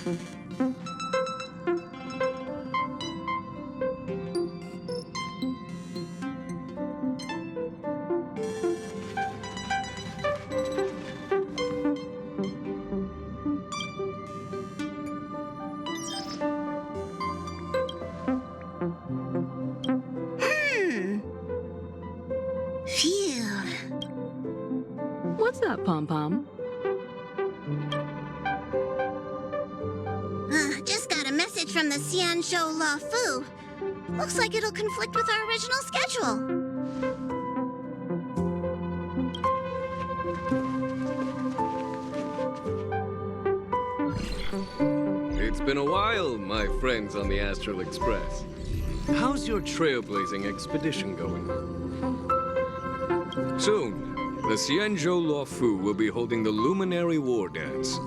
Phew. What's up, Pom-Pom? Just got a message from the Xianzhou La Fu. Looks like it'll conflict with our original schedule. It's been a while, my friends on the Astral Express. How's your trailblazing expedition going? Soon, the Xianzhou Law Fu will be holding the Luminary Wardance.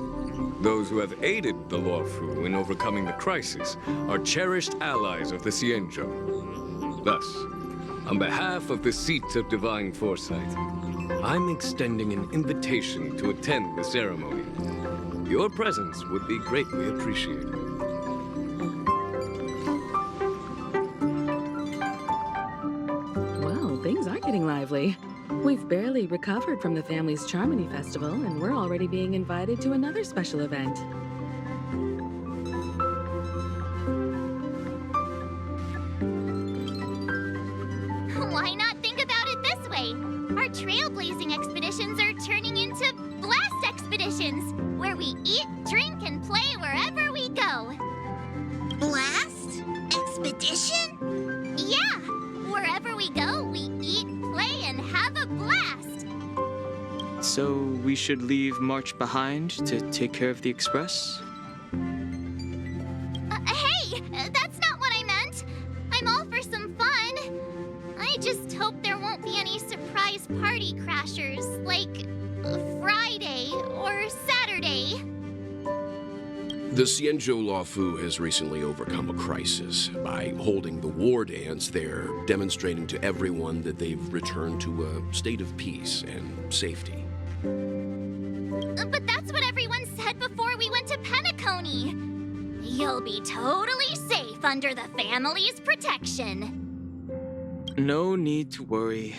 Those who have aided the Law Fu in overcoming the crisis are cherished allies of the Xianzhou. Thus, on behalf of the Seat of Divine Foresight, I'm extending an invitation to attend the ceremony. Your presence would be greatly appreciated. Well, things are getting lively. We've barely recovered from the family's Charmony Festival, and we're already being invited to another special event. Why not think about it this way? Our trailblazing expeditions are turning into blast expeditions, where we eat, drink, and play wherever we go. Blast? Expedition? Yeah, wherever we go, we eat, play, and have a blast. So we should leave March behind to take care of the Express? Hey, that's not what I meant. I'm all for some fun. I just hope there won't be any surprise party crashers, like Friday or Saturday. The Xianzhou Law Fu has recently overcome a crisis. By holding the Wardance, they're demonstrating to everyone that they've returned to a state of peace and safety. But that's what everyone said before we went to Penacony. You'll be totally safe under the family's protection. No need to worry.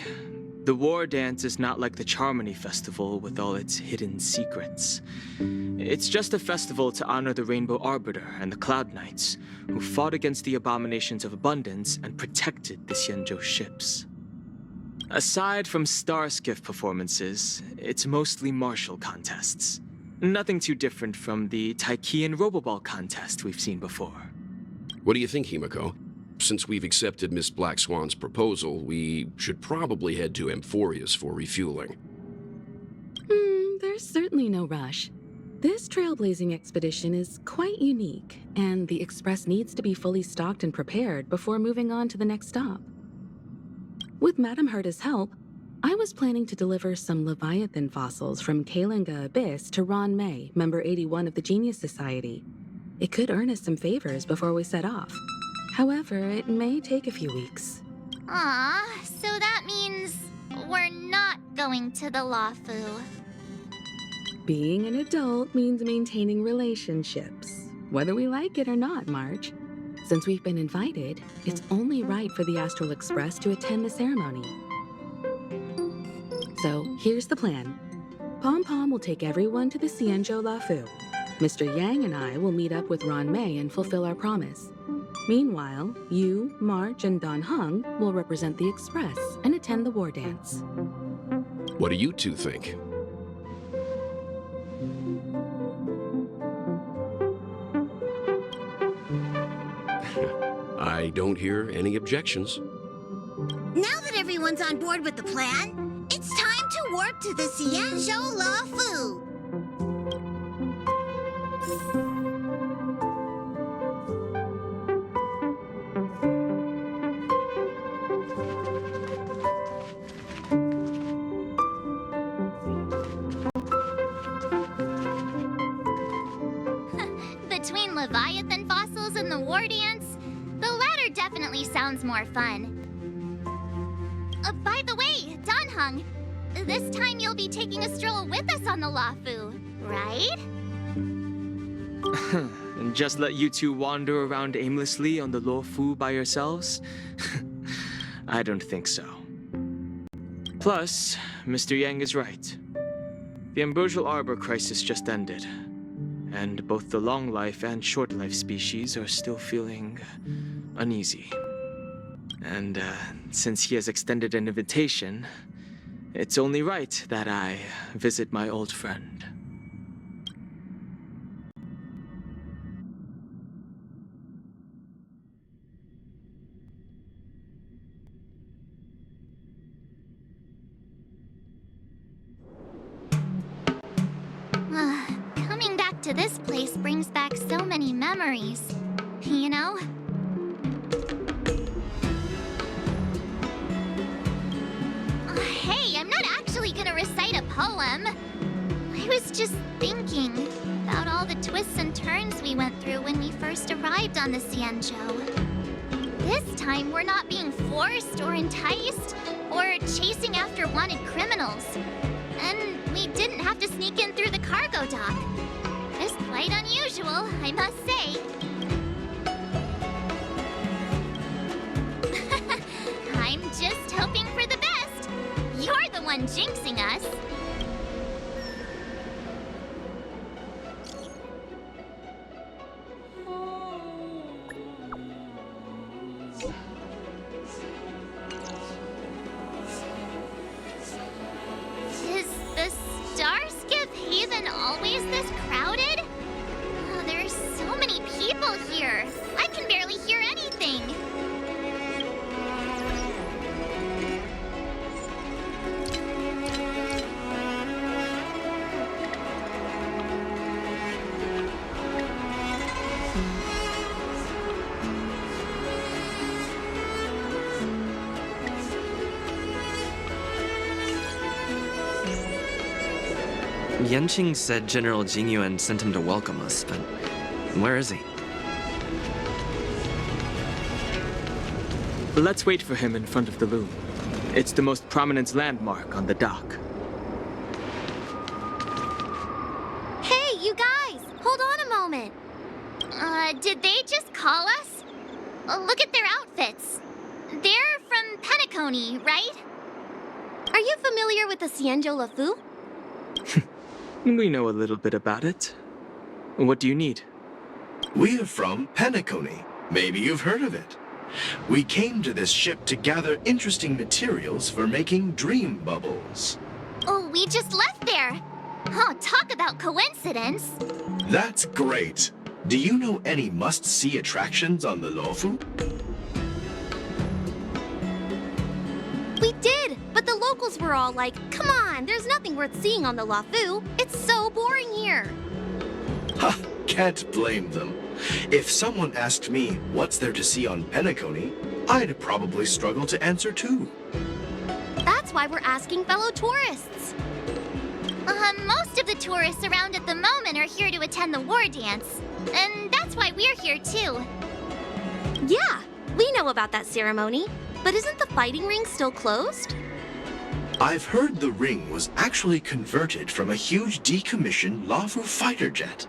The Wardance is not like the Charmony Festival with all its hidden secrets. It's just a festival to honor the Rainbow Arbiter and the Cloud Knights, who fought against the abominations of abundance and protected the Xianzhou ships. Aside from star skiff performances, it's mostly martial contests. Nothing too different from the Taiki and Roboball contest we've seen before. What do you think, Himiko? Since we've accepted Miss Black Swan's proposal, we should probably head to Amphorius for refueling. There's certainly no rush. This trailblazing expedition is quite unique, and the Express needs to be fully stocked and prepared before moving on to the next stop. With Madame Herta's help, I was planning to deliver some Leviathan fossils from Kalinga Abyss to Ron May, member 81 of the Genius Society. It could earn us some favors before we set off. However, it may take a few weeks. So that means we're not going to the Law Fu. Being an adult means maintaining relationships, whether we like it or not, March. Since we've been invited, it's only right for the Astral Express to attend the ceremony. So, here's the plan. Pom-Pom will take everyone to the Xianzhou La Fu. Mr. Yang and I will meet up with Ron May and fulfill our promise. Meanwhile, you, March, and Don Hung will represent the Express and attend the Wardance. What do you two think? I don't hear any objections. Now that everyone's on board with the plan, it's time to warp to the Xianzhou La Fu. Between Leviathan fossils and the Wardance, the latter definitely sounds more fun. By the way, Don Hung, this time you'll be taking a stroll with us on the Law Fu, right? And just let you two wander around aimlessly on the Luofu by yourselves? I don't think so. Plus, Mr. Yang is right. The ambrosial arbor crisis just ended, and both the long life and short life species are still feeling uneasy. And since he has extended an invitation, it's only right that I visit my old friend. Coming back to this place brings back so many memories, you know? Hey, I'm not actually gonna recite a poem. I was just thinking about all the twists and turns we went through when we first arrived on the Xianzhou. This time, we're not being forced or enticed or chasing after wanted criminals. And we didn't have to sneak in through the cargo dock. It's quite unusual, I must say. I'm just hoping for the best. You're the one jinxing us. Is the Starskiff Haven always this crowded? Oh, there's so many people here. I can barely hear anything. Yanqing said General Jingyuan sent him to welcome us, but where is he? Let's wait for him in front of the loom. It's the most prominent landmark on the dock. Hey, you guys! Hold on a moment. Did they just call us? Look at their outfits. They're from Penacony, right? Are you familiar with the Xianzhou Luofu? We know a little bit about it. What do you need? We are from Penacony. Maybe you've heard of it. We came to this ship to gather interesting materials for making dream bubbles. Oh, we just left there. Oh, talk about coincidence. That's great. Do you know any must-see attractions on the Luofu? We did, but the locals were all like, come on, there's nothing worth seeing on the Luofu. It's so boring here. Ha! Can't blame them. If someone asked me what's there to see on Penacony, I'd probably struggle to answer too. That's why we're asking fellow tourists. Most of the tourists around at the moment are here to attend the Wardance. And that's why we're here too. Yeah, we know about that ceremony. But isn't the fighting ring still closed? I've heard the ring was actually converted from a huge decommissioned Luofu fighter jet.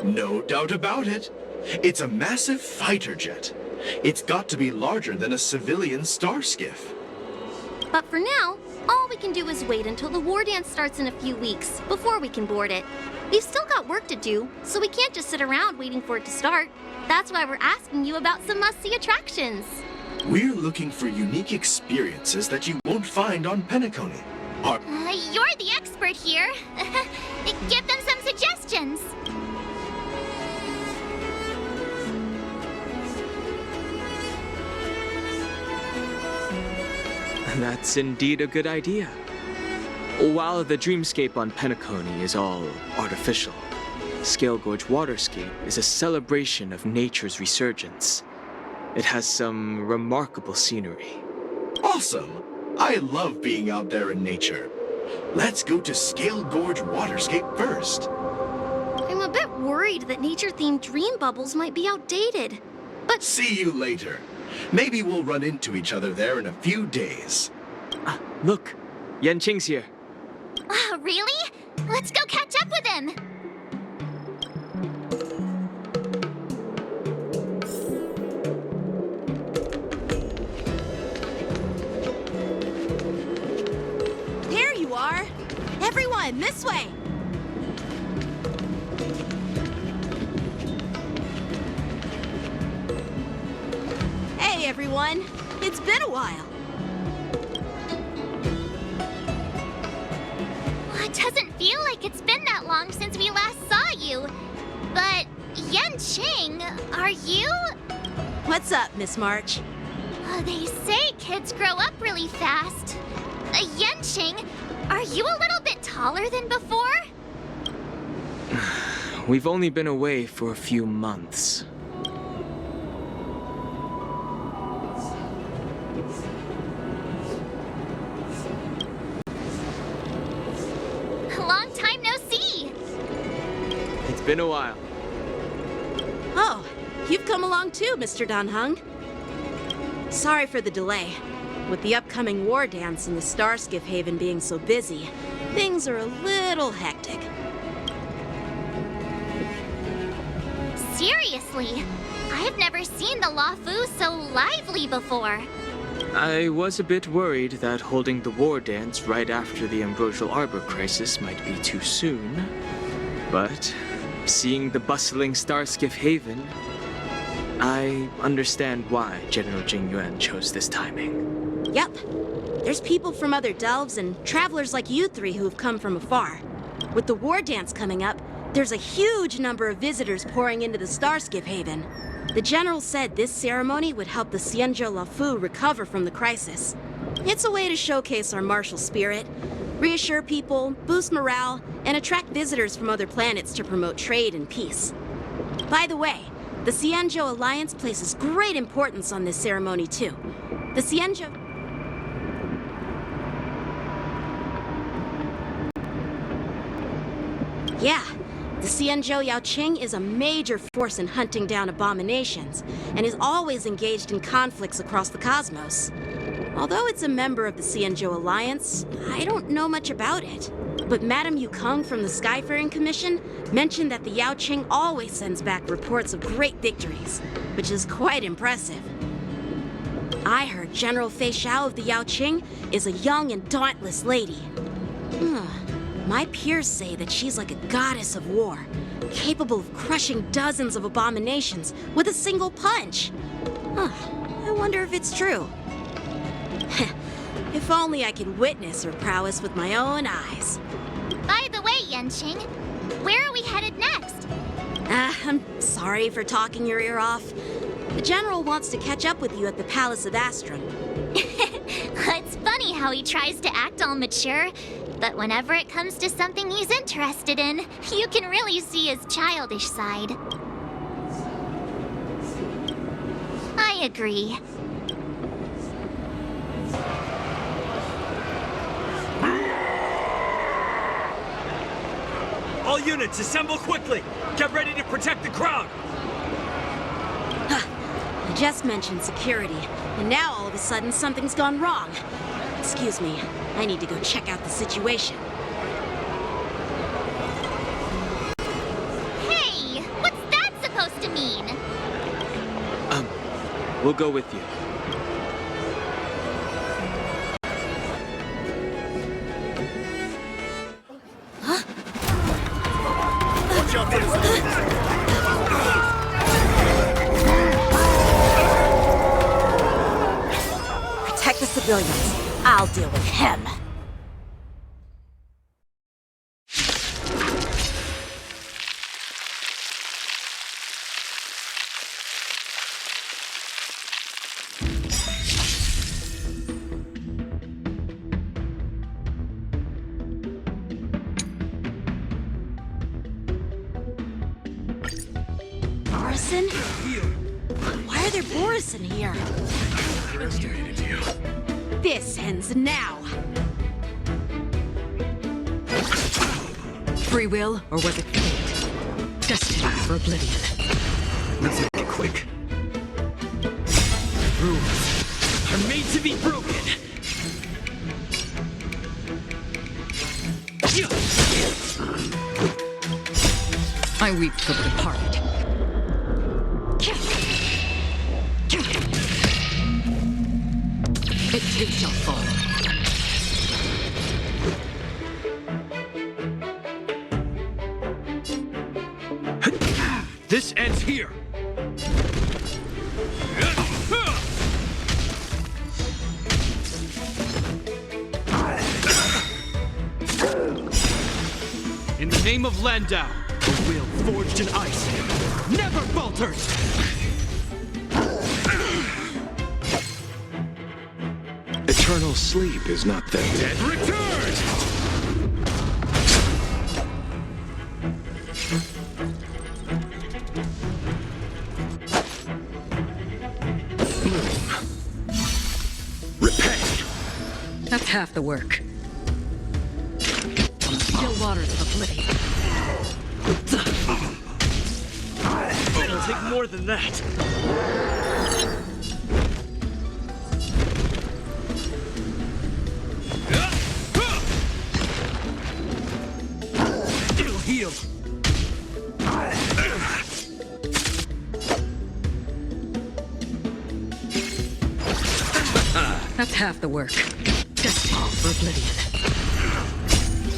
No doubt about it. It's a massive fighter jet. It's got to be larger than a civilian star skiff. But for now, all we can do is wait until the Wardance starts in a few weeks before we can board it. We've still got work to do, so we can't just sit around waiting for it to start. That's why we're asking you about some must-see attractions. We're looking for unique experiences that you won't find on Penacony. You're the expert here. Give them some suggestions. That's indeed a good idea. While the dreamscape on Penacony is all artificial, Scale Gorge Waterscape is a celebration of nature's resurgence. It has some remarkable scenery. Awesome! I love being out there in nature. Let's go to Scale Gorge Waterscape first. I'm a bit worried that nature-themed dream bubbles might be outdated. But See you later. Maybe we'll run into each other there in a few days. Look, Yanqing's here. Really? Let's go catch up with him! There you are! Everyone, this way! Hey, everyone! It's been a while. It doesn't feel like it's been that long since we last saw you. But, Yanqing, are you? What's up, Miss March? They say kids grow up really fast. Yanqing, are you a little bit taller than before? We've only been away for a few months. Long time no see. It's been a while. Oh, you've come along too, Mr. Danheng. Sorry for the delay. With the upcoming war dance and the Starskiff Haven being so busy, things are a little hectic. Seriously, I've never seen the Luofu so lively before. I was a bit worried that holding the war dance right after the Ambrosial Arbor crisis might be too soon. But seeing the bustling Starskiff Haven, I understand why General Jingyuan chose this timing. Yep. There's people from other delves and travelers like you three who have come from afar. With the war dance coming up, there's a huge number of visitors pouring into the Starskiff Haven. The General said this ceremony would help the Xianzhou Luofu recover from the crisis. It's a way to showcase our martial spirit, reassure people, boost morale, and attract visitors from other planets to promote trade and peace. By the way, the Xianzhou Alliance places great importance on this ceremony too. The Xianzhou... Yeah. The Xianzhou Yaoqing is a major force in hunting down abominations, and is always engaged in conflicts across the cosmos. Although it's a member of the Xianzhou Alliance, I don't know much about it. But Madame Yukong from the Skyfaring Commission mentioned that the Yaoqing always sends back reports of great victories, which is quite impressive. I heard General Fei Xiao of the Yaoqing is a young and dauntless lady. My peers say that she's like a goddess of war, capable of crushing dozens of abominations with a single punch. I wonder if it's true. If only I could witness her prowess with my own eyes. By the way, Yanqing, where are we headed next? I'm sorry for talking your ear off. The General wants to catch up with you at the Palace of Astrum. It's funny how he tries to act all mature, but whenever it comes to something he's interested in, you can really see his childish side. I agree. All units, assemble quickly! Get ready to protect the crowd! I just mentioned security, and now all of a sudden something's gone wrong. Excuse me, I need to go check out the situation. Hey, what's that supposed to mean? We'll go with you. Watch out for this! Protect the civilians. I'll deal with him. Borison? Why are there Borison here? This ends now. Free will, or was it fate? Destiny for oblivion. Let's make it quick. Rules are made to be broken. I weep for the departed. It too shall fall. This ends here! In the name of Landau, a will forged in ice never falters! Eternal sleep is not that dead. Return! Repent! That's half the work. On the still waters of oblivion. It'll take more than that. It'll heal. That's half the work. Just for oblivion.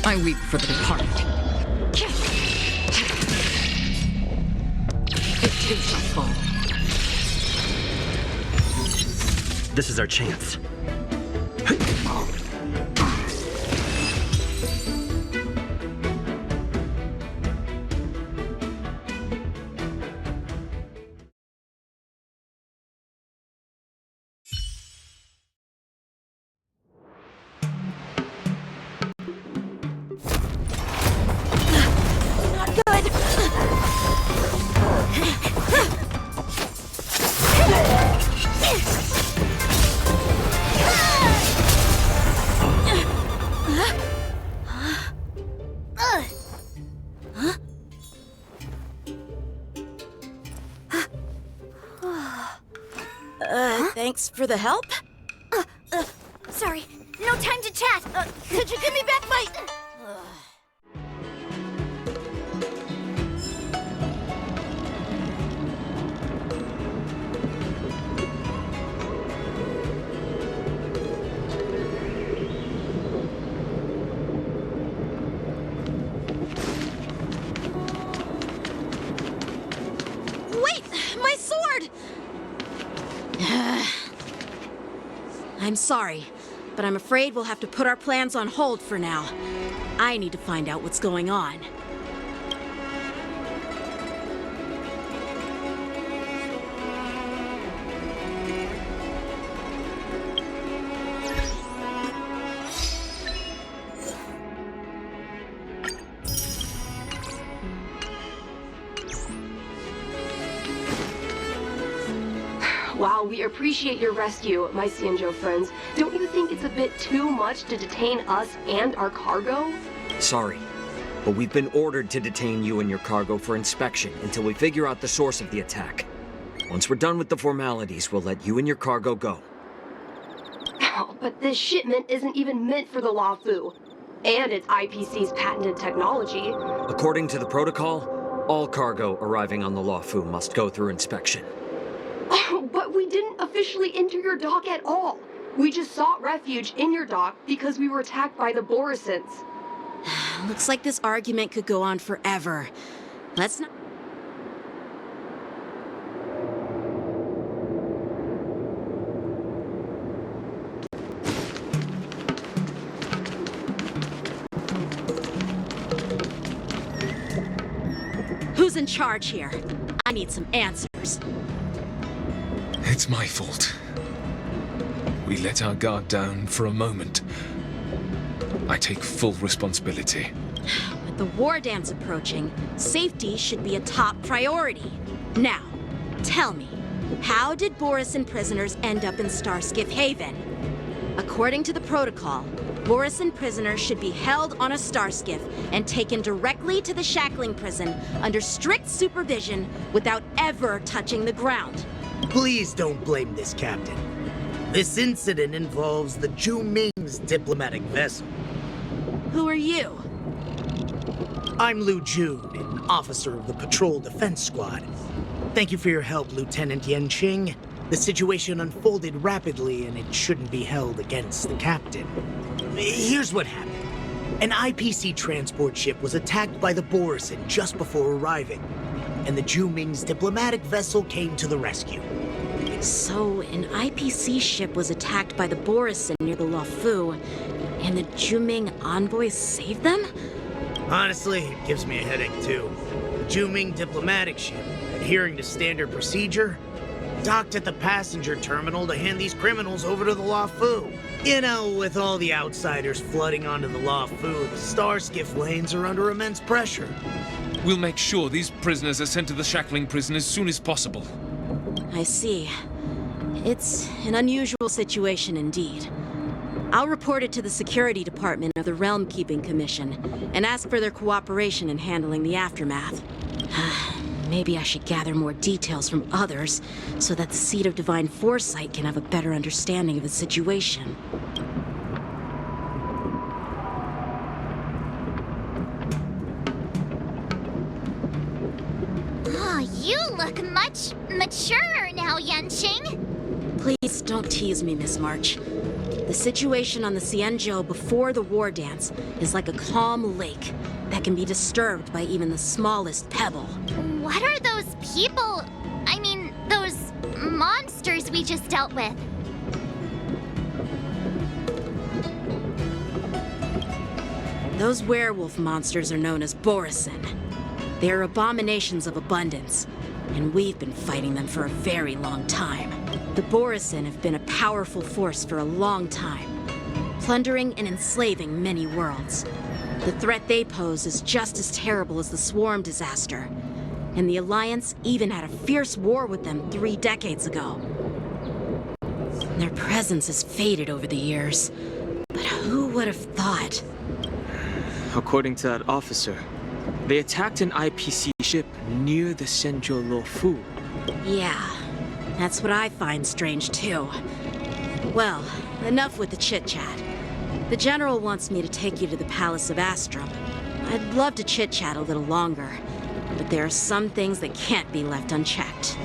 I weep for the departed. It too shall fall. This is our chance. Not good. Thanks for the help. Sorry, no time to chat. Could you give me back my... Wait! My sword! I'm sorry, but I'm afraid we'll have to put our plans on hold for now. I need to find out what's going on. While we appreciate your rescue, my Xianzhou friends, don't you think it's a bit too much to detain us and our cargo? Sorry, but we've been ordered to detain you and your cargo for inspection until we figure out the source of the attack. Once we're done with the formalities, we'll let you and your cargo go. Oh, but this shipment isn't even meant for the Luofu, and it's IPC's patented technology. According to the protocol, all cargo arriving on the Luofu must go through inspection. Oh, but we didn't officially enter your dock at all. We just sought refuge in your dock because we were attacked by the Borisons. Looks like this argument could go on forever. Let's not... Who's in charge here? I need some answers. It's my fault. We let our guard down for a moment. I take full responsibility. With the Wardance approaching, safety should be a top priority. Now, tell me, how did Borisin prisoners end up in Starskiff Haven? According to the protocol, Borisin prisoners should be held on a Starskiff and taken directly to the shackling prison under strict supervision without ever touching the ground. Please don't blame this, Captain. This incident involves the Zhu Ming's diplomatic vessel. Who are you? I'm Liu Jun, an officer of the Patrol Defense Squad. Thank you for your help, Lieutenant Yanqing. The situation unfolded rapidly, and it shouldn't be held against the captain. Here's what happened. An IPC transport ship was attacked by the Borisin just before arriving, and the Juming's diplomatic vessel came to the rescue. So, an IPC ship was attacked by the Borisin near the Luofu, and the Juming envoys saved them? Honestly, it gives me a headache too. The Juming diplomatic ship, adhering to standard procedure, docked at the passenger terminal to hand these criminals over to the Luofu. You know, with all the outsiders flooding onto the Luofu, the Starskiff lanes are under immense pressure. We'll make sure these prisoners are sent to the shackling prison as soon as possible. I see. It's an unusual situation indeed. I'll report it to the Security Department of the Realm Keeping Commission and ask for their cooperation in handling the aftermath. Maybe I should gather more details from others so that the Seat of Divine Foresight can have a better understanding of the situation. Oh, you look much maturer now, Yanqing. Please don't tease me, Miss March. The situation on the Xianzhou before the war dance is like a calm lake that can be disturbed by even the smallest pebble. What are those people? I mean, those monsters we just dealt with? Those werewolf monsters are known as Borisin. They are abominations of abundance, and we've been fighting them for a very long time. The Borisin have been a powerful force for a long time, plundering and enslaving many worlds. The threat they pose is just as terrible as the Swarm disaster, and the Alliance even had a fierce war with them 3 decades ago. Their presence has faded over the years, but who would have thought? According to that officer, they attacked an IPC ship near the Xianzhou Luofu. Yeah, that's what I find strange too. Well, enough with the chit-chat. The General wants me to take you to the Palace of Astrum. I'd love to chit-chat a little longer, but there are some things that can't be left unchecked.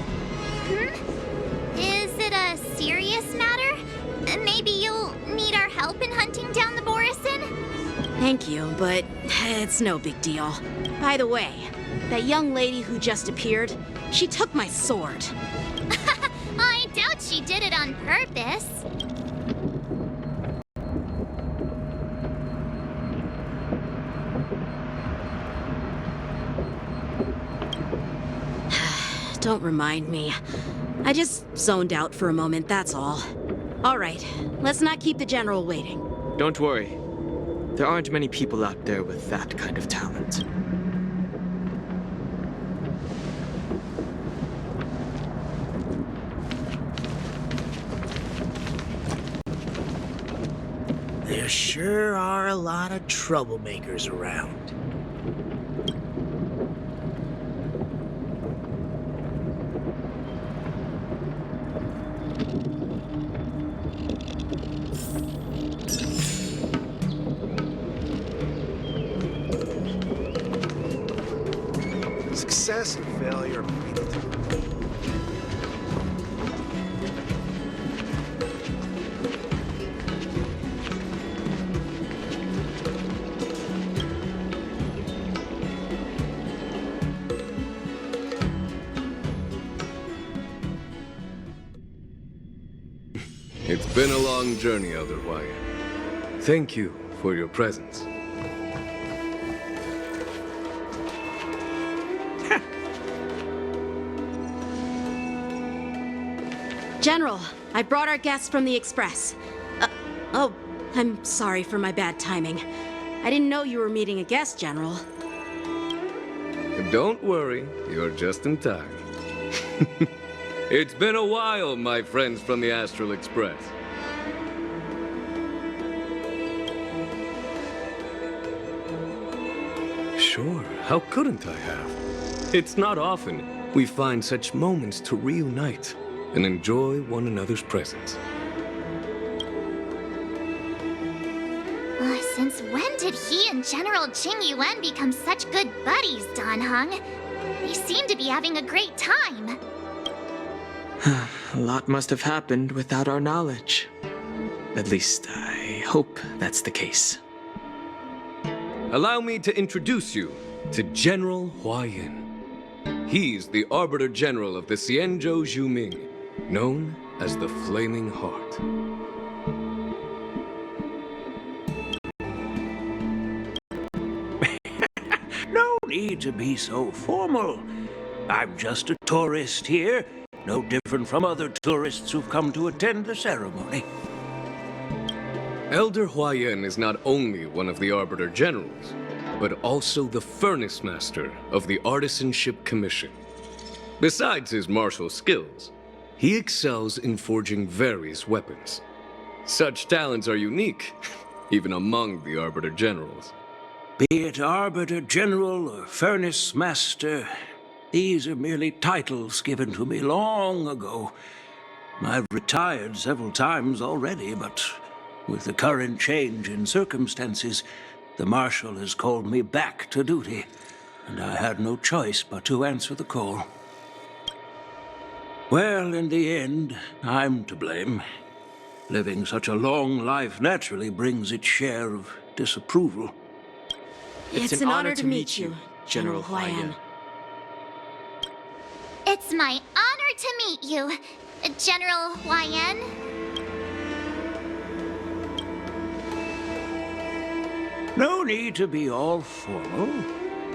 Is it a serious matter? Maybe you'll need our help in hunting down the Borisin? Thank you, but it's no big deal. By the way, that young lady who just appeared, she took my sword. I doubt she did it on purpose. Don't remind me. I just zoned out for a moment, that's all. All right, let's not keep the General waiting. Don't worry. There aren't many people out there with that kind of talent. There sure are a lot of troublemakers around. Success and failure are predictable. It's been a long journey, Elder Wyatt. Thank you for your presence. General, I brought our guests from the Express. Oh, I'm sorry for my bad timing. I didn't know you were meeting a guest, General. Don't worry, you're just in time. It's been a while, my friends from the Astral Express. Sure, how couldn't I have? It's not often we find such moments to reunite and enjoy one another's presence. Since Since when did he and General Jing Yuan become such good buddies, Dan Heng? They seem to be having a great time. A lot must have happened without our knowledge. At least, I hope that's the case. Allow me to introduce you to General Huayan. He's the Arbiter General of the Xianzhou Zhuming, known as the Flaming Heart. No need to be so formal. I'm just a tourist here, no different from other tourists who've come to attend the ceremony. Elder Huayan is not only one of the Arbiter Generals, but also the Furnace Master of the Artisanship Commission. Besides his martial skills, he excels in forging various weapons. Such talents are unique, even among the Arbiter Generals. Be it Arbiter General or Furnace Master, these are merely titles given to me long ago. I've retired several times already, but with the current change in circumstances, the Marshal has called me back to duty, and I had no choice but to answer the call. Well, in the end, I'm to blame. Living such a long life naturally brings its share of disapproval. It's an honor to meet you, General Huayan. It's my honor to meet you, General Huayan. No need to be all formal.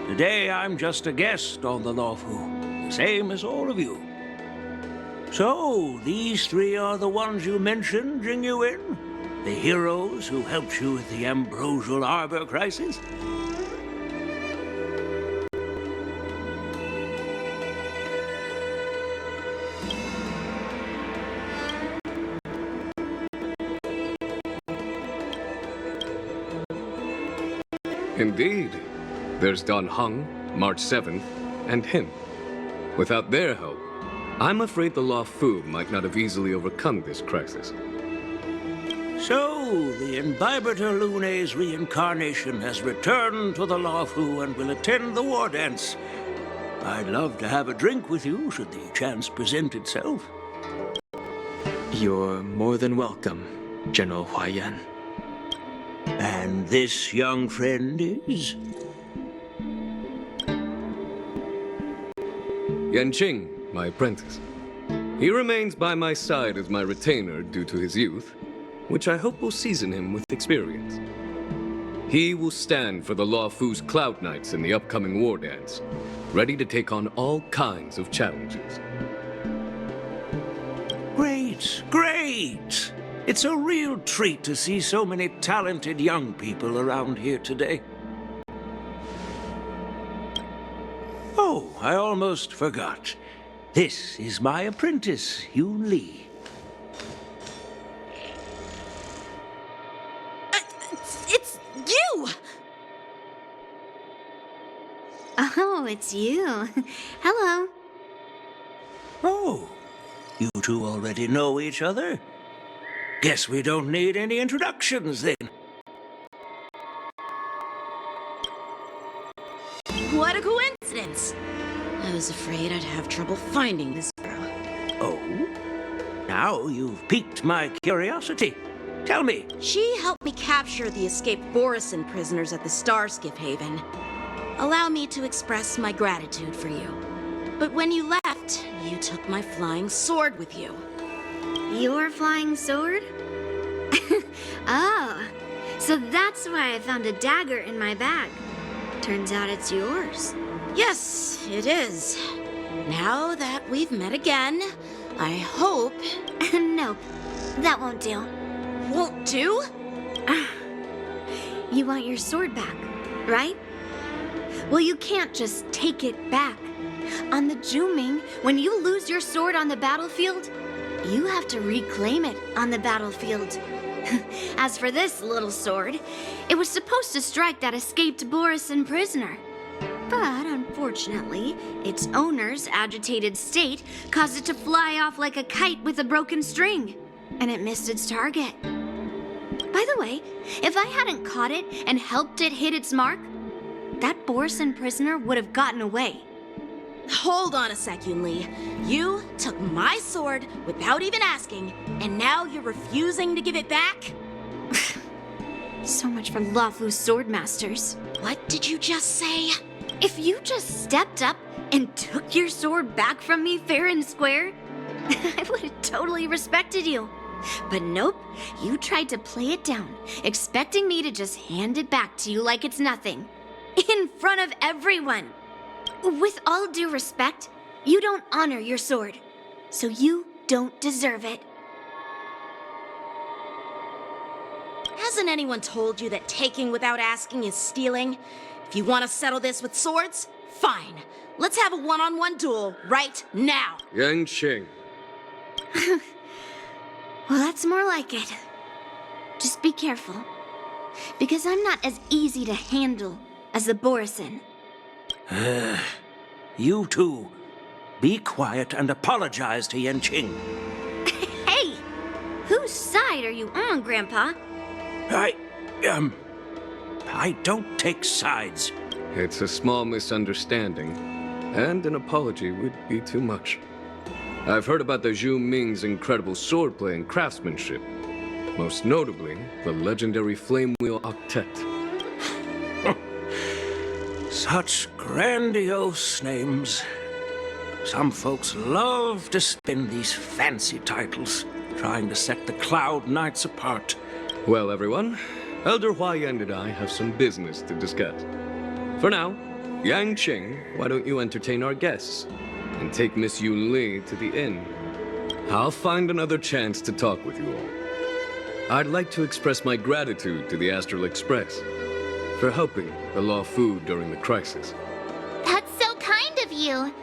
Today I'm just a guest on the Luofu, the same as all of you. So, these three are the ones you mentioned, Jing Yuan? The heroes who helped you with the Ambrosial Arbor crisis? Indeed. There's Dan Heng, March 7th, and him. Without their help, I'm afraid the Luofu might not have easily overcome this crisis. So, the Imbibitor Lune's reincarnation has returned to the Luofu and will attend the Wardance. I'd love to have a drink with you should the chance present itself. You're more than welcome, General Huayan. And this young friend is? Yanqing, my apprentice. He remains by my side as my retainer due to his youth, which I hope will season him with experience. He will stand for the Luofu's Cloud Knights in the upcoming war dance, ready to take on all kinds of challenges. Great, great! It's a real treat to see so many talented young people around here today. Oh, I almost forgot. This is my apprentice, Yoon Lee. It's you! Oh, it's you. Hello. Oh, you two already know each other? Guess we don't need any introductions then. What a coincidence! I was afraid I'd have trouble finding this girl. Oh? Now you've piqued my curiosity. Tell me. She helped me capture the escaped Borisin prisoners at the Starskiff Haven. Allow me to express my gratitude for you. But when you left, you took my flying sword with you. Your flying sword? Oh, so that's why I found a dagger in my bag. Turns out it's yours. Yes, it is. Now that we've met again, I hope... Nope, that won't do. Won't do? You want your sword back, right? Well, you can't just take it back. On the Zhuming, when you lose your sword on the battlefield, you have to reclaim it on the battlefield. As for this little sword, it was supposed to strike that escaped Borisin prisoner. But unfortunately, its owner's agitated state caused it to fly off like a kite with a broken string, and it missed its target. By the way, if I hadn't caught it and helped it hit its mark, that Borson prisoner would have gotten away. Hold on a sec, Yunli. You took my sword without even asking, and now you're refusing to give it back? So much for Luofu's swordmasters. What did you just say? If you just stepped up and took your sword back from me fair and square, I would have totally respected you. But nope, you tried to play it down, expecting me to just hand it back to you like it's nothing. In front of everyone. With all due respect, you don't honor your sword, so you don't deserve it. Hasn't anyone told you that taking without asking is stealing? If you want to settle this with swords, fine. Let's have a one-on-one duel right now. Yanqing. Well, that's more like it. Just be careful, because I'm not as easy to handle as the Borson. You two, be quiet and apologize to Yanqing. Hey! Whose side are you on, Grandpa? I don't take sides. It's a small misunderstanding, and an apology would be too much. I've heard about the Zhu Ming's incredible swordplay and craftsmanship, most notably the legendary Flame Wheel Octet. Such grandiose names. Some folks love to spin these fancy titles, trying to set the Cloud Knights apart. Well, everyone, Elder Huayan and I have some business to discuss. For now, Yanqing, why don't you entertain our guests and take Miss Yunli to the inn? I'll find another chance to talk with you all. I'd like to express my gratitude to the Astral Express for helping the Luofu during the crisis. That's so kind of you.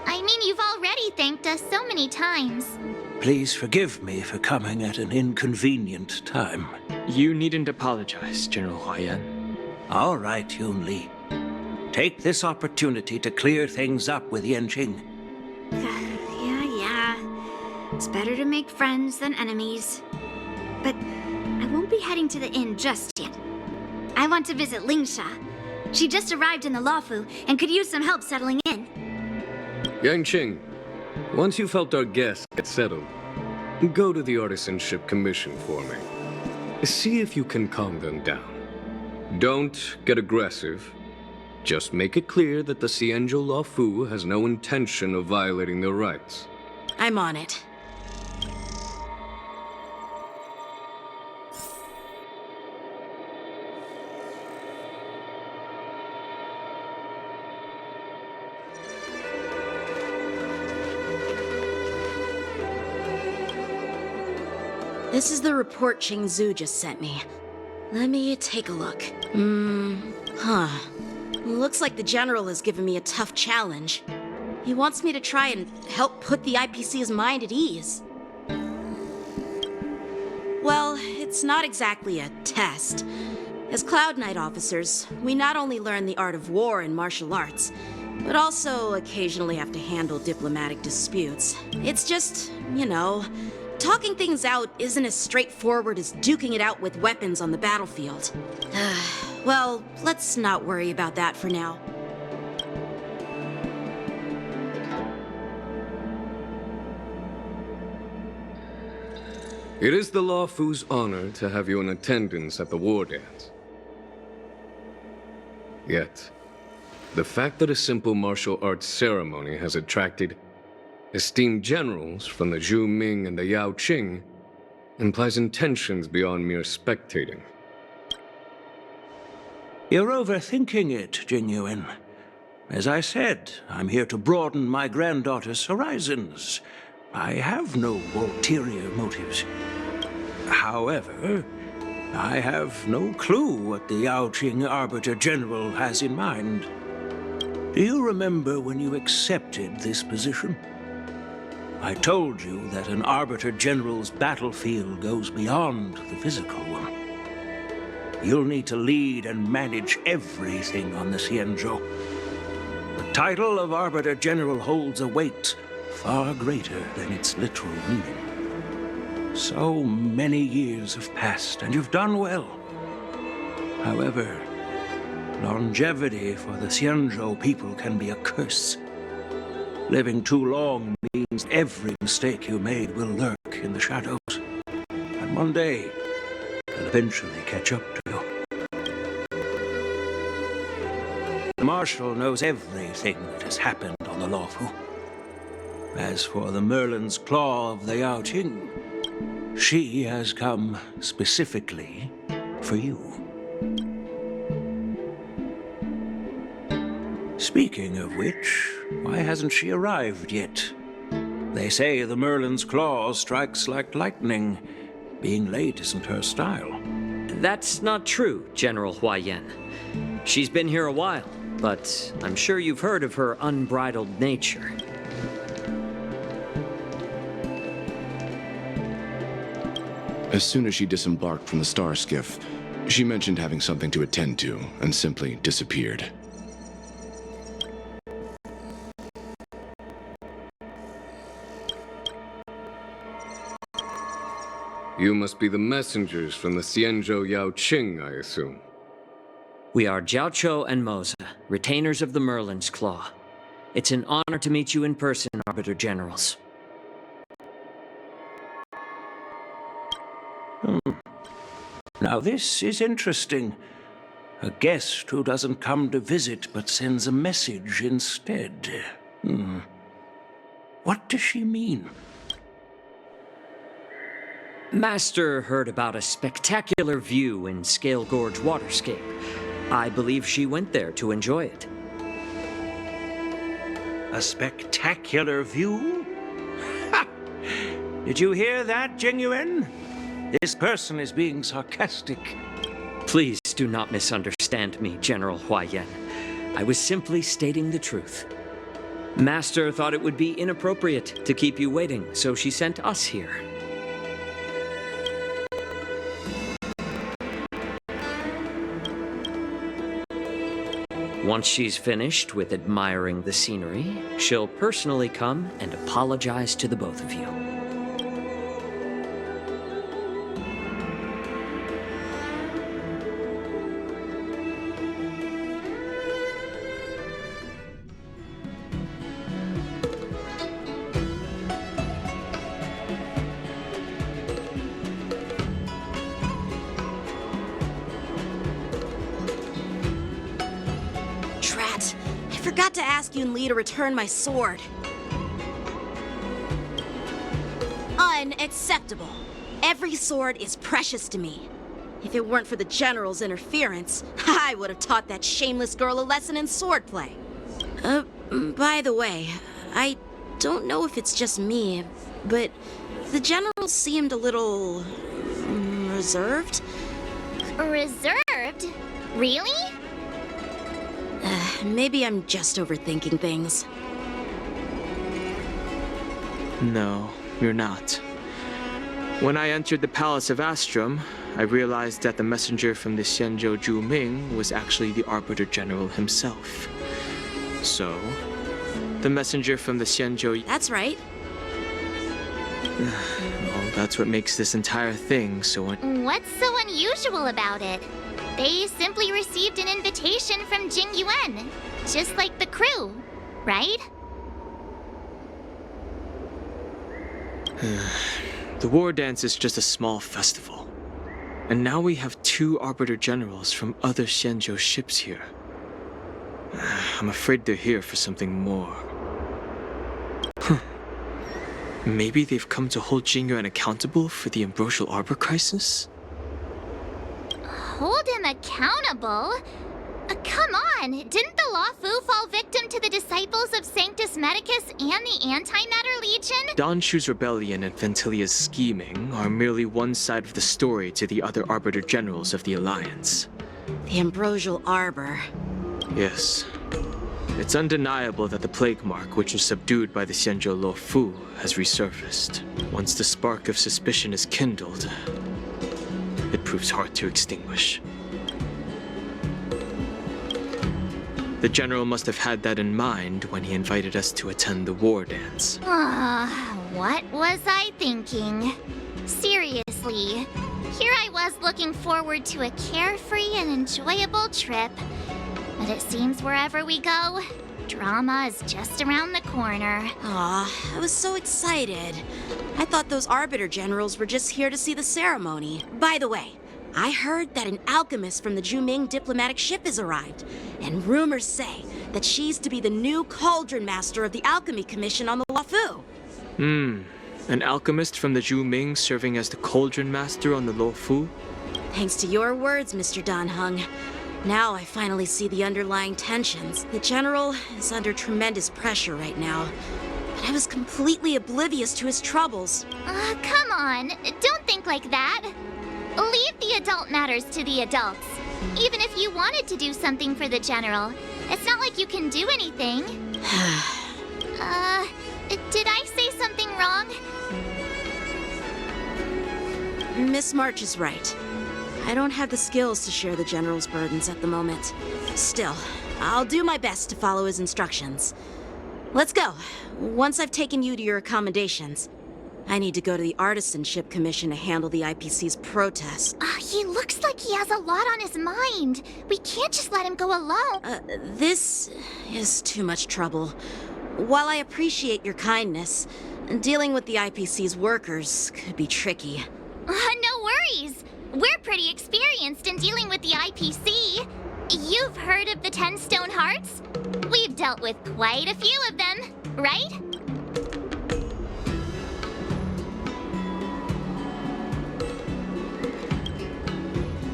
I mean, you've already thanked us so many times. Please forgive me for coming at an inconvenient time. You needn't apologize, General Huayan. All right, Yunli. Take this opportunity to clear things up with Yanqing. Yeah. It's better to make friends than enemies. But I won't be heading to the inn just yet. I want to visit Lingsha. She just arrived in the Luofu and could use some help settling in. Yanqing, once you've helped our guests get settled, go to the Artisanship Commission for me. See if you can calm them down. Don't get aggressive. Just make it clear that the Xianzhou Luofu has no intention of violating their rights. I'm on it. This is the report Qing Zhu just sent me. Let me take a look. Looks like the General has given me a tough challenge. He wants me to try and help put the IPC's mind at ease. Well, it's not exactly a test. As Cloud Knight officers, we not only learn the art of war and martial arts, but also occasionally have to handle diplomatic disputes. It's just, talking things out isn't as straightforward as duking it out with weapons on the battlefield. Well, let's not worry about that for now. It is the Luofu's honor to have you in attendance at the Wardance. Yet, the fact that a simple martial arts ceremony has attracted esteemed generals from the Zhu Ming and the Yao Qing implies intentions beyond mere spectating. You're overthinking it, Jingyuan. As I said, I'm here to broaden my granddaughter's horizons. I have no ulterior motives. However, I have no clue what the Yao Qing Arbiter General has in mind. Do you remember when you accepted this position? I told you that an Arbiter General's battlefield goes beyond the physical one. You'll need to lead and manage everything on the Xianzhou. The title of Arbiter General holds a weight far greater than its literal meaning. So many years have passed, and you've done well. However, longevity for the Xianzhou people can be a curse. Living too long means every mistake you made will lurk in the shadows. And one day, they'll eventually catch up to you. The Marshal knows everything that has happened on the Luofu. As for the Merlin's Claw of the Yaoqing, she has come specifically for you. Speaking of which, why hasn't she arrived yet? They say the Merlin's Claw strikes like lightning. Being late isn't her style. That's not true, General Huayan. She's been here a while, but I'm sure you've heard of her unbridled nature. As soon as she disembarked from the star skiff, she mentioned having something to attend to and simply disappeared. You must be the messengers from the Xianzhou Yaoqing, I assume. We are Jiaoqiu and Moza, retainers of the Merlin's Claw. It's an honor to meet you in person, Arbiter Generals. Now this is interesting. A guest who doesn't come to visit but sends a message instead. What does she mean? Master heard about a spectacular view in Scale Gorge Waterscape. I believe she went there to enjoy it. A spectacular view? Ha! Did you hear that, Jingyuan? This person is being sarcastic. Please do not misunderstand me, General Huayan. I was simply stating the truth. Master thought it would be inappropriate to keep you waiting, so she sent us here. Once she's finished with admiring the scenery, she'll personally come and apologize to the both of you. I forgot to ask Yun Li to return my sword. Unacceptable. Every sword is precious to me. If it weren't for the General's interference, I would have taught that shameless girl a lesson in swordplay. By the way, I don't know if it's just me, but the General seemed a little... reserved? Reserved? Really? Maybe I'm just overthinking things. No, you're not. When I entered the Palace of Astrum, I realized that the messenger from the Xianzhou Zhuming was actually the Arbiter General himself. So, the messenger from the Xianzhou... That's right. Well, that's what makes this entire thing so... What's so unusual about it? They simply received an invitation from Jingyuan, just like the crew, right? The Wardance is just a small festival. And now we have 2 Arbiter Generals from other Xianzhou ships here. I'm afraid they're here for something more. Maybe they've come to hold Jingyuan accountable for the Ambrosial Arbor crisis? Hold him accountable? Come on, didn't the Luofu fall victim to the disciples of Sanctus Medicus and the Antimatter Legion? Donshu's rebellion and Ventilia's scheming are merely one side of the story to the other Arbiter Generals of the Alliance. The Ambrosial Arbor. Yes. It's undeniable that the Plague Mark, which was subdued by the Xianzhou Luofu, has resurfaced. Once the spark of suspicion is kindled, it proves hard to extinguish. The General must have had that in mind when he invited us to attend the Wardance. What was I thinking? Seriously, here I was looking forward to a carefree and enjoyable trip. But it seems wherever we go, drama is just around the corner. Aw, I was so excited. I thought those Arbiter Generals were just here to see the ceremony. By the way, I heard that an alchemist from the Juming diplomatic ship has arrived, and rumors say that she's to be the new Cauldron Master of the Alchemy Commission on the Luofu. An alchemist from the Juming serving as the Cauldron Master on the Luofu? Thanks to your words, Mr. Danheng. Now I finally see the underlying tensions. The General is under tremendous pressure right now, but I was completely oblivious to his troubles. Come on, don't think like that. Leave the adult matters to the adults. Even if you wanted to do something for the General, it's not like you can do anything. Did I say something wrong? Miss March is right. I don't have the skills to share the General's burdens at the moment. Still, I'll do my best to follow his instructions. Let's go. Once I've taken you to your accommodations, I need to go to the Artisanship Commission to handle the IPC's protest. He looks like he has a lot on his mind. We can't just let him go alone. This is too much trouble. While I appreciate your kindness, dealing with the IPC's workers could be tricky. No worries. We're pretty experienced in dealing with the IPC. You've heard of the 10 Stone Hearts? We've dealt with quite a few of them, right?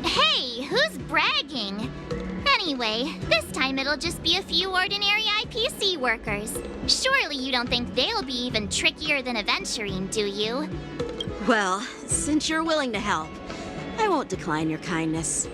Hey, who's bragging? Anyway, this time it'll just be a few ordinary IPC workers. Surely you don't think they'll be even trickier than Aventurine, do you? Well, since you're willing to help, I won't decline your kindness.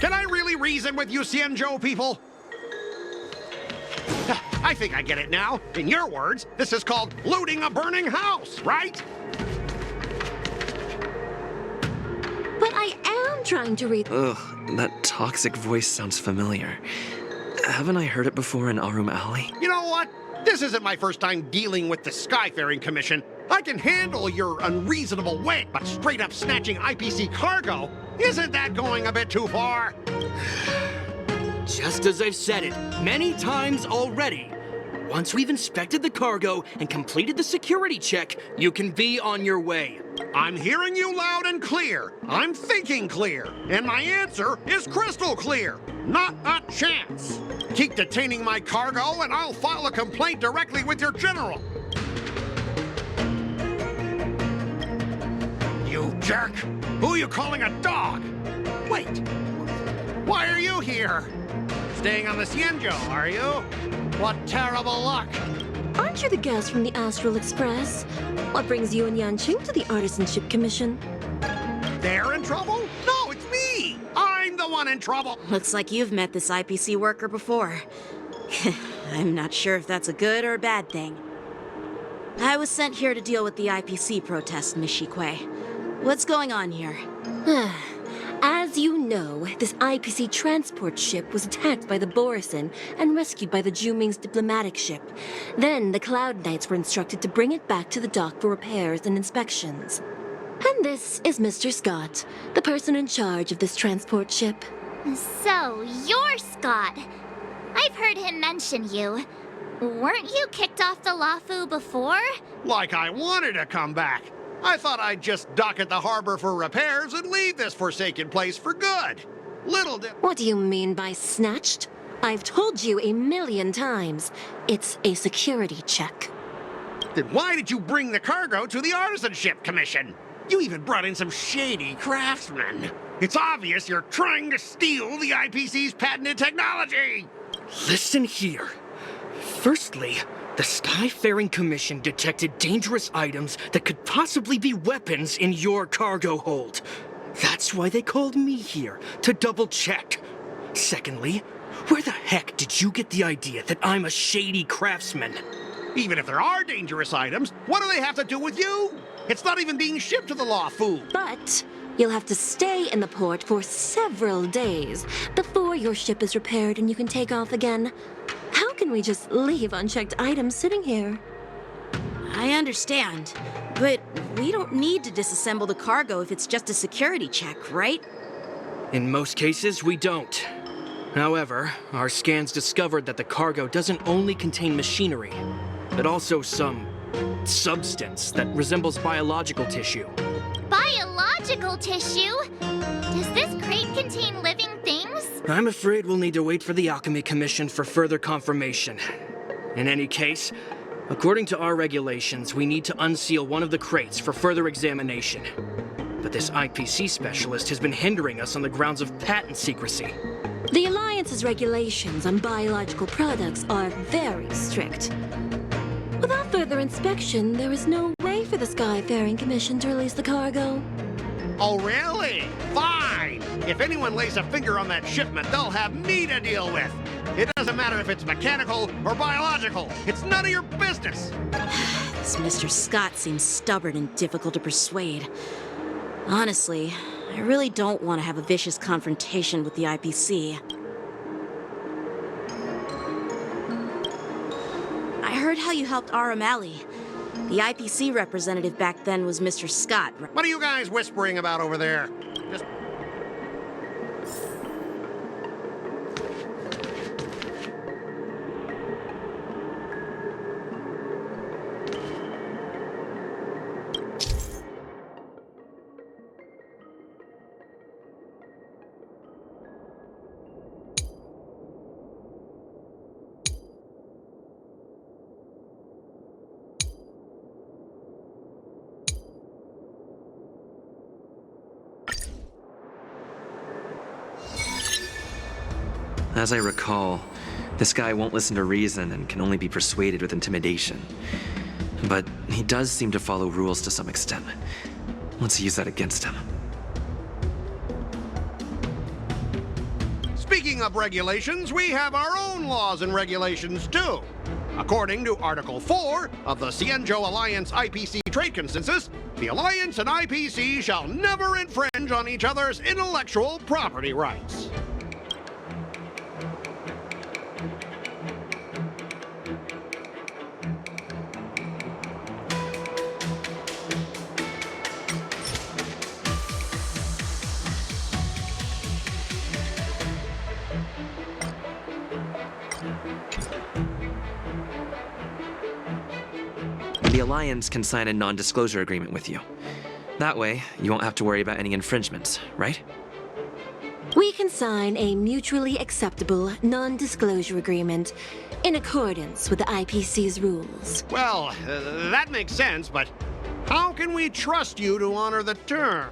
Can I really reason with you Xianzhou people? I think I get it now. In your words, this is called looting a burning house, right? But I am trying to read. Ugh, that toxic voice sounds familiar. Haven't I heard it before in Arum Alley? You know what? This isn't my first time dealing with the Skyfaring Commission. I can handle your unreasonable wit, but straight up snatching IPC cargo? Isn't that going a bit too far? Just as I've said it many times already. Once we've inspected the cargo and completed the security check, you can be on your way. I'm hearing you loud and clear. I'm thinking clear. And my answer is crystal clear. Not a chance. Keep detaining my cargo and I'll file a complaint directly with your general. You jerk! Who are you calling a dog? Wait, why are you here? Staying on the Xianzhou, are you? What terrible luck! Aren't you the guest from the Astral Express? What brings you and Yanqing to the Artisanship Commission? They're in trouble? No, it's me! I'm the one in trouble! Looks like you've met this IPC worker before. I'm not sure if that's a good or a bad thing. I was sent here to deal with the IPC protest, Miss Shikui. What's going on here? As you know, this IPC transport ship was attacked by the Borisin and rescued by the Juming's diplomatic ship. Then the Cloud Knights were instructed to bring it back to the dock for repairs and inspections. And this is Mr. Scott, the person in charge of this transport ship. So, you're Scott. I've heard him mention you. Weren't you kicked off the Luofu before? Like I wanted to come back. I thought I'd just dock at the harbor for repairs and leave this forsaken place for good. Little did... What do you mean by snatched? I've told you 1,000,000 times. It's a security check. Then why did you bring the cargo to the Artisanship Commission? You even brought in some shady craftsmen. It's obvious you're trying to steal the IPC's patented technology. Listen here. Firstly, The Skyfaring Commission detected dangerous items that could possibly be weapons in your cargo hold. That's why they called me here, to double check. Secondly, where the heck did you get the idea that I'm a shady craftsman? Even if there are dangerous items, what do they have to do with you? It's not even being shipped to the Lawfu. But you'll have to stay in the port for several days before your ship is repaired and you can take off again. How can we just leave unchecked items sitting here? I understand, but we don't need to disassemble the cargo if it's just a security check, right? In most cases, we don't. However, our scans discovered that the cargo doesn't only contain machinery, but also some substance that resembles biological tissue. Biological tissue? Does this crate contain living things? I'm afraid we'll need to wait for the Alchemy Commission for further confirmation. In any case, according to our regulations, we need to unseal one of the crates for further examination. But this IPC specialist has been hindering us on the grounds of patent secrecy. The Alliance's regulations on biological products are very strict. Without further inspection, there is no way for the Skyfaring Commission to release the cargo. Oh, really? Fine! If anyone lays a finger on that shipment, they'll have me to deal with. It doesn't matter if it's mechanical or biological. It's none of your business. This Mr. Scott seems stubborn and difficult to persuade. Honestly, I really don't want to have a vicious confrontation with the IPC. I heard how you helped R. O'Malley. The IPC representative back then was Mr. Scott. What are you guys whispering about over there? Just... As I recall, this guy won't listen to reason and can only be persuaded with intimidation. But he does seem to follow rules to some extent. Let's use that against him. Speaking of regulations, we have our own laws and regulations, too. According to Article 4 of the Cienjo Alliance IPC Trade Consensus, the Alliance and IPC shall never infringe on each other's intellectual property rights. The Alliance can sign a non-disclosure agreement with you. That way, you won't have to worry about any infringements, right? We can sign a mutually acceptable non-disclosure agreement in accordance with the IPC's rules. Well, that makes sense, but how can we trust you to honor the term?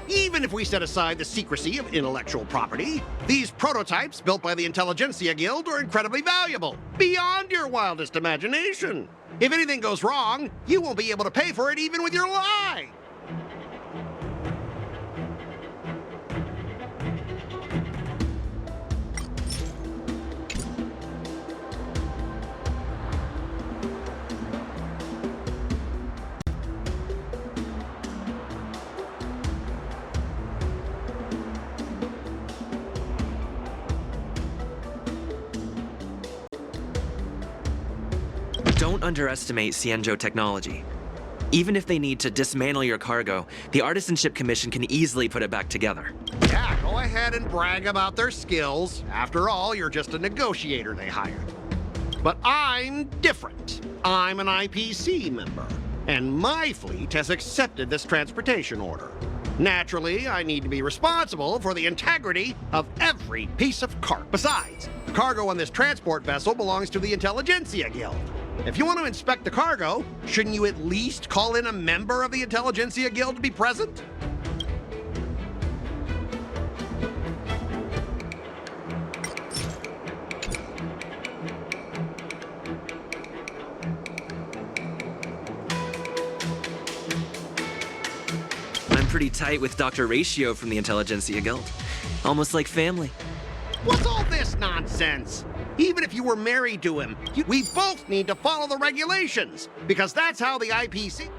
Even if we set aside the secrecy of intellectual property, these prototypes built by the Intelligentsia Guild are incredibly valuable, beyond your wildest imagination. If anything goes wrong, you won't be able to pay for it even with your lie. Don't underestimate Cienjo technology. Even if they need to dismantle your cargo, the Artisanship Commission can easily put it back together. Yeah, go ahead and brag about their skills. After all, you're just a negotiator they hired. But I'm different. I'm an IPC member, and my fleet has accepted this transportation order. Naturally, I need to be responsible for the integrity of every piece of cargo. Besides, the cargo on this transport vessel belongs to the Intelligentsia Guild. If you want to inspect the cargo, shouldn't you at least call in a member of the Intelligentsia Guild to be present? pretty tight with Dr. Ratio from the Intelligentsia Guild. Almost like family. What's all this nonsense? Even if you were married to him, we both need to follow the regulations, because that's how the IPC...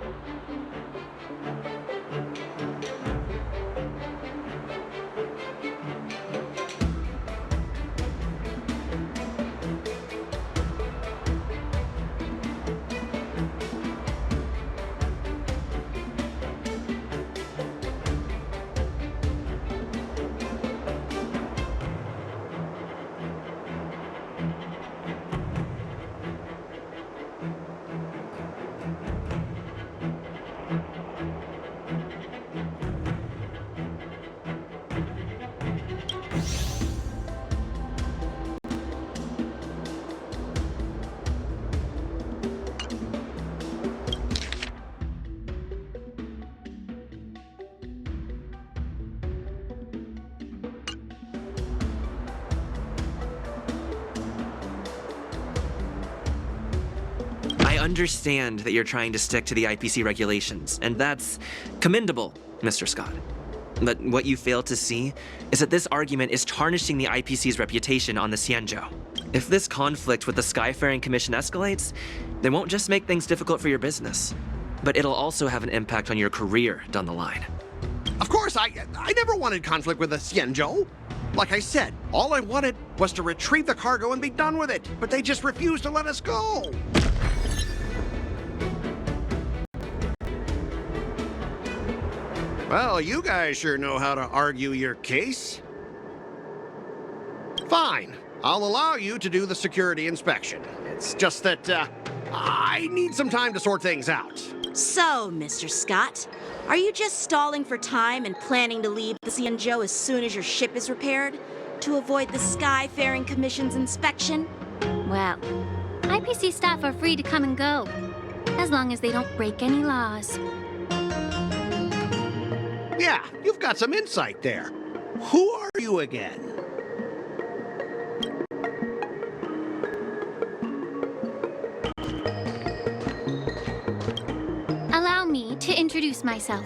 I understand that you're trying to stick to the IPC regulations, and that's commendable, Mr. Scott. But what you fail to see is that this argument is tarnishing the IPC's reputation on the Xianzhou. If this conflict with the Skyfaring Commission escalates, they won't just make things difficult for your business, but it'll also have an impact on your career down the line. Of course, I never wanted conflict with the Xianzhou. Like I said, all I wanted was to retrieve the cargo and be done with it, but they just refused to let us go. Well, you guys sure know how to argue your case. Fine, I'll allow you to do the security inspection. It's just that, I need some time to sort things out. So, Mr. Scott, are you just stalling for time and planning to leave the Xianzhou as soon as your ship is repaired? To avoid the Skyfaring Commission's inspection? Well, IPC staff are free to come and go, as long as they don't break any laws. Yeah, you've got some insight there. Who are you again? Allow me to introduce myself.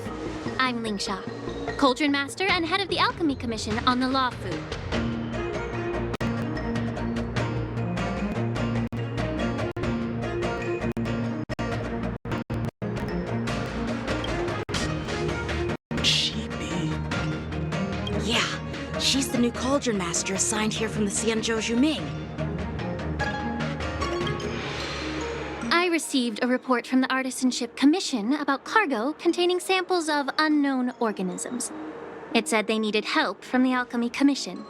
I'm Lingsha, Cauldron Master and head of the Alchemy Commission on the Law Fu. Yeah, she's the new Cauldron Master assigned here from the Xianzhou Zhuming. I received a report from the Artisanship Commission about cargo containing samples of unknown organisms. It said they needed help from the Alchemy Commission.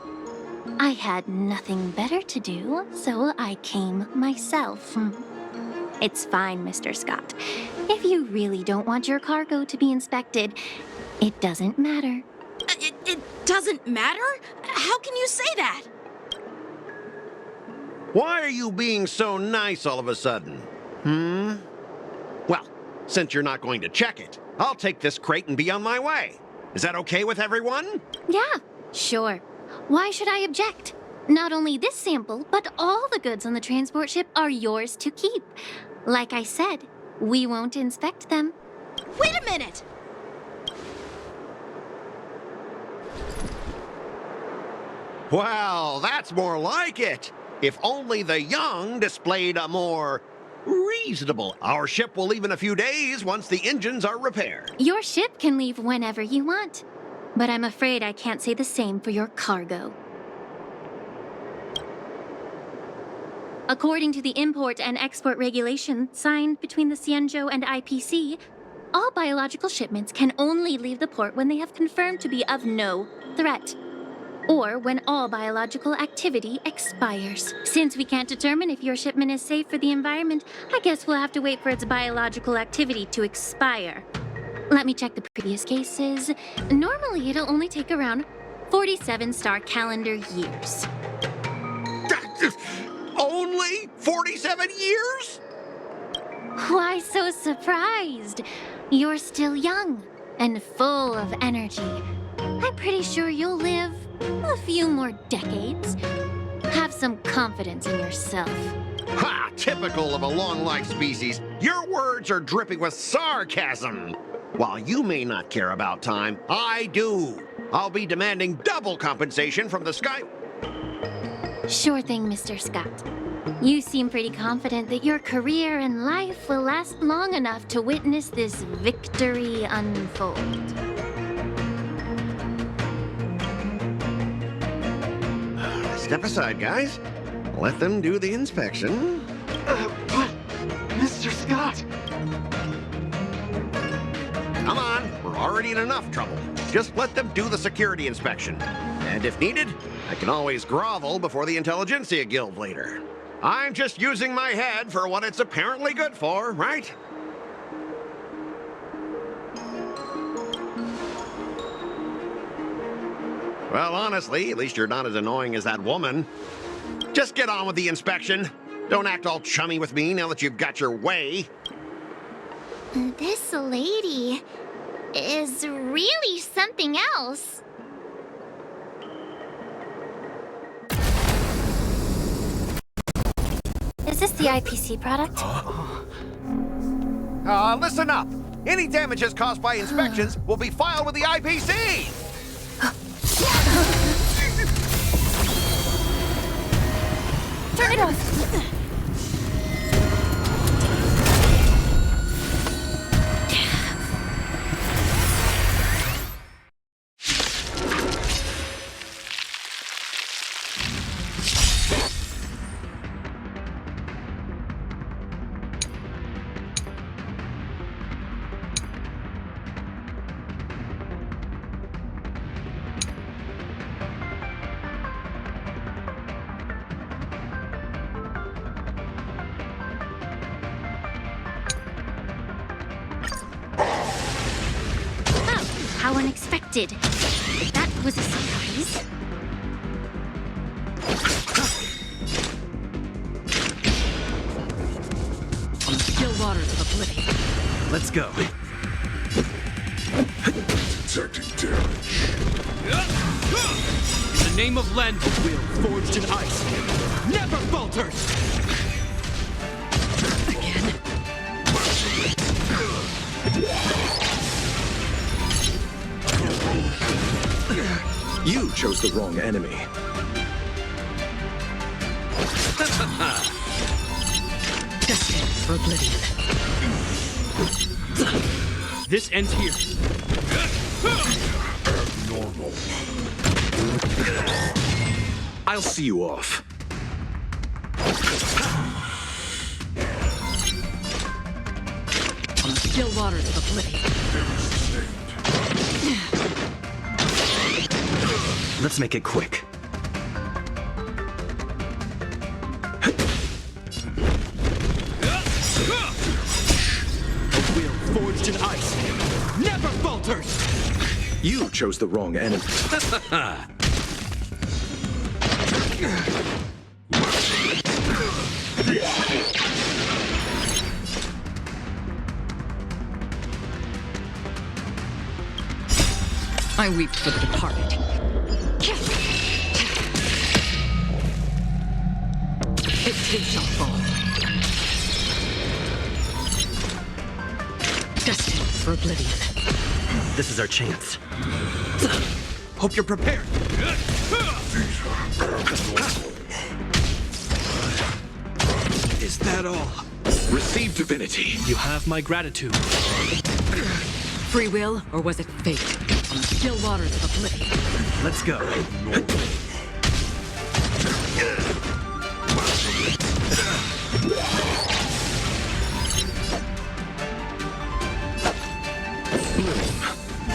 I had nothing better to do, so I came myself. It's fine, Mr. Scott. If you really don't want your cargo to be inspected, it doesn't matter. It doesn't matter? How can you say that? Why are you being so nice all of a sudden? Well, since you're not going to check it, I'll take this crate and be on my way. Is that okay with everyone? Yeah, sure. Why should I object? Not only this sample, but all the goods on the transport ship are yours to keep. Like I said, we won't inspect them. Wait a minute! Well, that's more like it. If only the young displayed a more reasonable. Our ship will leave in a few days once the engines are repaired. Your ship can leave whenever you want, but I'm afraid I can't say the same for your cargo. According to the import and export regulation signed between the Xianzhou and IPC, all biological shipments can only leave the port when they have confirmed to be of no threat, or when all biological activity expires. Since we can't determine if your shipment is safe for the environment, I guess we'll have to wait for its biological activity to expire. Let me check the previous cases. Normally, it'll only take around 47 star calendar years. Only 47 years? Why so surprised? You're still young and full of energy. I'm pretty sure you'll live a few more decades. Have some confidence in yourself. Ha! Typical of a long-life species. Your words are dripping with sarcasm. While you may not care about time, I do. I'll be demanding double compensation from the Sky... Sure thing, Mr. Scott. You seem pretty confident that your career and life will last long enough to witness this victory unfold. Step aside, guys. Let them do the inspection. But, Mr. Scott! Come on, we're already in enough trouble. Just let them do the security inspection. And if needed, I can always grovel before the Intelligentsia Guild later. I'm just using my head for what it's apparently good for, right? Well, honestly, at least you're not as annoying as that woman. Just get on with the inspection. Don't act all chummy with me now that you've got your way. This lady is really something else. Is this the IPC product? Listen up. Any damages caused by inspections will be filed with the IPC. Turn it off. How unexpected. That was a surprise. On the still waters of oblivion. Let's go. Detecting damage. In the name of Len, a will forged in ice never falters! Again? You chose the wrong enemy. Destined for oblivion. This ends here. Normal. I'll see you off. On the still waters of oblivion. Let's make it quick. A will forged in ice never falters! You chose the wrong enemy. I weep for the departed. It too shall fall. Destined for oblivion. This is our chance. Hope you're prepared. Is that all? Receive divinity. You have my gratitude. Free will, or was it fate? On the still waters of oblivion. Let's go.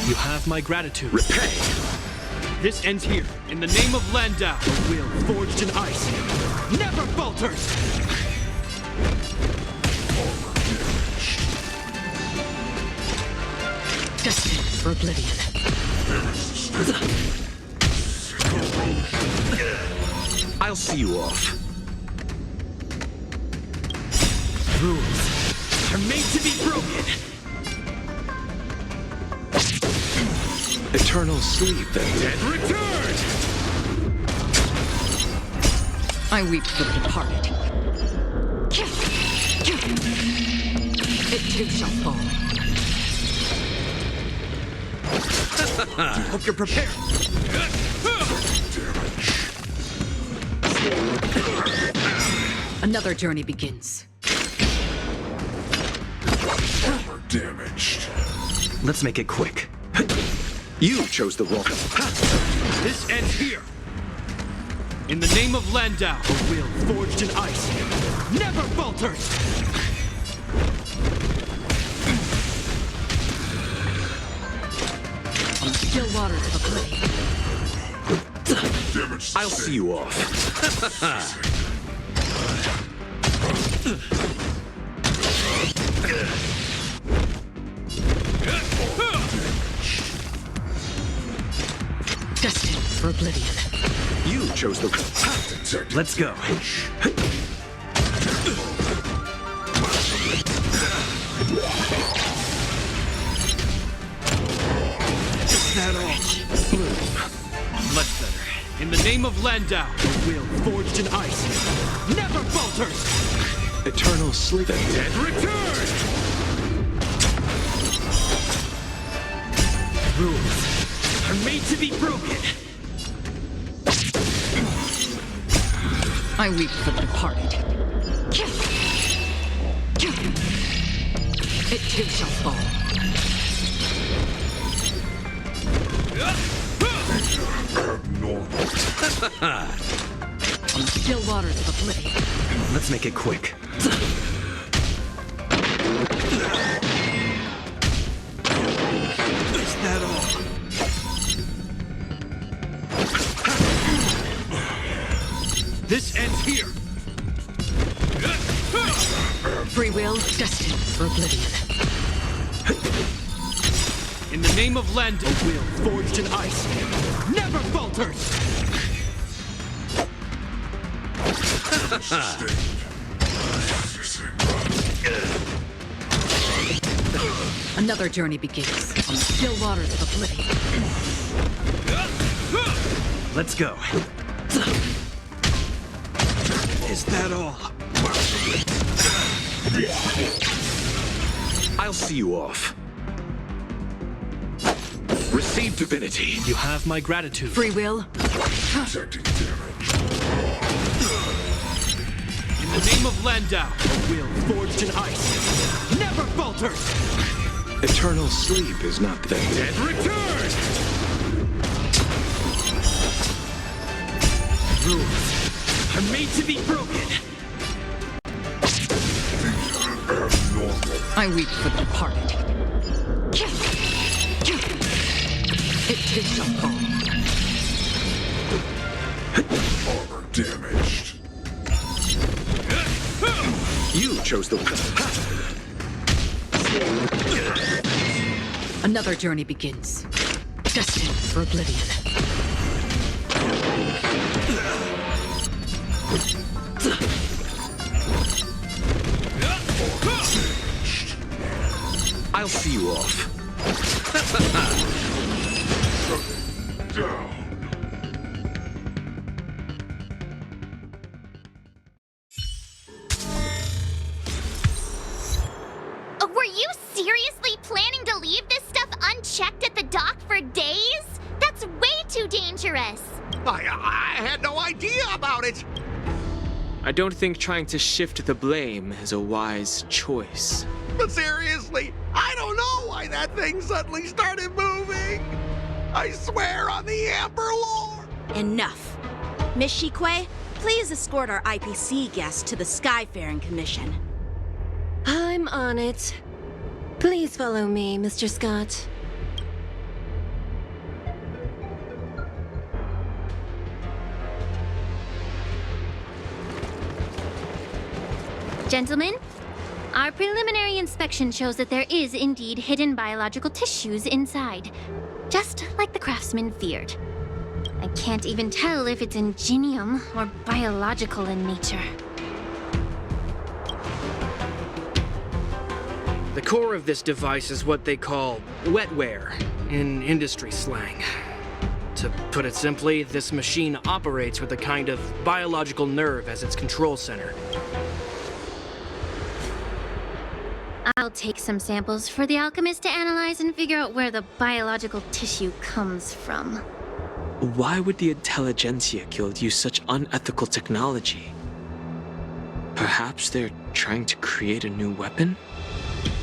You have my gratitude. Repay. This ends here. In the name of Landau, a will forged in ice never falters! Destined for oblivion. I'll see you off. Rules are made to be broken! Eternal sleep and death. Return! I weep for the departed. It too shall fall. Hope you're prepared. Another journey begins. Damaged. Let's make it quick. You chose the wrong. This ends here. In the name of Landau, a will forged in ice never falters. On still waters of oblivion. I'll see you off. Destined for oblivion. You chose the. Let's go. That all? Much better. In the name of Landau, a will forged in ice never falters. Eternal sleep. The dead return. Rules are made to be broken. I weep for the departed. It too shall fall. On still waters of oblivion. Let's make it quick. Is that all? This ends here. Free will destined for oblivion. In the name of Landau, a will forged in ice never falters. Another journey begins on the still waters of oblivion. Let's go. Is that all? I'll see you off. Receive divinity. You have my gratitude. Free will. In the name of Landau, a will forged in ice never falters. Eternal sleep is not the Dead return. Rules are made to be broken. I weep for the departed. It too shall fall. Armor damaged. You chose the. Another journey begins. Destined for oblivion. I'll see you off. Down. Were you seriously planning to leave this stuff unchecked at the dock for days? That's way too dangerous. I had no idea about it. I don't think trying to shift the blame is a wise choice. But seriously, I don't know why that thing suddenly started moving. I swear on the Amber Lord. Enough. Miss Shikwe, please escort our IPC guest to the Skyfaring Commission. I'm on it. Please follow me, Mr. Scott. Gentlemen, our preliminary inspection shows that there is indeed hidden biological tissues inside, just like the craftsman feared. I can't even tell if it's ingenium or biological in nature. The core of this device is what they call wetware in industry slang. To put it simply, this machine operates with a kind of biological nerve as its control center. I'll take some samples for the alchemist to analyze and figure out where the biological tissue comes from. Why would the Intelligentsia Guild use such unethical technology? Perhaps they're trying to create a new weapon?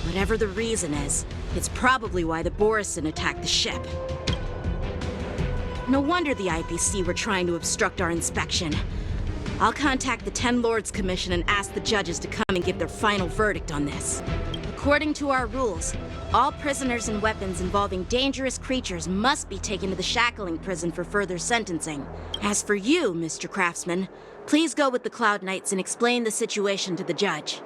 Whatever the reason is, it's probably why the Borisin attacked the ship. No wonder the IPC were trying to obstruct our inspection. I'll contact the Ten Lords Commission and ask the judges to come and give their final verdict on this. According to our rules, all prisoners and weapons involving dangerous creatures must be taken to the shackling prison for further sentencing. As for you, Mr. Craftsman, please go with the Cloud Knights and explain the situation to the judge.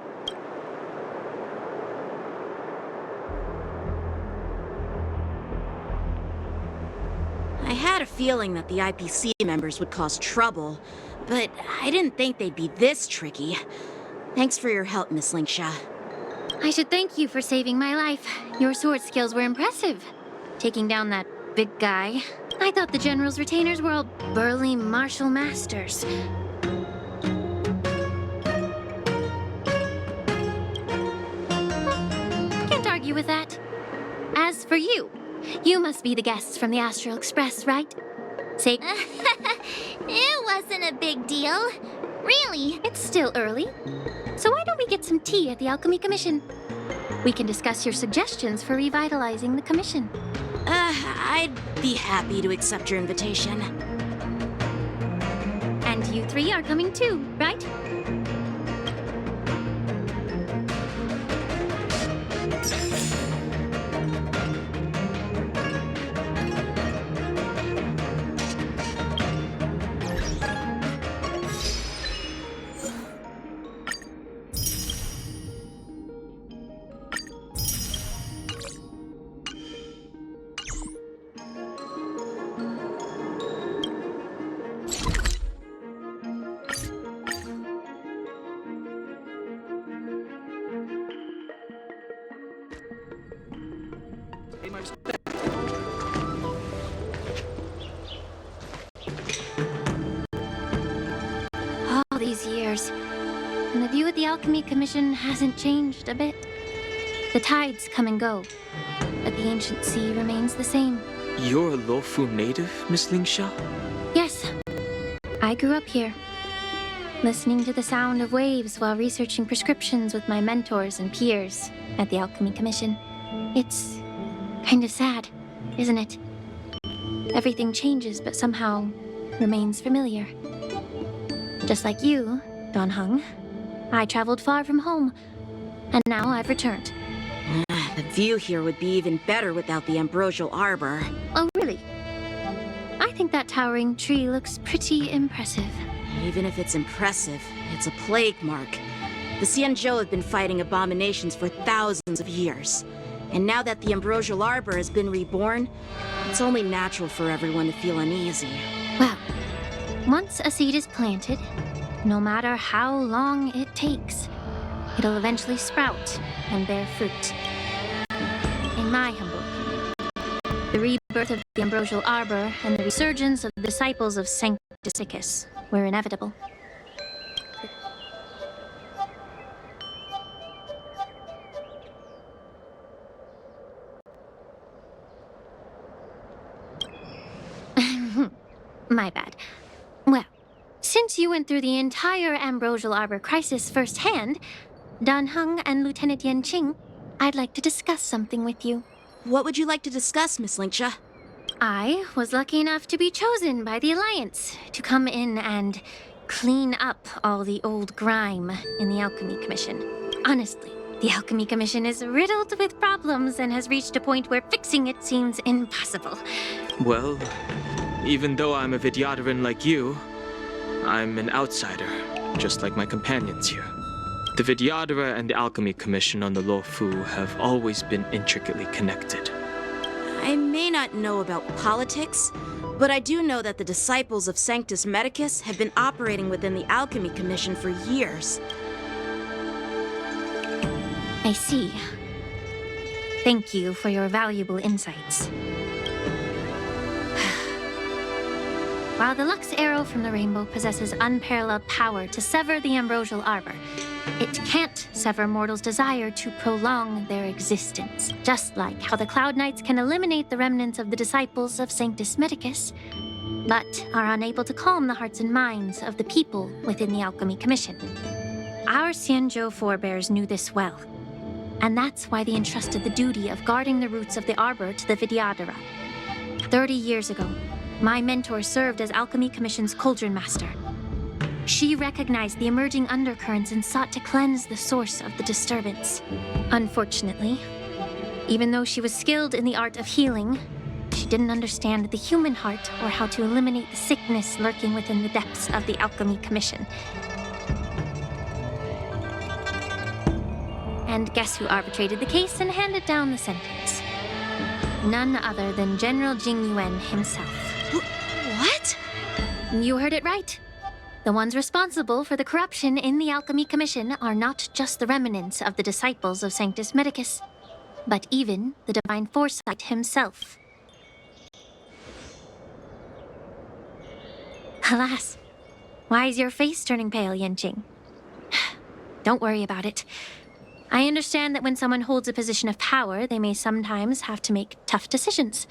I had a feeling that the IPC members would cause trouble, but I didn't think they'd be this tricky. Thanks for your help, Miss Linksha. I should thank you for saving my life. Your sword skills were impressive. Taking down that big guy. I thought the General's retainers were all burly martial masters. Can't argue with that. As for you, you must be the guests from the Astral Express, right? Say... It wasn't a big deal. Really. It's still early. So why don't we get some tea at the Alchemy Commission? We can discuss your suggestions for revitalizing the commission. I'd be happy to accept your invitation. And you three are coming too, right? All these years, and the view at the Alchemy Commission hasn't changed a bit. The tides come and go, but the ancient sea remains the same. You're a Luofu native, Miss Linksha? Yes, I grew up here, listening to the sound of waves while researching prescriptions with my mentors and peers at the Alchemy Commission. It's kind of sad, isn't it? Everything changes, but somehow remains familiar. Just like you, Don Hung, I traveled far from home, and now I've returned. The view here would be even better without the Ambrosial Arbor. Oh, really? I think that towering tree looks pretty impressive. Even if it's impressive, it's a plague mark. The Xianzhou have been fighting abominations for thousands of years. And now that the Ambrosial Arbor has been reborn, it's only natural for everyone to feel uneasy. Well, once a seed is planted, no matter how long it takes, it'll eventually sprout and bear fruit. In my humble opinion, the rebirth of the Ambrosial Arbor and the resurgence of the disciples of Sanctus Icus were inevitable. My bad. Well, since you went through the entire Ambrosial Arbor crisis firsthand, Dan Heng and Lieutenant Yan Qing, I'd like to discuss something with you. What would you like to discuss, Miss Linksha? I was lucky enough to be chosen by the Alliance to come in and clean up all the old grime in the Alchemy Commission. Honestly, the Alchemy Commission is riddled with problems and has reached a point where fixing it seems impossible. Well, even though I'm a Vidyadharan like you, I'm an outsider, just like my companions here. The Vidyadhara and the Alchemy Commission on the Luofu have always been intricately connected. I may not know about politics, but I do know that the disciples of Sanctus Medicus have been operating within the Alchemy Commission for years. I see. Thank you for your valuable insights. While the Lux Arrow from the Rainbow possesses unparalleled power to sever the ambrosial arbor, it can't sever mortals' desire to prolong their existence. Just like how the Cloud Knights can eliminate the remnants of the disciples of Sanctus Medicus, but are unable to calm the hearts and minds of the people within the Alchemy Commission. Our Xianzhou forebears knew this well, and that's why they entrusted the duty of guarding the roots of the arbor to the Vidyadhara. 30 years ago, my mentor served as Alchemy Commission's Cauldron Master. She recognized the emerging undercurrents and sought to cleanse the source of the disturbance. Unfortunately, even though she was skilled in the art of healing, she didn't understand the human heart or how to eliminate the sickness lurking within the depths of the Alchemy Commission. And guess who arbitrated the case and handed down the sentence? None other than General Jing Yuan himself. What? You heard it right. The ones responsible for the corruption in the Alchemy Commission are not just the remnants of the disciples of Sanctus Medicus, but even the Divine Foresight himself. Alas, why is your face turning pale, Yanqing? Don't worry about it. I understand that when someone holds a position of power, they may sometimes have to make tough decisions.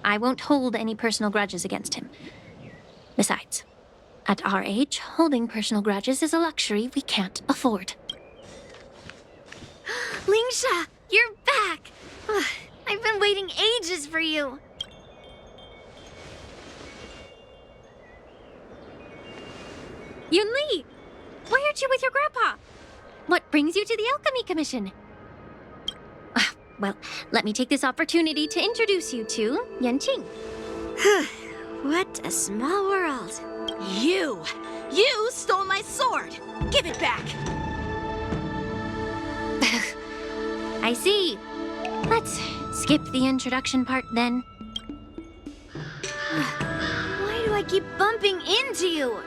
I won't hold any personal grudges against him. Besides, at our age, holding personal grudges is a luxury we can't afford. Lingsha, you're back! I've been waiting ages for you. Yunli! Why aren't you with your grandpa? What brings you to the Alchemy Commission? Well, let me take this opportunity to introduce you to Yanqing. What a small world. You stole my sword! Give it back! I see. Let's skip the introduction part then. Why do I keep bumping into you?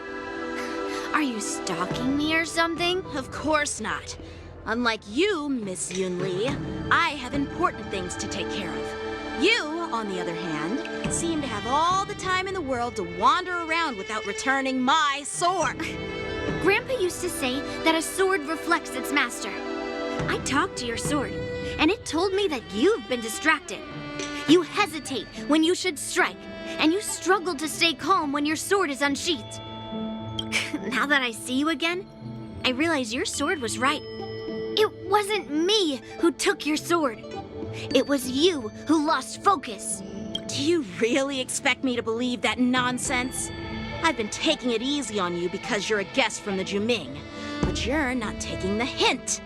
Are you stalking me or something? Of course not. Unlike you, Miss Yunli, I have important things to take care of. You, on the other hand, seem to have all the time in the world to wander around without returning my sword. Grandpa used to say that a sword reflects its master. I talked to your sword, and it told me that you've been distracted. You hesitate when you should strike, and you struggle to stay calm when your sword is unsheathed. Now that I see you again, I realize your sword was right. It wasn't me who took your sword. It was you who lost focus. Do you really expect me to believe that nonsense? I've been taking it easy on you because you're a guest from the Juming, but you're not taking the hint.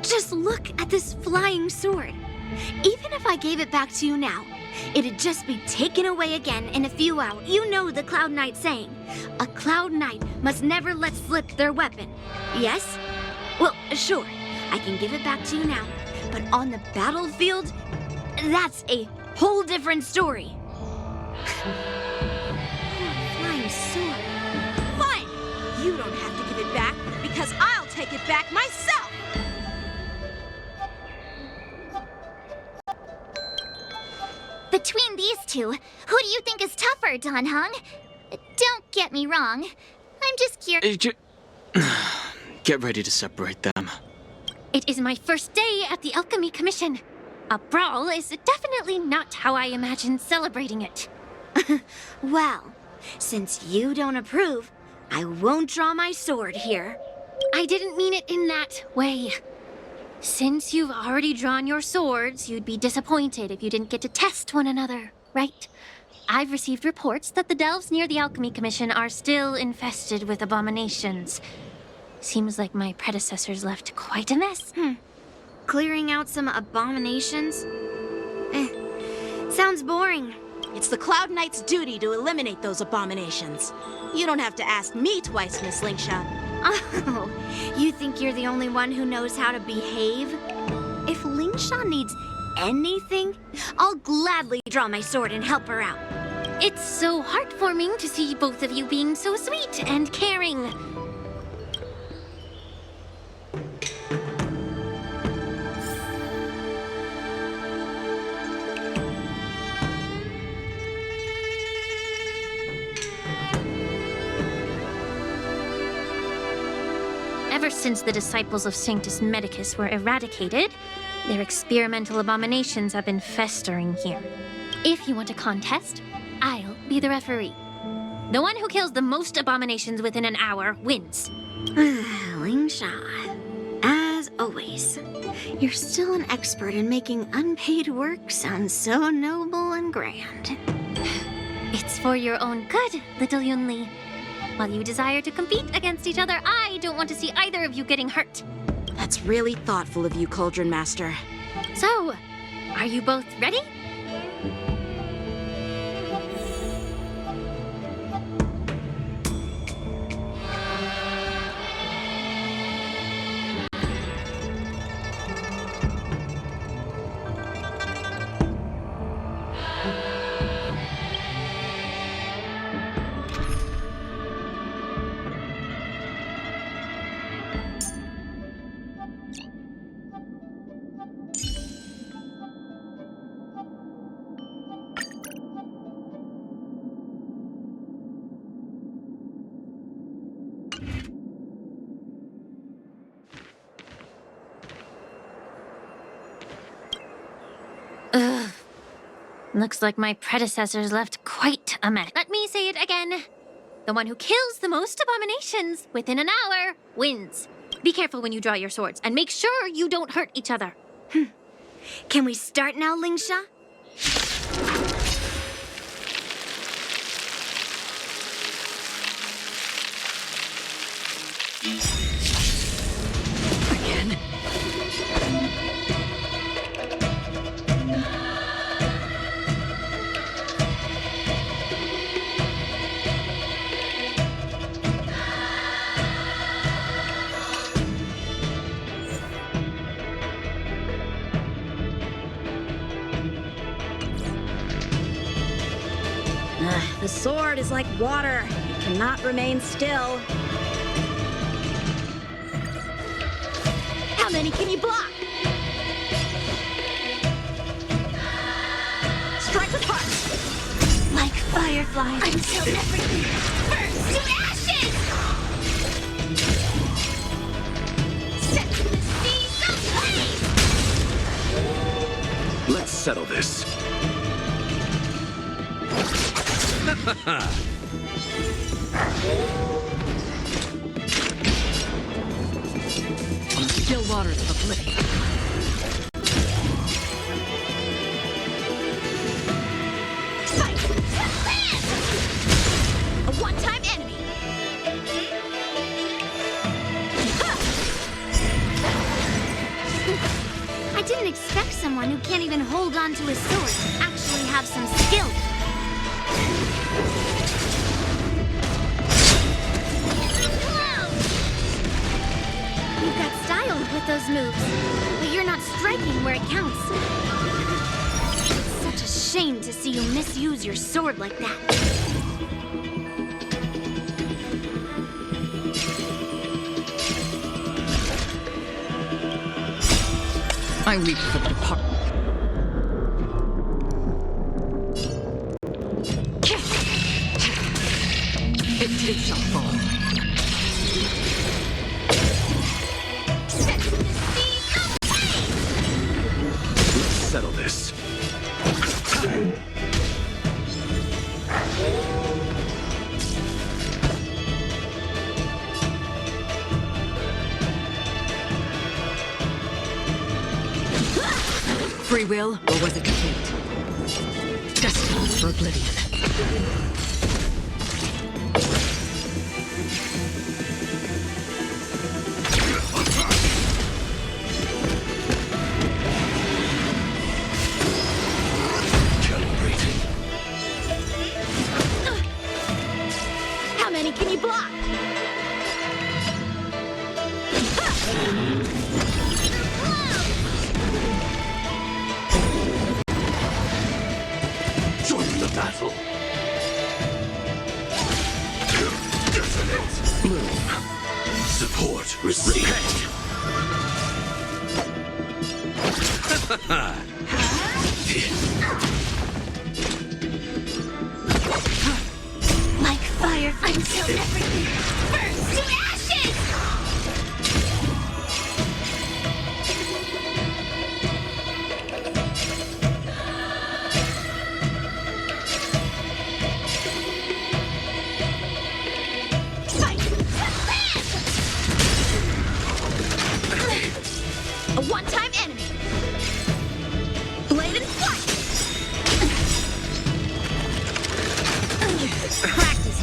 Just look at this flying sword. Even if I gave it back to you now, it'd just be taken away again in a few hours. You know the Cloud Knight saying, a Cloud Knight must never let slip their weapon. Yes? Well, sure, I can give it back to you now, but on the battlefield, that's a whole different story. Flying sword. Fine! You don't have to give it back because I'll take it back myself! Between these two, who do you think is tougher, Dan Heng? Don't get me wrong. I'm just curious. Get ready to separate them. It is my first day at the Alchemy Commission. A brawl is definitely not how I imagined celebrating it. Well, since you don't approve, I won't draw my sword here. I didn't mean it in that way. Since you've already drawn your swords, you'd be disappointed if you didn't get to test one another, right? I've received reports that the delves near the Alchemy Commission are still infested with abominations. Seems like my predecessors left quite a mess. Clearing out some abominations? Sounds boring. It's the Cloud Knight's duty to eliminate those abominations. You don't have to ask me twice, Miss Lingsha. Oh, you think you're the only one who knows how to behave? If Lingsha needs anything, I'll gladly draw my sword and help her out. It's so heartwarming to see both of you being so sweet and caring. Ever since the disciples of Sanctus Medicus were eradicated, their experimental abominations have been festering here. If you want a contest, I'll be the referee. The one who kills the most abominations within an hour wins. Lingsha, as always, you're still an expert in making unpaid work sound so noble and grand. It's for your own good, little Yunli. While you desire to compete against each other, I don't want to see either of you getting hurt. That's really thoughtful of you, Cauldron Master. So, are you both ready? Ugh. Looks like my predecessors left quite a mess. Let me say it again. The one who kills the most abominations within an hour wins. Be careful when you draw your swords, and make sure you don't hurt each other. Can we start now, Lingsha? Again? The sword is like water. It cannot remain still. How many can you block? Strike with heart. Like fireflies until everything burns to ashes! Set the seas ablaze! Let's settle this. On the still waters of oblivion. Fight to land! A one-time enemy! I didn't expect someone who can't even hold on to his sword to actually have some skill. You've got style with those moves, but you're not striking where it counts. It's such a shame to see you misuse your sword like that. I weep for the departed. It too shall fall. Let's settle this. Free will, or was it fate? Destiny for oblivion. How many can you block? Join the battle. Dissonance. Bloom. Support. Respect. Like fire until everything burns to ashes!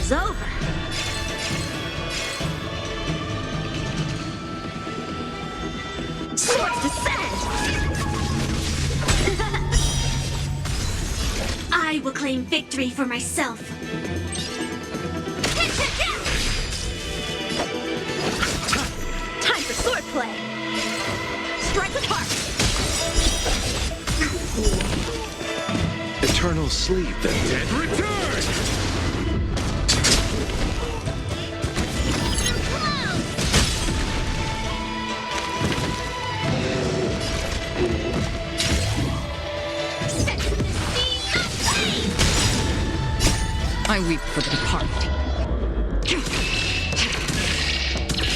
is over. Swords descend! I will claim victory for myself. Time for swordplay! Strike with heart! Eternal sleep. The dead return! I weep for the departed.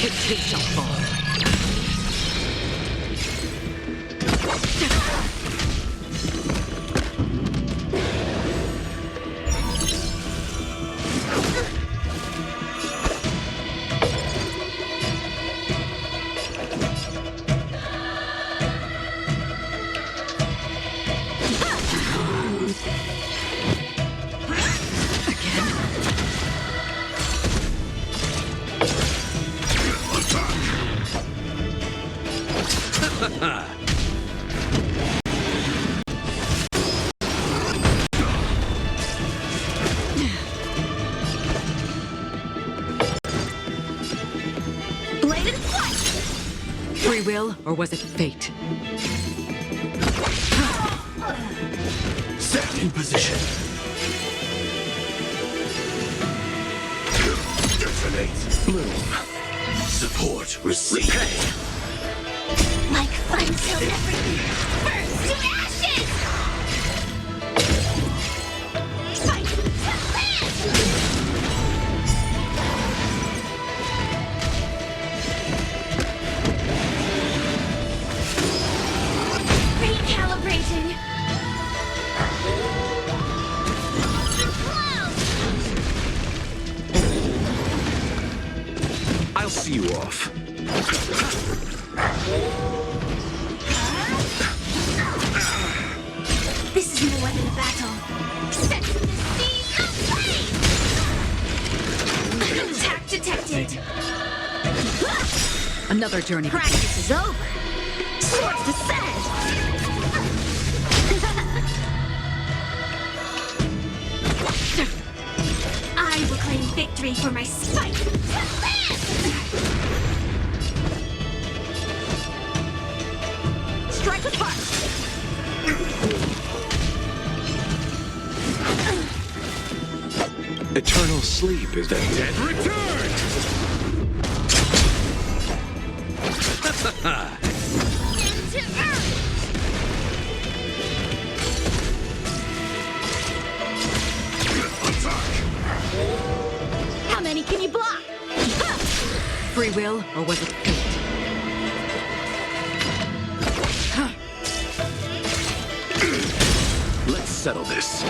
It too shall fall. Bladed flight! Free will, or was it fate? Set in position. Detonate. Bloom. Support. Receive. Like fun till everything burns to ashes! Fight to land! Recalibrating. I'll see you off. This is no weapon of battle. Set to the sea of attack detected. Another journey. Practice is over. Swords descend! I will claim victory for my spite. Strike with heart! Eternal sleep is the dead return! Into Earth! How many can you block? Free will, or was it fate? Let's settle this.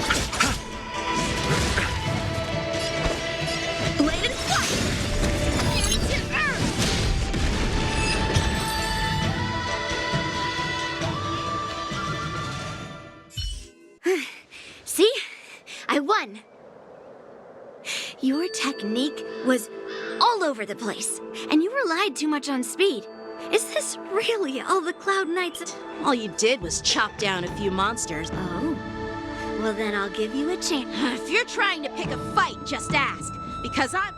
Bladed flight! Into Earth! See? I won. Your technique was all over the place, and you relied too much on speed. Is this really all the Cloud Knights? All you did was chop down a few monsters. Oh. Well, then I'll give you a chance. If you're trying to pick a fight, just ask. Because I'm...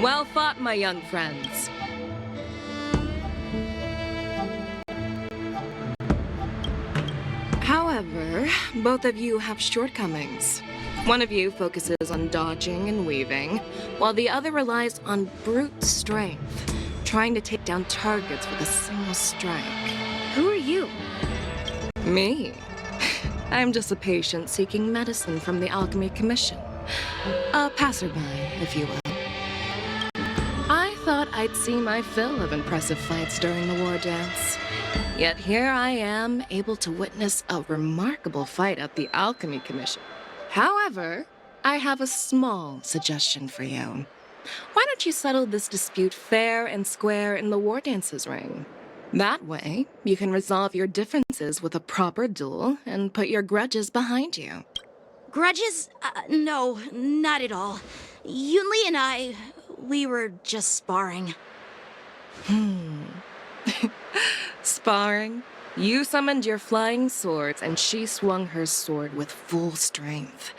Well fought, my young friends. However, both of you have shortcomings. One of you focuses on dodging and weaving, while the other relies on brute strength, trying to take down targets with a single strike. Who are you? Me? I'm just a patient seeking medicine from the Alchemy Commission. A passerby, if you will. I thought I'd see my fill of impressive fights during the Wardance. Yet here I am, able to witness a remarkable fight at the Alchemy Commission. However, I have a small suggestion for you. Why don't you settle this dispute fair and square in the Wardance's ring? That way, you can resolve your differences with a proper duel and put your grudges behind you. Grudges? No, not at all. Yunli and I, we were just sparring. Sparring? You summoned your flying swords, and she swung her sword with full strength.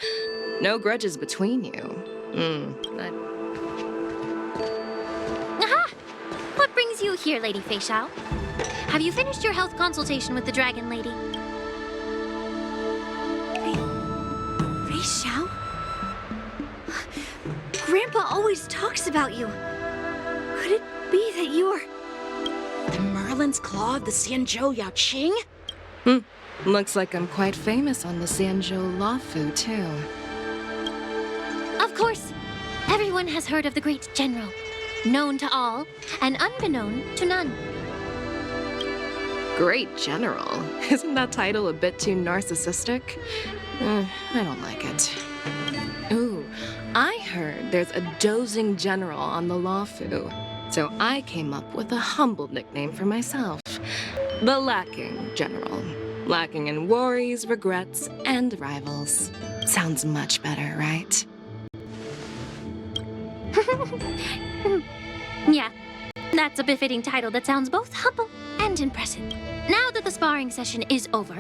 No grudges between you. Aha! What brings you here, Lady Fei Xiao? Have you finished your health consultation with the Dragon Lady? Fei Xiao? Grandpa always talks about you. Could it be that you're... The Merlin's Claw of the Xianzhou Yaoqing? Looks like I'm quite famous on the Xianzhou Luofu, too. Of course. Everyone has heard of the great general. Known to all, and unbeknown to none. Great General? Isn't that title a bit too narcissistic? I don't like it. Ooh, I heard there's a dozing general on the Luofu, so I came up with a humble nickname for myself. The Lacking General. Lacking in worries, regrets, and rivals. Sounds much better, right? Yeah, that's a befitting title that sounds both humble and impressive. Now that the sparring session is over,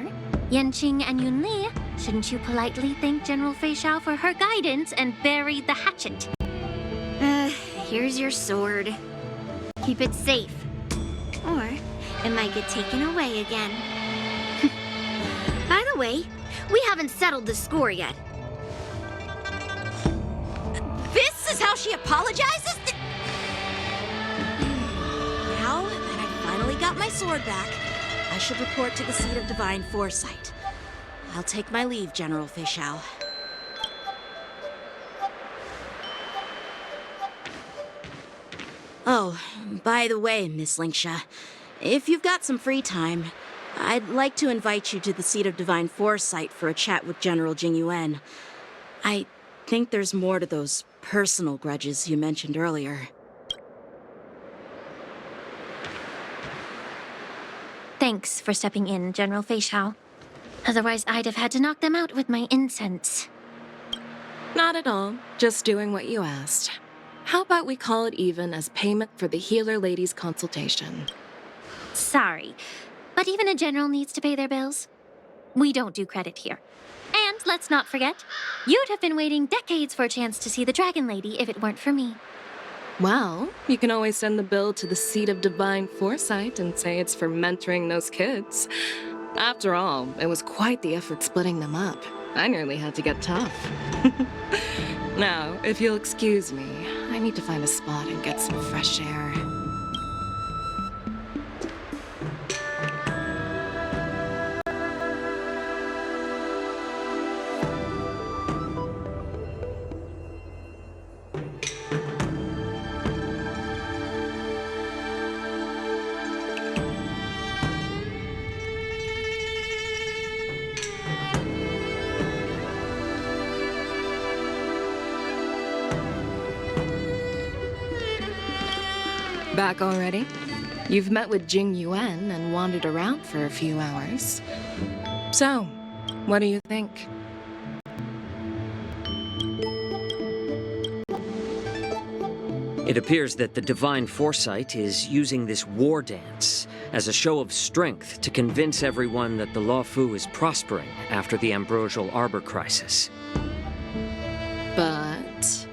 Yanqing and Yunli, shouldn't you politely thank General Fei Xiao for her guidance and bury the hatchet? Here's your sword. Keep it safe. Or it might get taken away again. By the way, we haven't settled the score yet. This is how she apologizes? Now that I finally got my sword back, I should report to the seat of divine foresight. I'll take my leave, General Fei Xiao. Oh, by the way, Miss Linksha, if you've got some free time, I'd like to invite you to the seat of divine foresight for a chat with General Jing Yuan. I think there's more to those personal grudges you mentioned earlier. Thanks for stepping in, General Fei Xiao. Otherwise, I'd have had to knock them out with my incense. Not at all. Just doing what you asked. How about we call it even as payment for the healer lady's consultation? Sorry, but even a general needs to pay their bills. We don't do credit here. And let's not forget, you'd have been waiting decades for a chance to see the Dragon Lady if it weren't for me. Well, you can always send the bill to the seat of divine foresight and say it's for mentoring those kids. After all, it was quite the effort splitting them up. I nearly had to get tough. Now, if you'll excuse me, I need to find a spot and get some fresh air. Back already? You've met with Jing Yuan and wandered around for a few hours. So, what do you think? It appears that the Divine Foresight is using this Wardance as a show of strength to convince everyone that the Luofu is prospering after the Ambrosial Arbor crisis. But...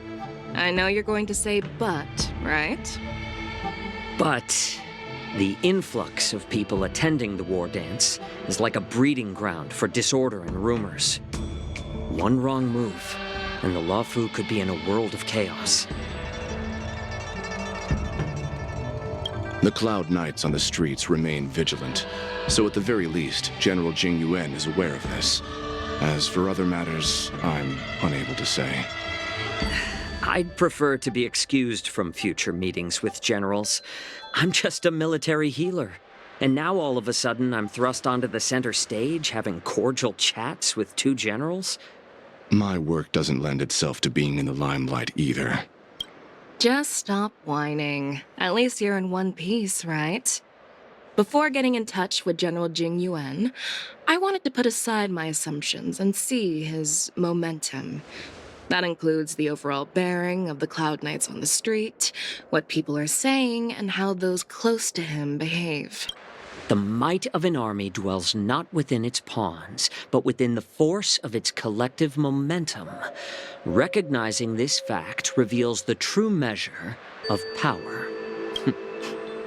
I know you're going to say but, right? But the influx of people attending the Wardance is like a breeding ground for disorder and rumors. One wrong move, and the Luofu could be in a world of chaos. The Cloud Knights on the streets remain vigilant, so at the very least, General Jing Yuan is aware of this. As for other matters, I'm unable to say. I'd prefer to be excused from future meetings with generals. I'm just a military healer. And now all of a sudden I'm thrust onto the center stage having cordial chats with two generals? My work doesn't lend itself to being in the limelight either. Just stop whining. At least you're in one piece, right? Before getting in touch with General Jing Yuan, I wanted to put aside my assumptions and see his momentum. That includes the overall bearing of the Cloud Knights on the street, what people are saying, and how those close to him behave. The might of an army dwells not within its pawns, but within the force of its collective momentum. Recognizing this fact reveals the true measure of power.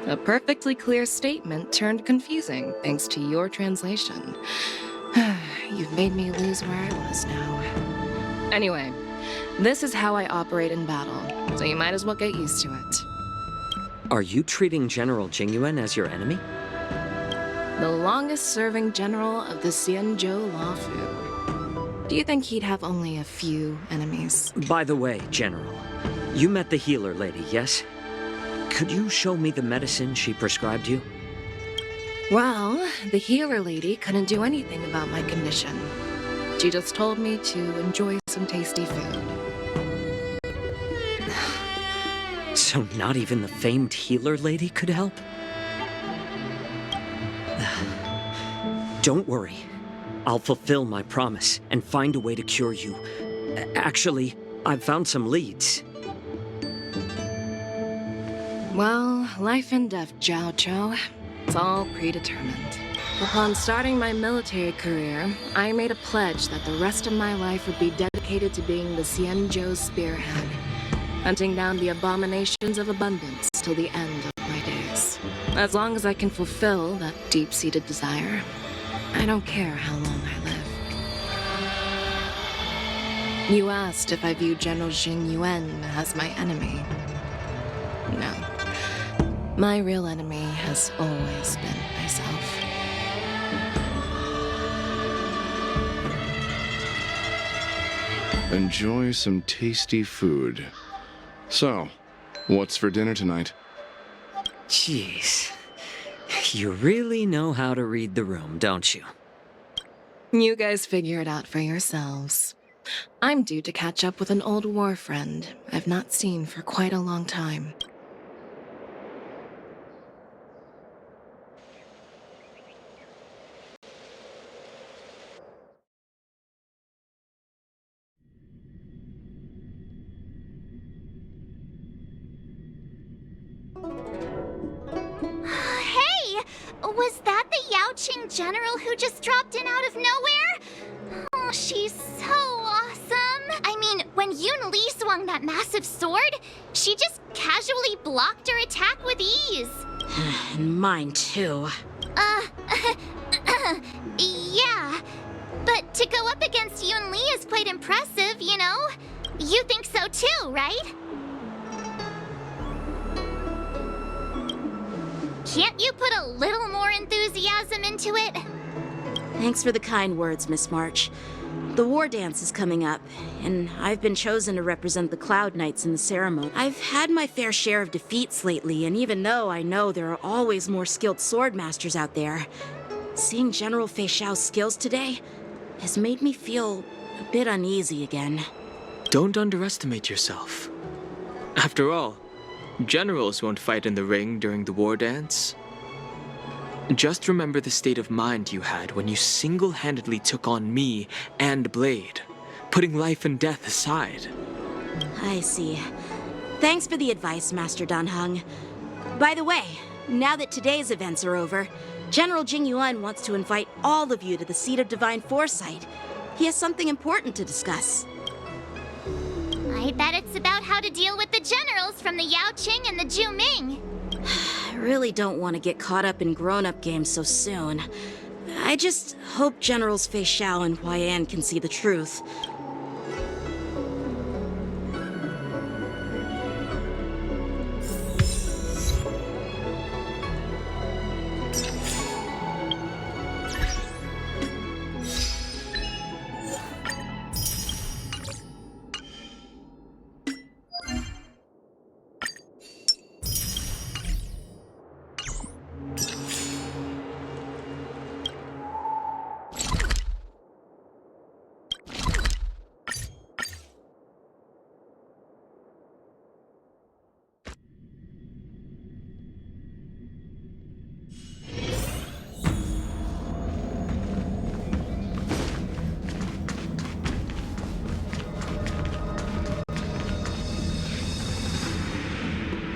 A perfectly clear statement turned confusing thanks to your translation. You've made me lose where I was now. Anyway, this is how I operate in battle, so you might as well get used to it. Are you treating General Jing Yuan as your enemy? The longest-serving general of the Xianzhou Luofu. Do you think he'd have only a few enemies? By the way, General, you met the healer lady, yes? Could you show me the medicine she prescribed you? Well, the healer lady couldn't do anything about my condition. She just told me to enjoy some tasty food. So not even the famed healer lady could help? Don't worry. I'll fulfill my promise and find a way to cure you. Actually, I've found some leads. Well, life and death, Zhao Zhou. It's all predetermined. Upon starting my military career, I made a pledge that the rest of my life would be dedicated to being the Xianzhou spearhead, hunting down the abominations of abundance till the end of my days. As long as I can fulfill that deep-seated desire, I don't care how long I live. You asked if I view General Jing Yuan as my enemy. No. My real enemy has always been myself. Enjoy some tasty food. So, what's for dinner tonight? Jeez. You really know how to read the room, don't you? You guys figure it out for yourselves. I'm due to catch up with an old war friend I've not seen for quite a long time. Was that the Yaoqing general who just dropped in out of nowhere? Oh, she's so awesome. I mean, when Yun Li swung that massive sword, she just casually blocked her attack with ease. And mine too. Yeah. But to go up against Yun Li is quite impressive, you know? You think so too, right? Can't you put a little more enthusiasm into it? Thanks for the kind words, Miss March. The Wardance is coming up, and I've been chosen to represent the Cloud Knights in the ceremony. I've had my fair share of defeats lately, and even though I know there are always more skilled sword masters out there, seeing General Fei Xiao's skills today has made me feel a bit uneasy again. Don't underestimate yourself. After all, generals won't fight in the ring during the war dance. Just remember the state of mind you had when you single-handedly took on me and Blade, putting life and death aside. I see. Thanks for the advice, Master Dan Heng. By the way, now that today's events are over, General Jing Yuan wants to invite all of you to the Seat of Divine Foresight. He has something important to discuss. I bet it's about how to deal with the generals from the Yaoqing and the Zhuming. I really don't want to get caught up in grown-up games so soon. I just hope Generals Fei Xiao and Huaiyan can see the truth.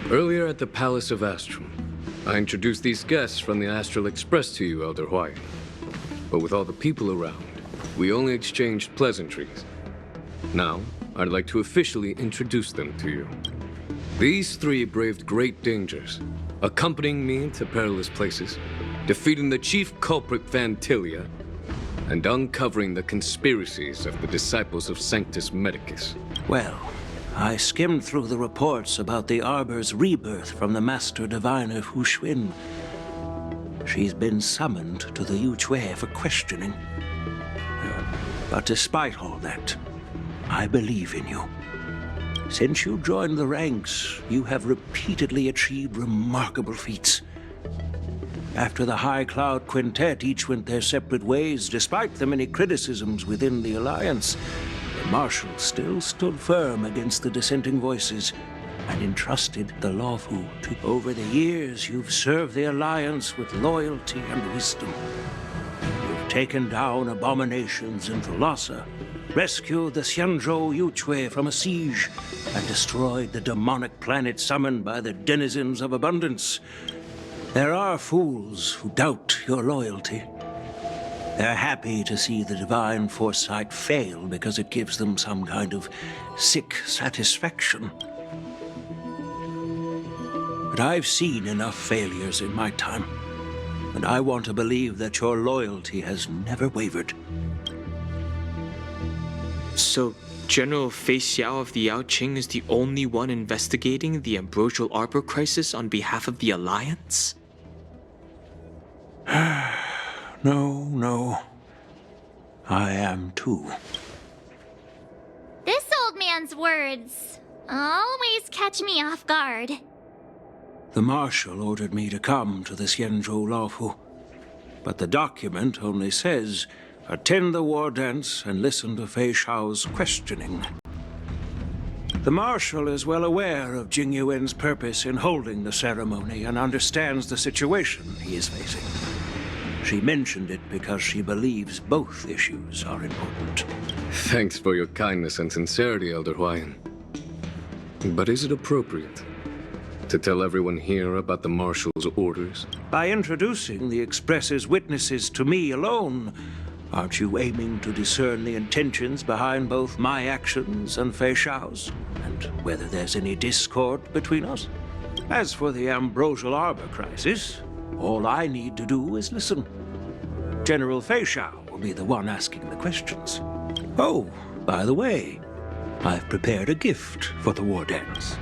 Earlier at the Palace of Astral, I introduced these guests from the Astral Express to you, Elder Huayan. But with all the people around, we only exchanged pleasantries. Now, I'd like to officially introduce them to you. These three braved great dangers, accompanying me to perilous places, defeating the chief culprit Vantilia, and uncovering the conspiracies of the disciples of Sanctus Medicus. Well, I skimmed through the reports about the Arbor's rebirth from the Master Diviner Hu Xuan. She's been summoned to the Yuchue for questioning. But despite all that, I believe in you. Since you joined the ranks, you have repeatedly achieved remarkable feats. After the High Cloud Quintet each went their separate ways, despite the many criticisms within the Alliance, the Marshal still stood firm against the dissenting voices and entrusted the Luofu to. Over the years, you've served the Alliance with loyalty and wisdom. You've taken down abominations in Thalassa, rescued the Xianzhou Yuchue from a siege, and destroyed the demonic planet summoned by the denizens of abundance. There are fools who doubt your loyalty. They're happy to see the divine foresight fail because it gives them some kind of sick satisfaction. But I've seen enough failures in my time, and I want to believe that your loyalty has never wavered. So, General Fei Xiao of the Yaoqing is the only one investigating the Ambrosial Arbor crisis on behalf of the Alliance? No. I am too. This old man's words always catch me off guard. The Marshal ordered me to come to the Xianzhou Luofu, but the document only says, attend the war dance and listen to Fei Xiao's questioning. The Marshal is well aware of Jing Yuan's purpose in holding the ceremony and understands the situation he is facing. She mentioned it because she believes both issues are important. Thanks for your kindness and sincerity, Elder Huayan. But is it appropriate to tell everyone here about the Marshal's orders? By introducing the Express's witnesses to me alone, aren't you aiming to discern the intentions behind both my actions and Fei Xiao's, and whether there's any discord between us? As for the Ambrosial Arbor crisis, all I need to do is listen. General Fei Xiao will be the one asking the questions. Oh, by the way, I've prepared a gift for the war dance.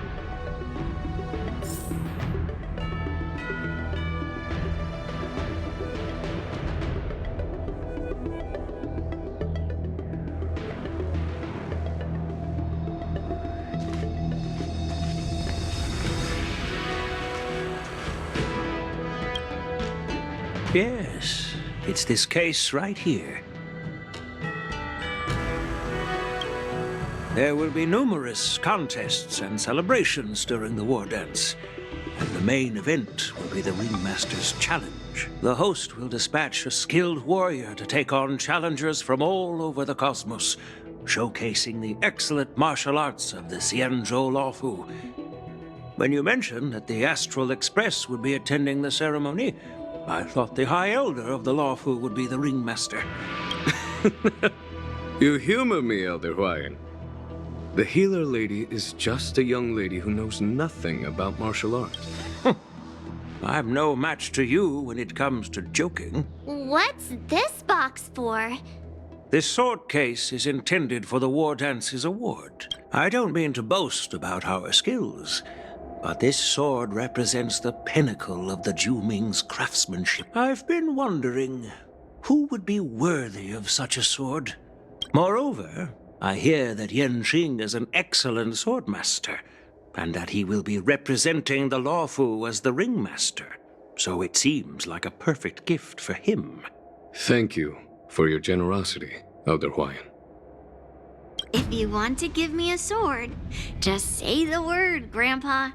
Yes, it's this case right here. There will be numerous contests and celebrations during the war dance, and the main event will be the Ringmaster's Challenge. The host will dispatch a skilled warrior to take on challengers from all over the cosmos, showcasing the excellent martial arts of the Xianzhou Luofu. When you mentioned that the Astral Express would be attending the ceremony, I thought the High Elder of the Luofu would be the Ringmaster. You humor me, Elder Huayan. The healer lady is just a young lady who knows nothing about martial arts. I'm no match to you when it comes to joking. What's this box for? This sword case is intended for the War Dance's award. I don't mean to boast about our skills, but this sword represents the pinnacle of the Zhuming's craftsmanship. I've been wondering, who would be worthy of such a sword? Moreover, I hear that Yanqing is an excellent swordmaster, and that he will be representing the Luofu as the Ringmaster. So it seems like a perfect gift for him. Thank you for your generosity, Elder Huayan. If you want to give me a sword, just say the word, Grandpa.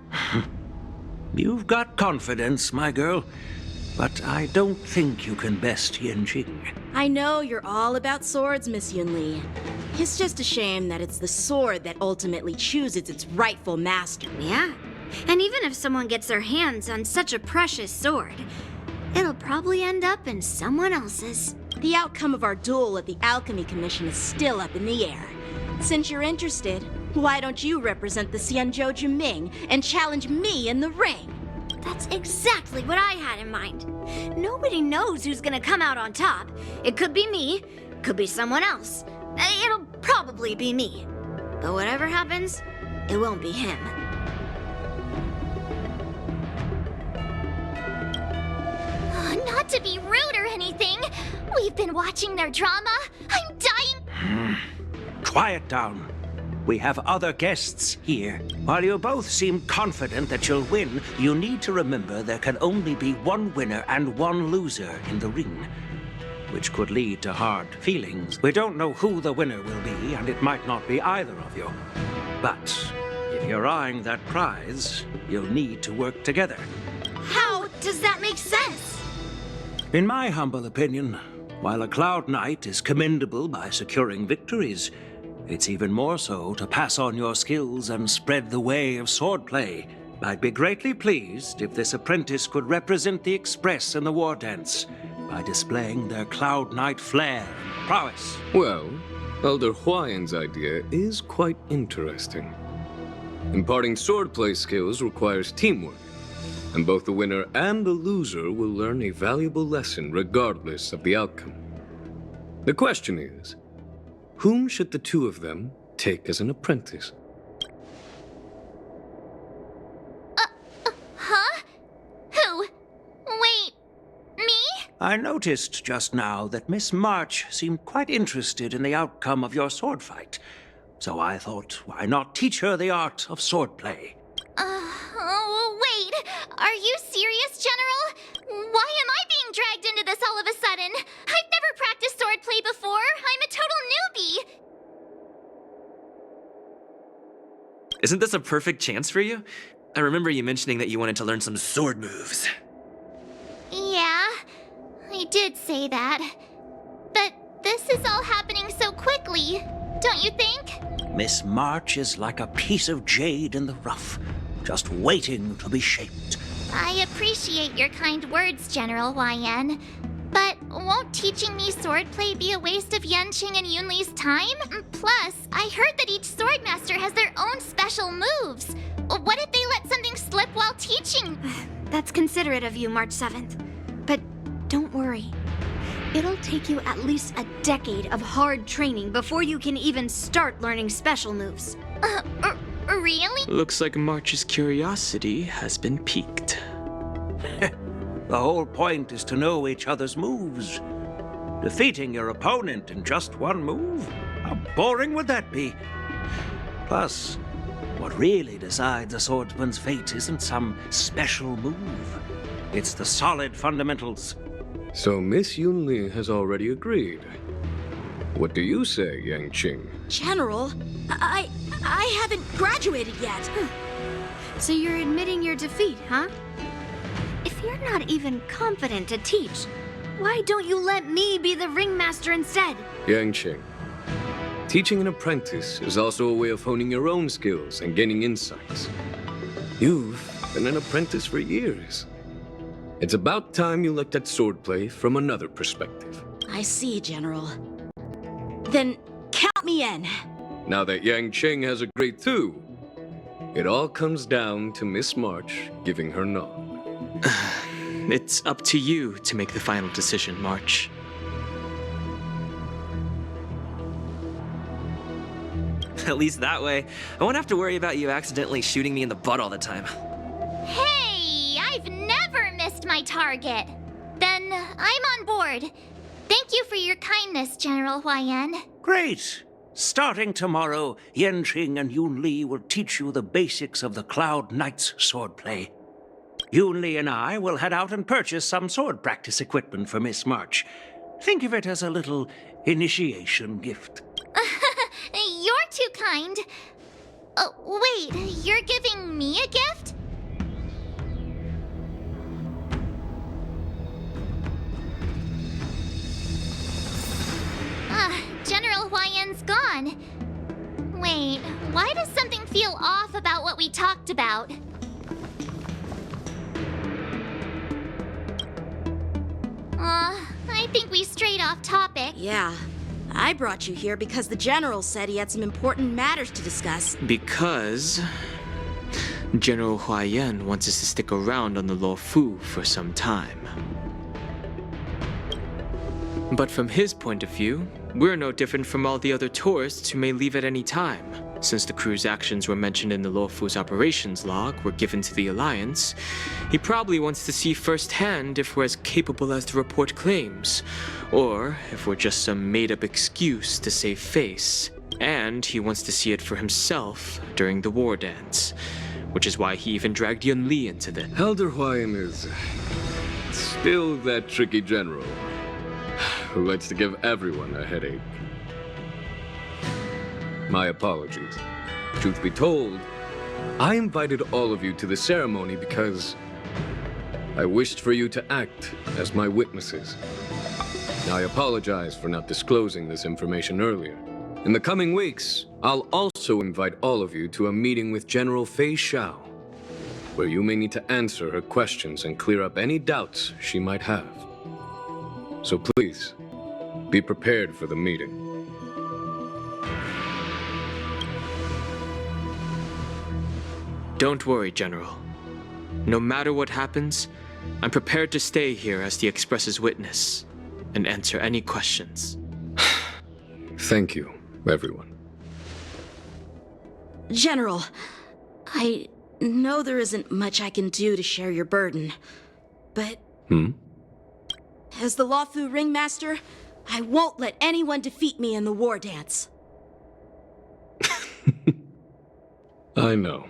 You've got confidence, my girl, but I don't think you can best Yanqing. I know you're all about swords, Miss Yunli. It's just a shame that it's the sword that ultimately chooses its rightful master. Yeah, And even if someone gets their hands on such a precious sword, it'll probably end up in someone else's. The outcome of our duel at the Alchemy Commission is still up in the air. Since you're interested, why don't you represent the Xianzhou Juming and challenge me in the ring? That's exactly what I had in mind. Nobody knows who's gonna come out on top. It could be me, could be someone else. It'll probably be me. But whatever happens, it won't be him. Not to be rude or anything. We've been watching their drama. I'm dying. Quiet down. We have other guests here. While you both seem confident that you'll win, you need to remember there can only be one winner and one loser in the ring, which could lead to hard feelings. We don't know who the winner will be, and it might not be either of you. But if you're eyeing that prize, you'll need to work together. How does that make sense? In my humble opinion, while a Cloud Knight is commendable by securing victories, it's even more so to pass on your skills and spread the way of swordplay. I'd be greatly pleased if this apprentice could represent the Express in the Wardance by displaying their Cloud Knight flair and prowess. Well, Elder Huayan's idea is quite interesting. Imparting swordplay skills requires teamwork, and both the winner and the loser will learn a valuable lesson regardless of the outcome. The question is, whom should the two of them take as an apprentice? Huh? Who? Wait, me? I noticed just now that Miss March seemed quite interested in the outcome of your sword fight. So I thought, why not teach her the art of swordplay? Wait. Are you serious, General? Why am I being dragged into this all of a sudden? I've never practiced swordplay before. I'm a total newbie. Isn't this a perfect chance for you? I remember you mentioning that you wanted to learn some sword moves. Yeah, I did say that. But this is all happening so quickly, don't you think? Miss March is like a piece of jade in the rough, just waiting to be shaped. I appreciate your kind words, General Huayan. But won't teaching me swordplay be a waste of Yanqing and Yunli's time? Plus, I heard that each swordmaster has their own special moves. What if they let something slip while teaching? That's considerate of you, March 7th. But don't worry. It'll take you at least a decade of hard training before you can even start learning special moves. Really? Looks like March's curiosity has been piqued. The whole point is to know each other's moves. Defeating your opponent in just one move? How boring would that be? Plus, what really decides a swordsman's fate isn't some special move. It's the solid fundamentals. So Miss Yunli has already agreed. What do you say, Yanqing? General, I haven't graduated yet. So you're admitting your defeat, huh? If you're not even confident to teach, why don't you let me be the ringmaster instead? Yanqing, teaching an apprentice is also a way of honing your own skills and gaining insights. You've been an apprentice for years. It's about time you looked at swordplay from another perspective. I see, General. Then count me in. Now that Yanqing has agreed too, it all comes down to Miss March giving her nod. It's up to you to make the final decision, March. At least that way, I won't have to worry about you accidentally shooting me in the butt all the time. Hey, I've never missed my target. Then I'm on board. Thank you for your kindness, General Huayan. Great! Starting tomorrow, Yanqing and Yunli will teach you the basics of the Cloud Knight's swordplay. Yunli and I will head out and purchase some sword practice equipment for Miss March. Think of it as a little initiation gift. You're too kind. Wait, you're giving me a gift? General Huayan's gone. Wait, why does something feel off about what we talked about? I think we strayed off topic. Yeah. I brought you here because the General said he had some important matters to discuss. Because General Huaiyan wants us to stick around on the Luofu for some time. But from his point of view, we're no different from all the other tourists who may leave at any time. Since the crew's actions were mentioned in the Luofu's operations log were given to the Alliance, he probably wants to see firsthand if we're as capable as the report claims, or if we're just some made-up excuse to save face. And he wants to see it for himself during the Wardance, which is why he even dragged Yun Li into this. Elder Huayan is still that tricky general who likes to give everyone a headache. My apologies. Truth be told, I invited all of you to the ceremony because I wished for you to act as my witnesses. I apologize for not disclosing this information earlier. In the coming weeks, I'll also invite all of you to a meeting with General Fei Xiao, where you may need to answer her questions and clear up any doubts she might have. So please, be prepared for the meeting. Don't worry, General. No matter what happens, I'm prepared to stay here as the Express's witness and answer any questions. Thank you, everyone. General, I know there isn't much I can do to share your burden, but as the Luofu Ringmaster, I won't let anyone defeat me in the Wardance. I know.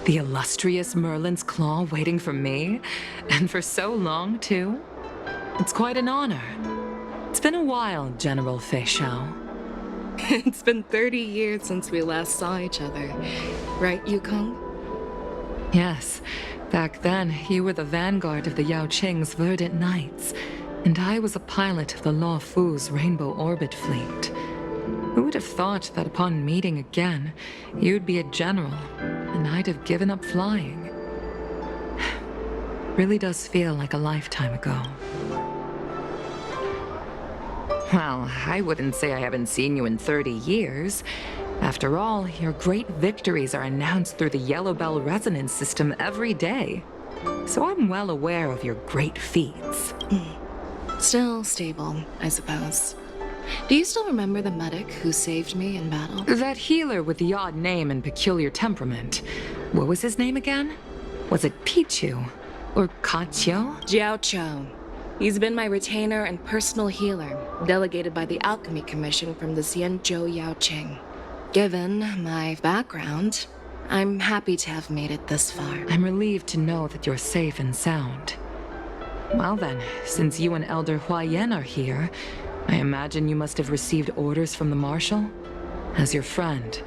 The illustrious Merlin's Claw waiting for me? And for so long, too? It's quite an honor. It's been a while, General Fei Xiao. It's been 30 years since we last saw each other. Right, Yukong? Yes. Back then, you were the vanguard of the Yao Qing's Verdant Knights, and I was a pilot of the Luofu's Rainbow Orbit Fleet. Who would have thought that upon meeting again, you'd be a general, and I'd have given up flying? Really does feel like a lifetime ago. Well, I wouldn't say I haven't seen you in 30 years. After all, your great victories are announced through the Yellow Bell resonance system every day. So I'm well aware of your great feats. Still stable, I suppose. Do you still remember the medic who saved me in battle? That healer with the odd name and peculiar temperament. What was his name again? Was it Pichu? Or Kachio? Jiao Cho. He's been my retainer and personal healer, delegated by the Alchemy Commission from the Xianzhou Yao Qing. Given my background, I'm happy to have made it this far. I'm relieved to know that you're safe and sound. Well then, since you and Elder Huaiyan are here, I imagine you must have received orders from the Marshal? As your friend,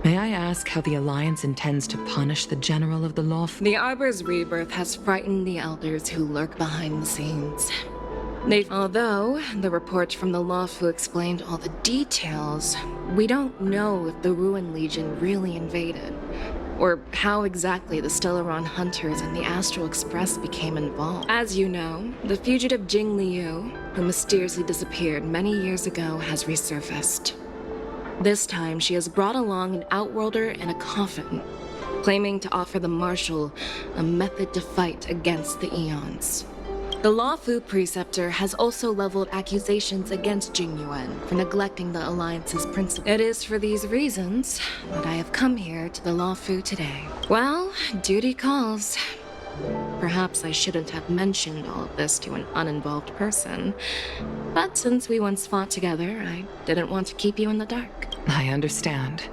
may I ask how the Alliance intends to punish the General of the Luofu? The Arbor's rebirth has frightened the elders who lurk behind the scenes. Although the report from the Luofu explained all the details, we don't know if the Ruin Legion really invaded, or how exactly the Stellaron Hunters and the Astral Express became involved. As you know, the fugitive Jing Liu, who mysteriously disappeared many years ago, has resurfaced. This time, she has brought along an Outworlder in a coffin, claiming to offer the Marshal a method to fight against the Eons. The Luofu Preceptor has also leveled accusations against Jing Yuan for neglecting the Alliance's principles. It is for these reasons that I have come here to the Luofu today. Well, duty calls. Perhaps I shouldn't have mentioned all of this to an uninvolved person, but since we once fought together, I didn't want to keep you in the dark. I understand.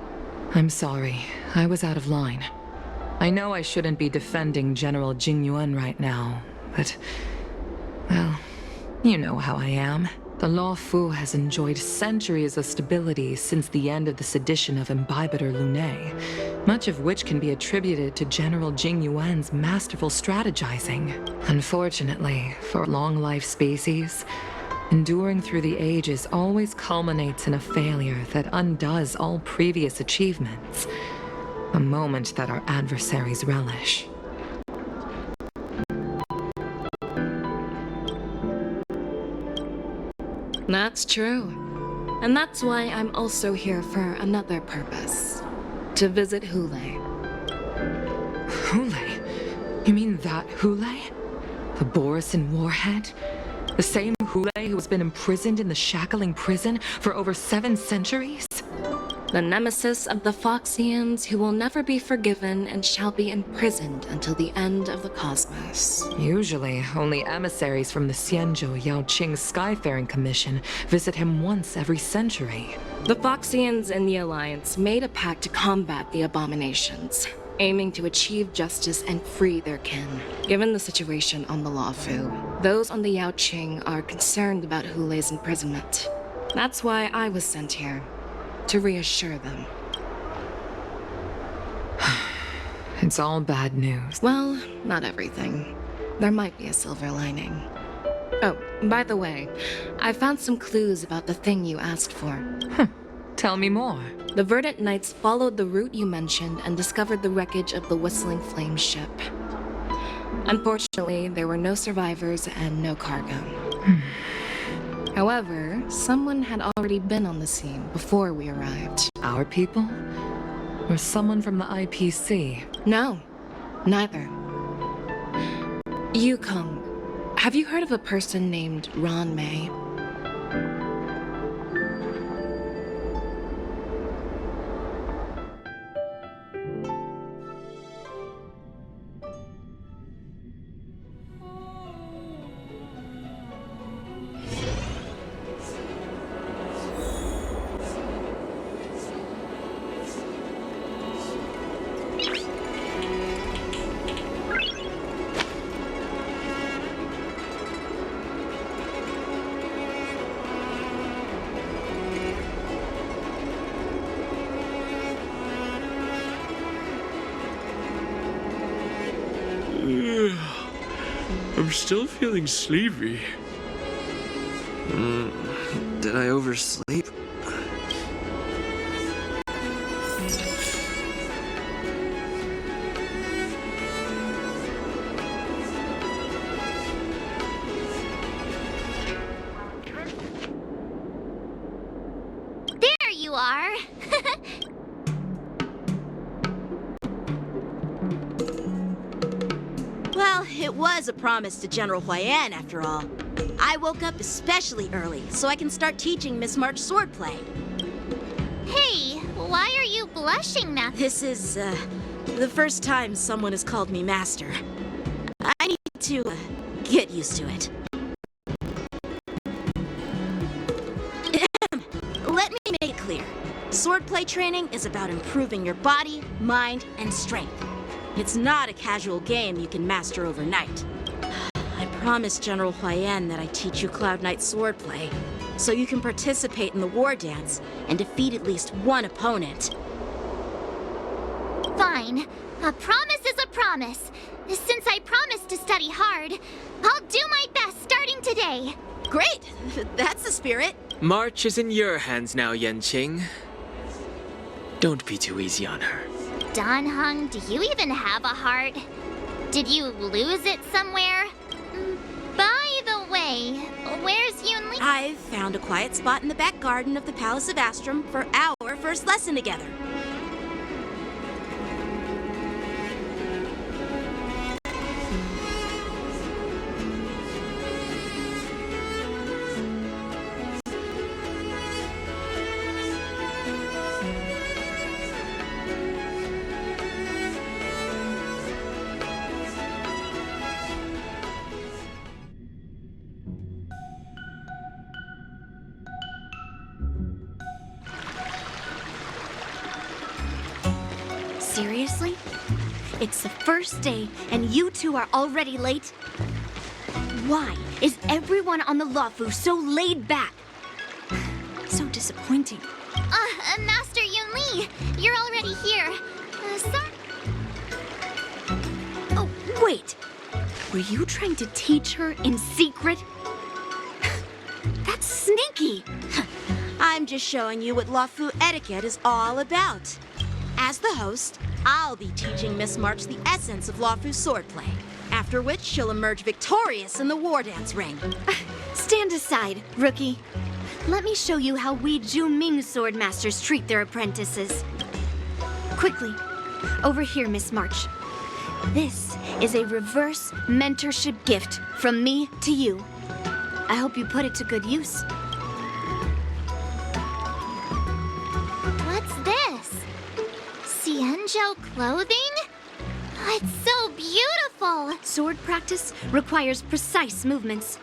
I'm sorry. I was out of line. I know I shouldn't be defending General Jing Yuan right now, but... well, you know how I am. The Law Fu has enjoyed centuries of stability since the end of the sedition of Imbibitor Lunae, much of which can be attributed to General Jing Yuan's masterful strategizing. Unfortunately, for long-life species, enduring through the ages always culminates in a failure that undoes all previous achievements, a moment that our adversaries relish. That's true. And that's why I'm also here for another purpose. To visit Hule. Hule? You mean that Hule? The Borisin warhead? The same Hule who has been imprisoned in the shackling prison for over 7 centuries? The nemesis of the Foxians who will never be forgiven and shall be imprisoned until the end of the cosmos. Usually, only emissaries from the Xianzhou Yaoqing Skyfaring Commission visit him once every century. The Foxians and the Alliance made a pact to combat the abominations, aiming to achieve justice and free their kin. Given the situation on the Law Fu, those on the Yaoqing are concerned about Hule's imprisonment. That's why I was sent here. To reassure them. It's all bad news. Well, not everything. There might be a silver lining. Oh, by the way, I found some clues about the thing you asked for. Tell me more. The Verdant Knights followed the route you mentioned and discovered the wreckage of the Whistling Flame ship. Unfortunately, there were no survivors and no cargo. However, someone had already been on the scene before we arrived. Our people? Or someone from the IPC? No, neither. Yukong, have you heard of a person named Ron May? I'm still feeling sleepy. Did I oversleep? There you are. Well, it was a promise to General Huayan, after all. I woke up especially early so I can start teaching Miss March swordplay. Hey, why are you blushing, Matthew? This is, the first time someone has called me master. I need to, get used to it. Let me make it clear. Swordplay training is about improving your body, mind, and strength. It's not a casual game you can master overnight. I promised General Huayan that I teach you Cloud Knight swordplay, so you can participate in the Wardance and defeat at least one opponent. Fine. A promise is a promise. Since I promised to study hard, I'll do my best starting today. Great! That's the spirit. March is in your hands now, Yanqing. Don't be too easy on her. Danheng, do you even have a heart? Did you lose it somewhere? By the way, where's Yunli? I've found a quiet spot in the back garden of the Palace of Astrum for our first lesson together. Seriously? It's the first day, and you two are already late? Why is everyone on the Luofu so laid back? So disappointing. Master Yun Li, you're already here. Sorry. Oh, wait. Were you trying to teach her in secret? That's sneaky. I'm just showing you what Luofu etiquette is all about. As the host, I'll be teaching Miss March the essence of Luofu swordplay, after which she'll emerge victorious in the Wardance ring. Stand aside, rookie. Let me show you how we Ju-Ming sword masters treat their apprentices. Quickly, over here, Miss March. This is a reverse mentorship gift from me to you. I hope you put it to good use. What's this? Xianzhou clothing? It's so beautiful! Sword practice requires precise movements.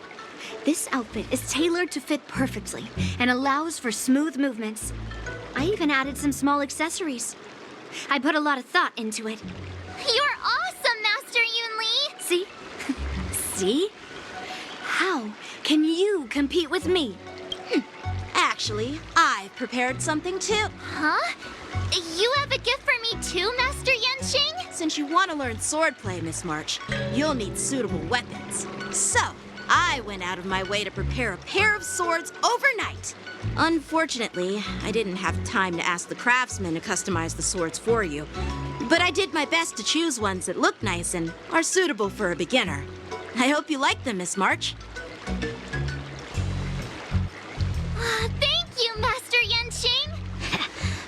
This outfit is tailored to fit perfectly and allows for smooth movements. I even added some small accessories. I put a lot of thought into it. You're awesome, Master Yun Li! See? See? How can you compete with me? Actually, I've prepared something too. Huh? You have a gift for me too, Master Yanqing? Since you want to learn swordplay, Miss March, you'll need suitable weapons. So, I went out of my way to prepare a pair of swords overnight. Unfortunately, I didn't have time to ask the craftsman to customize the swords for you. But I did my best to choose ones that look nice and are suitable for a beginner. I hope you like them, Miss March. Thank you, Master Yanqing!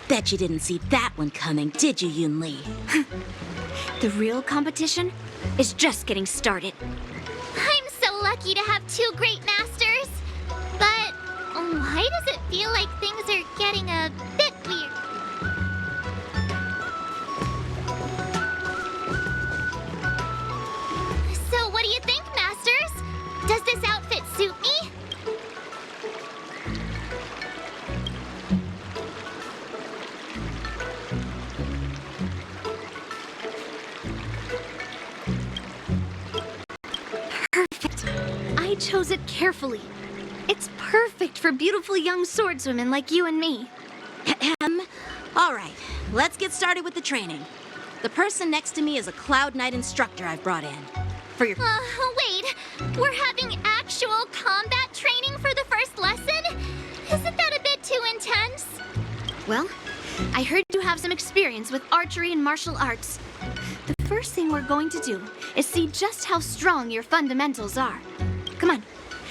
Bet you didn't see that one coming, did you, Yun Li? The real competition is just getting started. I'm so lucky to have two great masters. But why does it feel like things are getting a bit weird? So what do you think, masters? Does this outfit suit me? Perfect. I chose it carefully. It's perfect for beautiful young swordswomen like you and me. All right, let's get started with the training. The person next to me is a Cloud Knight instructor I've brought in. For your... Wait. We're having actual combat training for the first lesson? Isn't that a bit too intense? Well, I heard you have some experience with archery and martial arts. The first thing we're going to do is see just how strong your fundamentals are. Come on,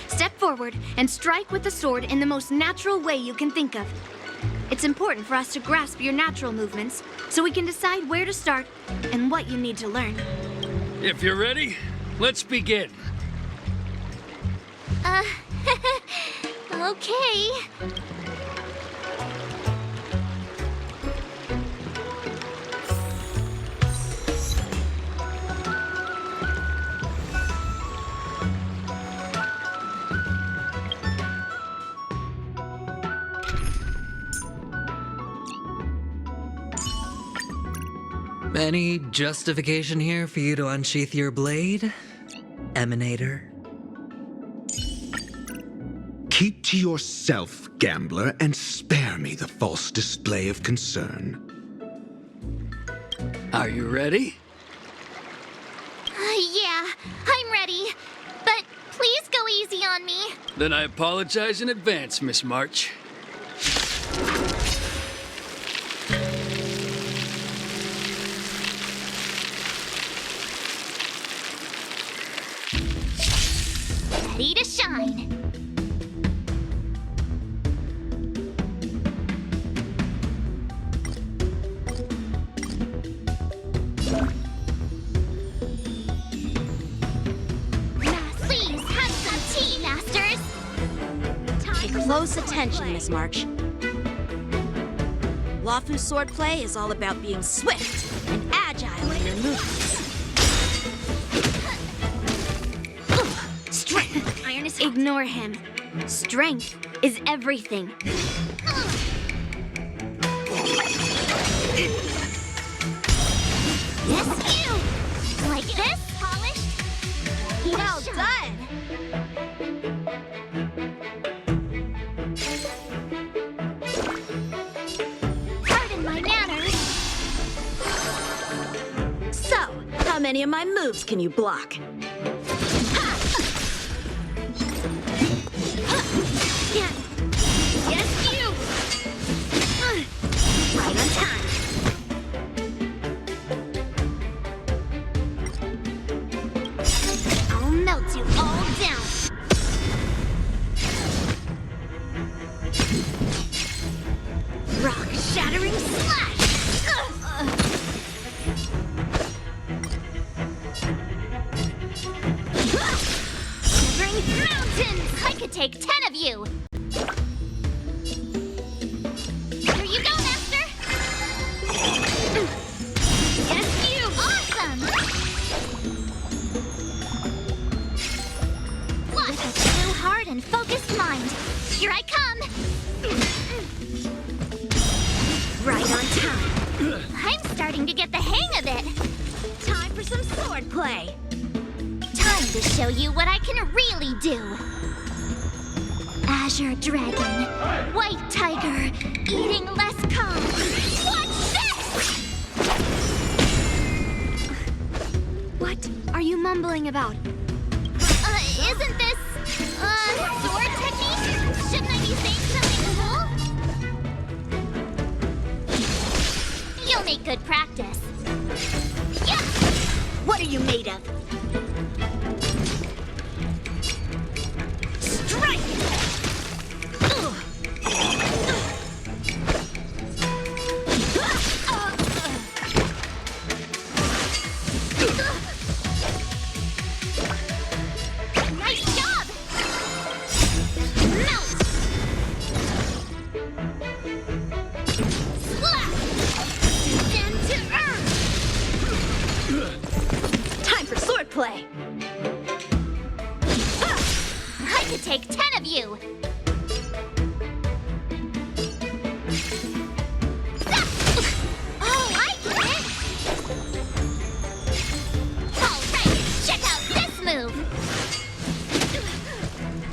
step forward and strike with the sword in the most natural way you can think of. It's important for us to grasp your natural movements so we can decide where to start and what you need to learn. If you're ready, let's begin. Okay. Any justification here for you to unsheath your blade, Emanator? Keep to yourself, gambler, and spare me the false display of concern. Are you ready? Yeah, I'm ready. But please go easy on me. Then I apologize in advance, Miss March. Ready to shine. Please have some tea, masters. Pay close attention, Miss March. Luofu swordplay is all about being swift and agile in your movements. Strength. Iron is ignore him. Strength is everything. Yes, you! Like this? Polished? Well done! many of my moves can you block? Yes, you! Right on time. I'll melt you all down. Rock shattering slash! Shivering mountains! I could take 10 of you! Here you go, Master! Yes, you! Awesome! What? With a true heart and focused mind. Here I come! Right on time. I'm starting to get the hang of it. Time for some sword play. Time to show you what I can really do. Azure Dragon, White Tiger, eating less carbs. Watch this! What are you mumbling about? Isn't this, sword technique? Shouldn't I be saying something cool? You'll make good practice. Yeah! What are you made of? Strike! Nice job! Melt! Slap! Descend to earth! Time for sword play! I could take 10 of you! Oh, I get it! Alright, check out this move!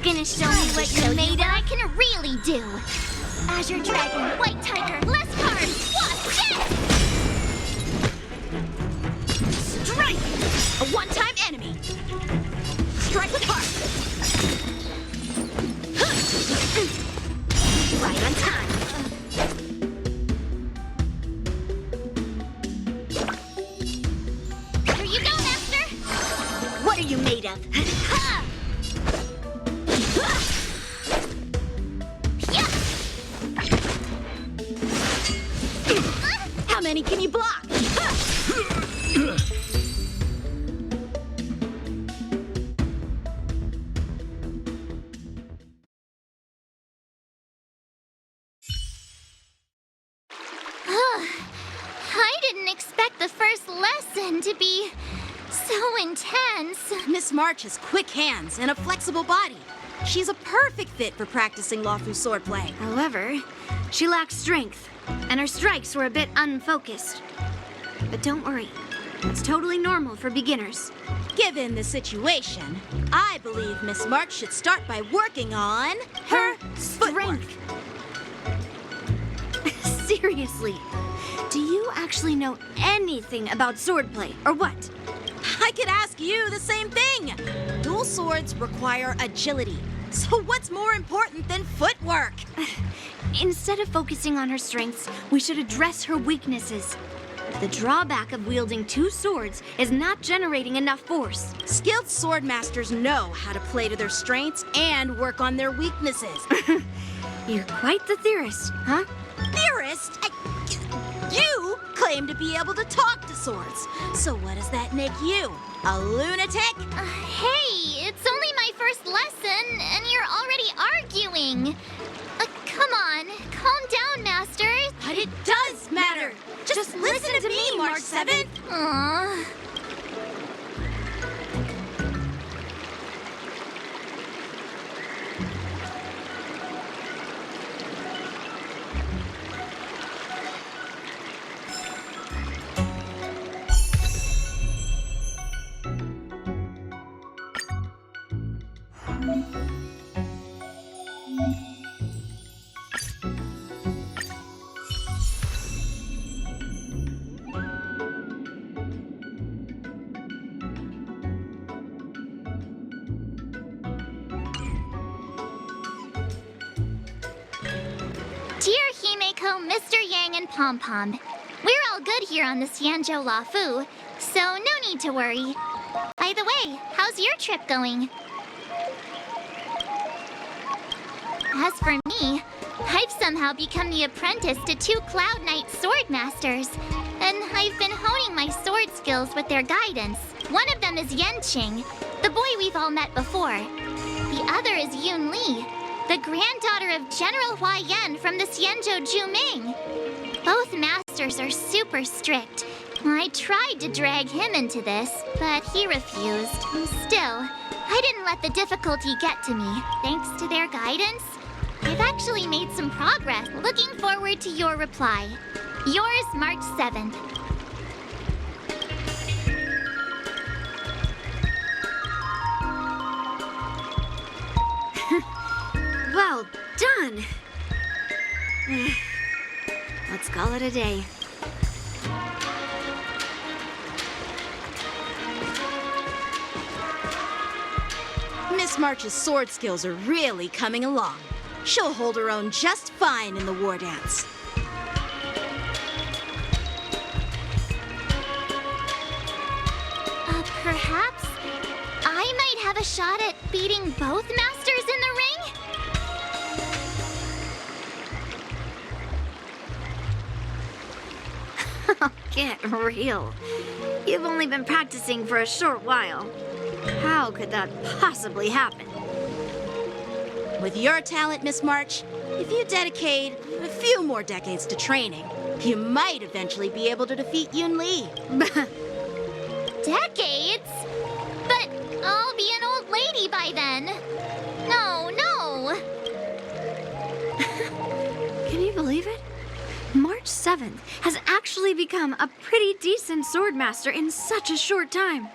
Gonna show me what you're made of? I can really do! Azure Dragon, White Tiger, less carbs! Watch this! Strike! A one-time enemy! Strike with heart! Right on time! Here you go, Master! What are you made of? Ha! How many can you block? I didn't expect the first lesson to be so intense. Miss March has quick hands and a flexible body. She's a perfect fit for practicing Lawfu swordplay. However, she lacks strength, and her strikes were a bit unfocused. But don't worry, it's totally normal for beginners. Given the situation, I believe Miss March should start by working on her strength. Seriously, do you actually know anything about swordplay, or what? I could ask you the same thing. Dual swords require agility. So what's more important than footwork? Instead of focusing on her strengths, we should address her weaknesses. The drawback of wielding two swords is not generating enough force. Skilled sword masters know how to play to their strengths and work on their weaknesses. You're quite the theorist, huh? Theorist? You claim to be able to talk to swords. So what does that make you? A lunatic? Hey, it's only my first lesson, and you're already arguing. Come on, calm down, Master. But it does matter. Just listen to me, March 7th. Aww. Echo, Mr. Yang, and Pom Pom. We're all good here on the Xianzhou Luofu, so no need to worry. By the way, how's your trip going? As for me, I've somehow become the apprentice to 2 Cloud Knight sword masters, and I've been honing my sword skills with their guidance. One of them is Yanqing, the boy we've all met before. The other is Yun Li, the granddaughter of General Hua Yan from the Xianzhou Juming. Both masters are super strict. I tried to drag him into this, but he refused. Still, I didn't let the difficulty get to me. Thanks to their guidance, I've actually made some progress. Looking forward to your reply. Yours, March 7th. Well done. Let's call it a day. Miss March's sword skills are really coming along. She'll hold her own just fine in the war dance. Perhaps I might have a shot at beating both masters in the ring? Get real. You've only been practicing for a short while. How could that possibly happen? With your talent, Miss March, if you dedicate a few more decades to training, you might eventually be able to defeat Yun Li. Decades? But I'll be an old lady by then. No, no. Can you believe it? March 7th has actually become a pretty decent swordmaster in such a short time.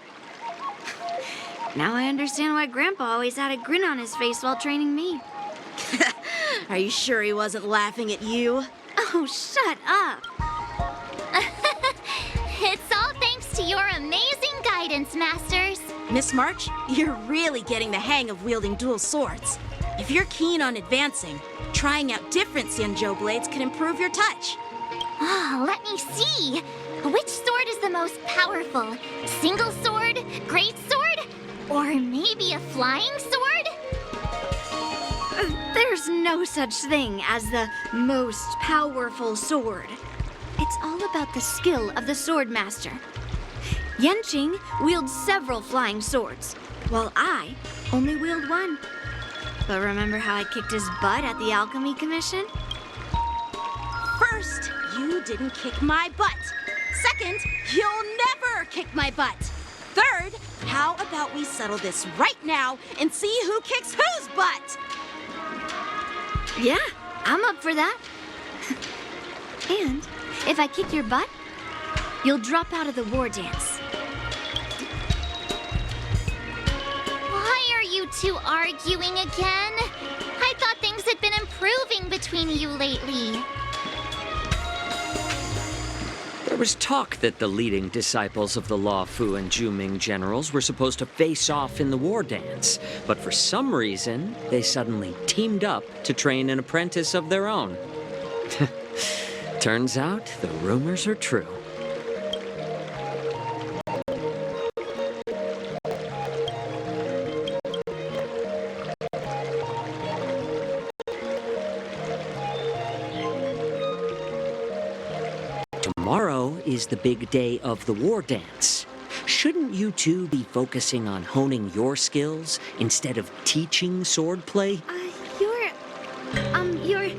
Now I understand why Grandpa always had a grin on his face while training me. Are you sure he wasn't laughing at you? Oh, shut up. It's all thanks to your amazing guidance, Masters. Miss March, you're really getting the hang of wielding dual swords. If you're keen on advancing, trying out different Xianzhou blades can improve your touch. Oh, let me see. Which sword is the most powerful? Single sword? Great sword? Or maybe a flying sword? There's no such thing as the most powerful sword. It's all about the skill of the swordmaster. Yanqing wields several flying swords, while I only wield one. But remember how I kicked his butt at the Alchemy Commission? First, you didn't kick my butt. Second, you'll never kick my butt. Third, how about we settle this right now and see who kicks whose butt? Yeah, I'm up for that. And if I kick your butt, you'll drop out of the war dance. Why are you two arguing again? I thought things had been improving between you lately. There was talk that the leading disciples of the Luofu and Juming generals were supposed to face off in the war dance, but for some reason, they suddenly teamed up to train an apprentice of their own. Turns out the rumors are true. Tomorrow is the big day of the war dance. Shouldn't you two be focusing on honing your skills instead of teaching swordplay? You're...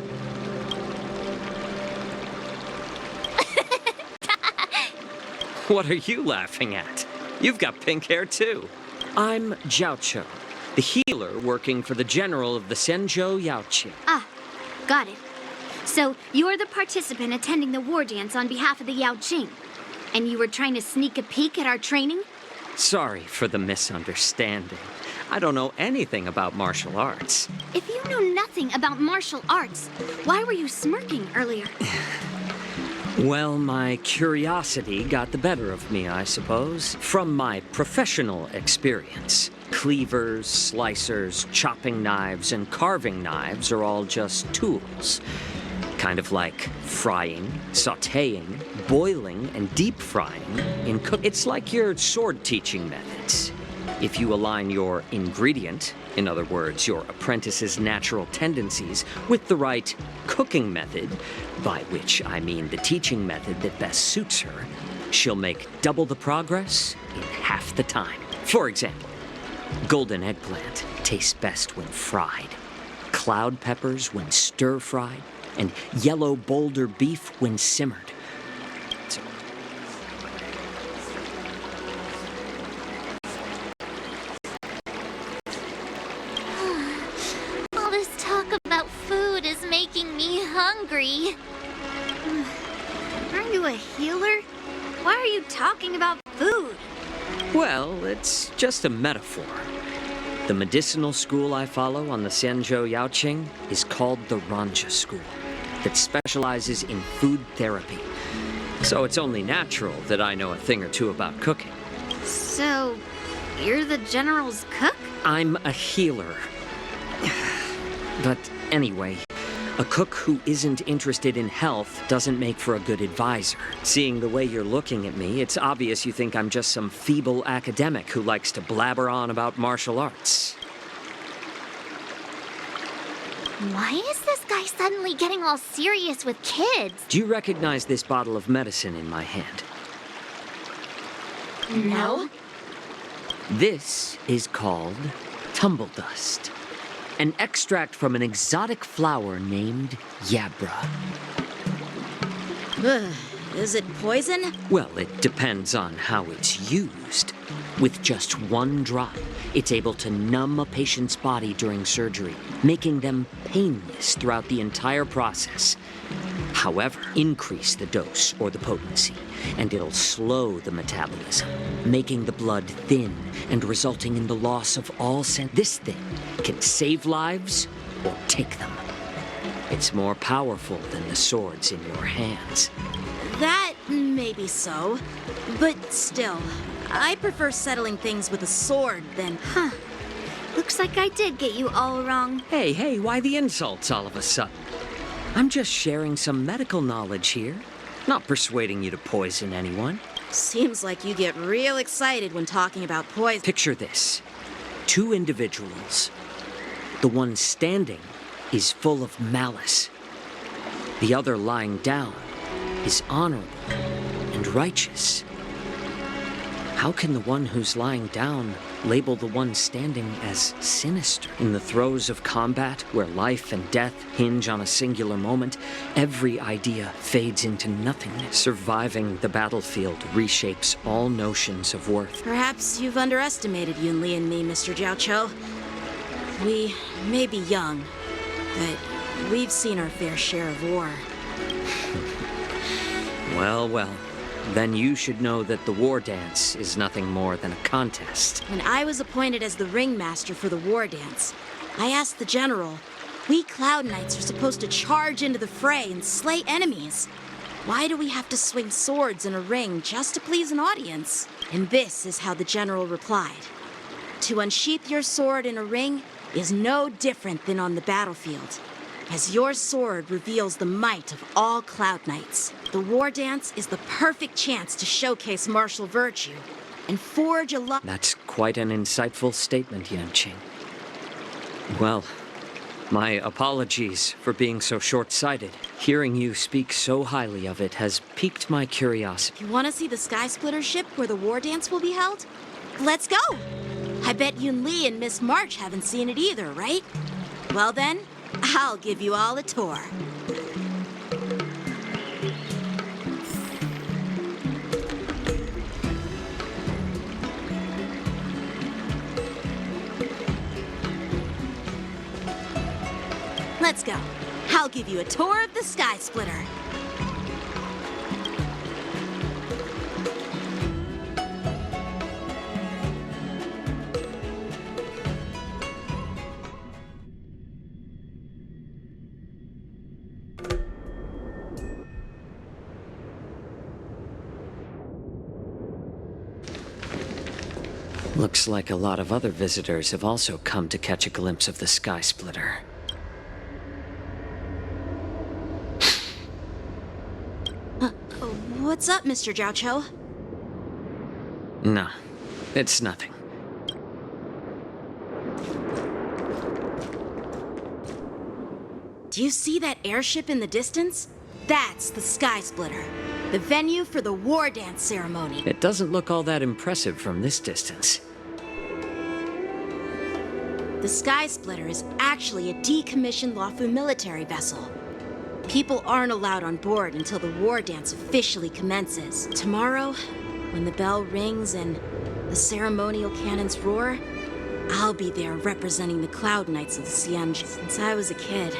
What are you laughing at? You've got pink hair too. I'm Jiaoqiu, the healer working for the general of the Xianzhou Yaoqing. Ah, got it. So you're the participant attending the war dance on behalf of the Yaoqing, and you were trying to sneak a peek at our training? Sorry for the misunderstanding. I don't know anything about martial arts. If you know nothing about martial arts, why were you smirking earlier? Well, my curiosity got the better of me, I suppose. From my professional experience, cleavers, slicers, chopping knives, and carving knives are all just tools. Kind of like frying, sautéing, boiling, and deep frying in cook. It's like your sword teaching methods. If you align your ingredient, in other words, your apprentice's natural tendencies, with the right cooking method, by which I mean the teaching method that best suits her, she'll make double the progress in half the time. For example, golden eggplant tastes best when fried, cloud peppers when stir-fried, and yellow boulder beef when simmered. So, All this talk about food is making me hungry. Aren't you a healer? Why are you talking about food? well, it's just a metaphor. The medicinal school I follow on the Xianzhou Yaoqing is called the Ranja School, that specializes in food therapy. So it's only natural that I know a thing or two about cooking. So, you're the General's cook? I'm a healer. But anyway, a cook who isn't interested in health doesn't make for a good advisor. Seeing the way you're looking at me, it's obvious you think I'm just some feeble academic who likes to blabber on about martial arts. Why is this guy suddenly getting all serious with kids? Do you recognize this bottle of medicine in my hand? No. This is called tumble dust, an extract from an exotic flower named Yabra. Ugh, is it poison? Well, it depends on how it's used. With just one drop, it's able to numb a patient's body during surgery, making them painless throughout the entire process. However, increase the dose or the potency, and it'll slow the metabolism, making the blood thin and resulting in the loss of all sense. This thing can save lives or take them. It's more powerful than the swords in your hands. That may be so, but still, I prefer settling things with a sword than... Huh. Looks like I did get you all wrong. Hey, why the insults all of a sudden? I'm just sharing some medical knowledge here, not persuading you to poison anyone. Seems like you get real excited when talking about poison. Picture this. Two individuals. The one standing is full of malice. The other lying down is honorable and righteous. How can the one who's lying down label the one standing as sinister? In the throes of combat, where life and death hinge on a singular moment, every idea fades into nothingness. Surviving the battlefield reshapes all notions of worth. Perhaps you've underestimated Yunli and me, Mr. Jiaoqiu. We may be young, but we've seen our fair share of war. Well. Then you should know that the Wardance is nothing more than a contest. When I was appointed as the ringmaster for the Wardance, I asked the general, we Cloud Knights are supposed to charge into the fray and slay enemies. Why do we have to swing swords in a ring just to please an audience? And this is how the general replied. To unsheath your sword in a ring is no different than on the battlefield, as your sword reveals the might of all Cloud Knights. The Wardance is the perfect chance to showcase martial virtue and forge a That's quite an insightful statement, Yanqing. Well, my apologies for being so short-sighted. Hearing you speak so highly of it has piqued my curiosity. You want to see the Sky Splitter ship where the Wardance will be held? Let's go! I bet Yunli and Miss March haven't seen it either, right? Well then, I'll give you all a tour. Let's go. I'll give you a tour of the Sky Splitter. Looks like a lot of other visitors have also come to catch a glimpse of the Sky Splitter. What's up, Mr. Jiaoqiu? No, it's nothing. Do you see that airship in the distance? That's the Sky Splitter, the venue for the Wardance ceremony. It doesn't look all that impressive from this distance. The Sky Splitter is actually a decommissioned Luofu military vessel. People aren't allowed on board until the Wardance officially commences. Tomorrow, when the bell rings and the ceremonial cannons roar, I'll be there representing the Cloud Knights of the Xianzhou. Since I was a kid,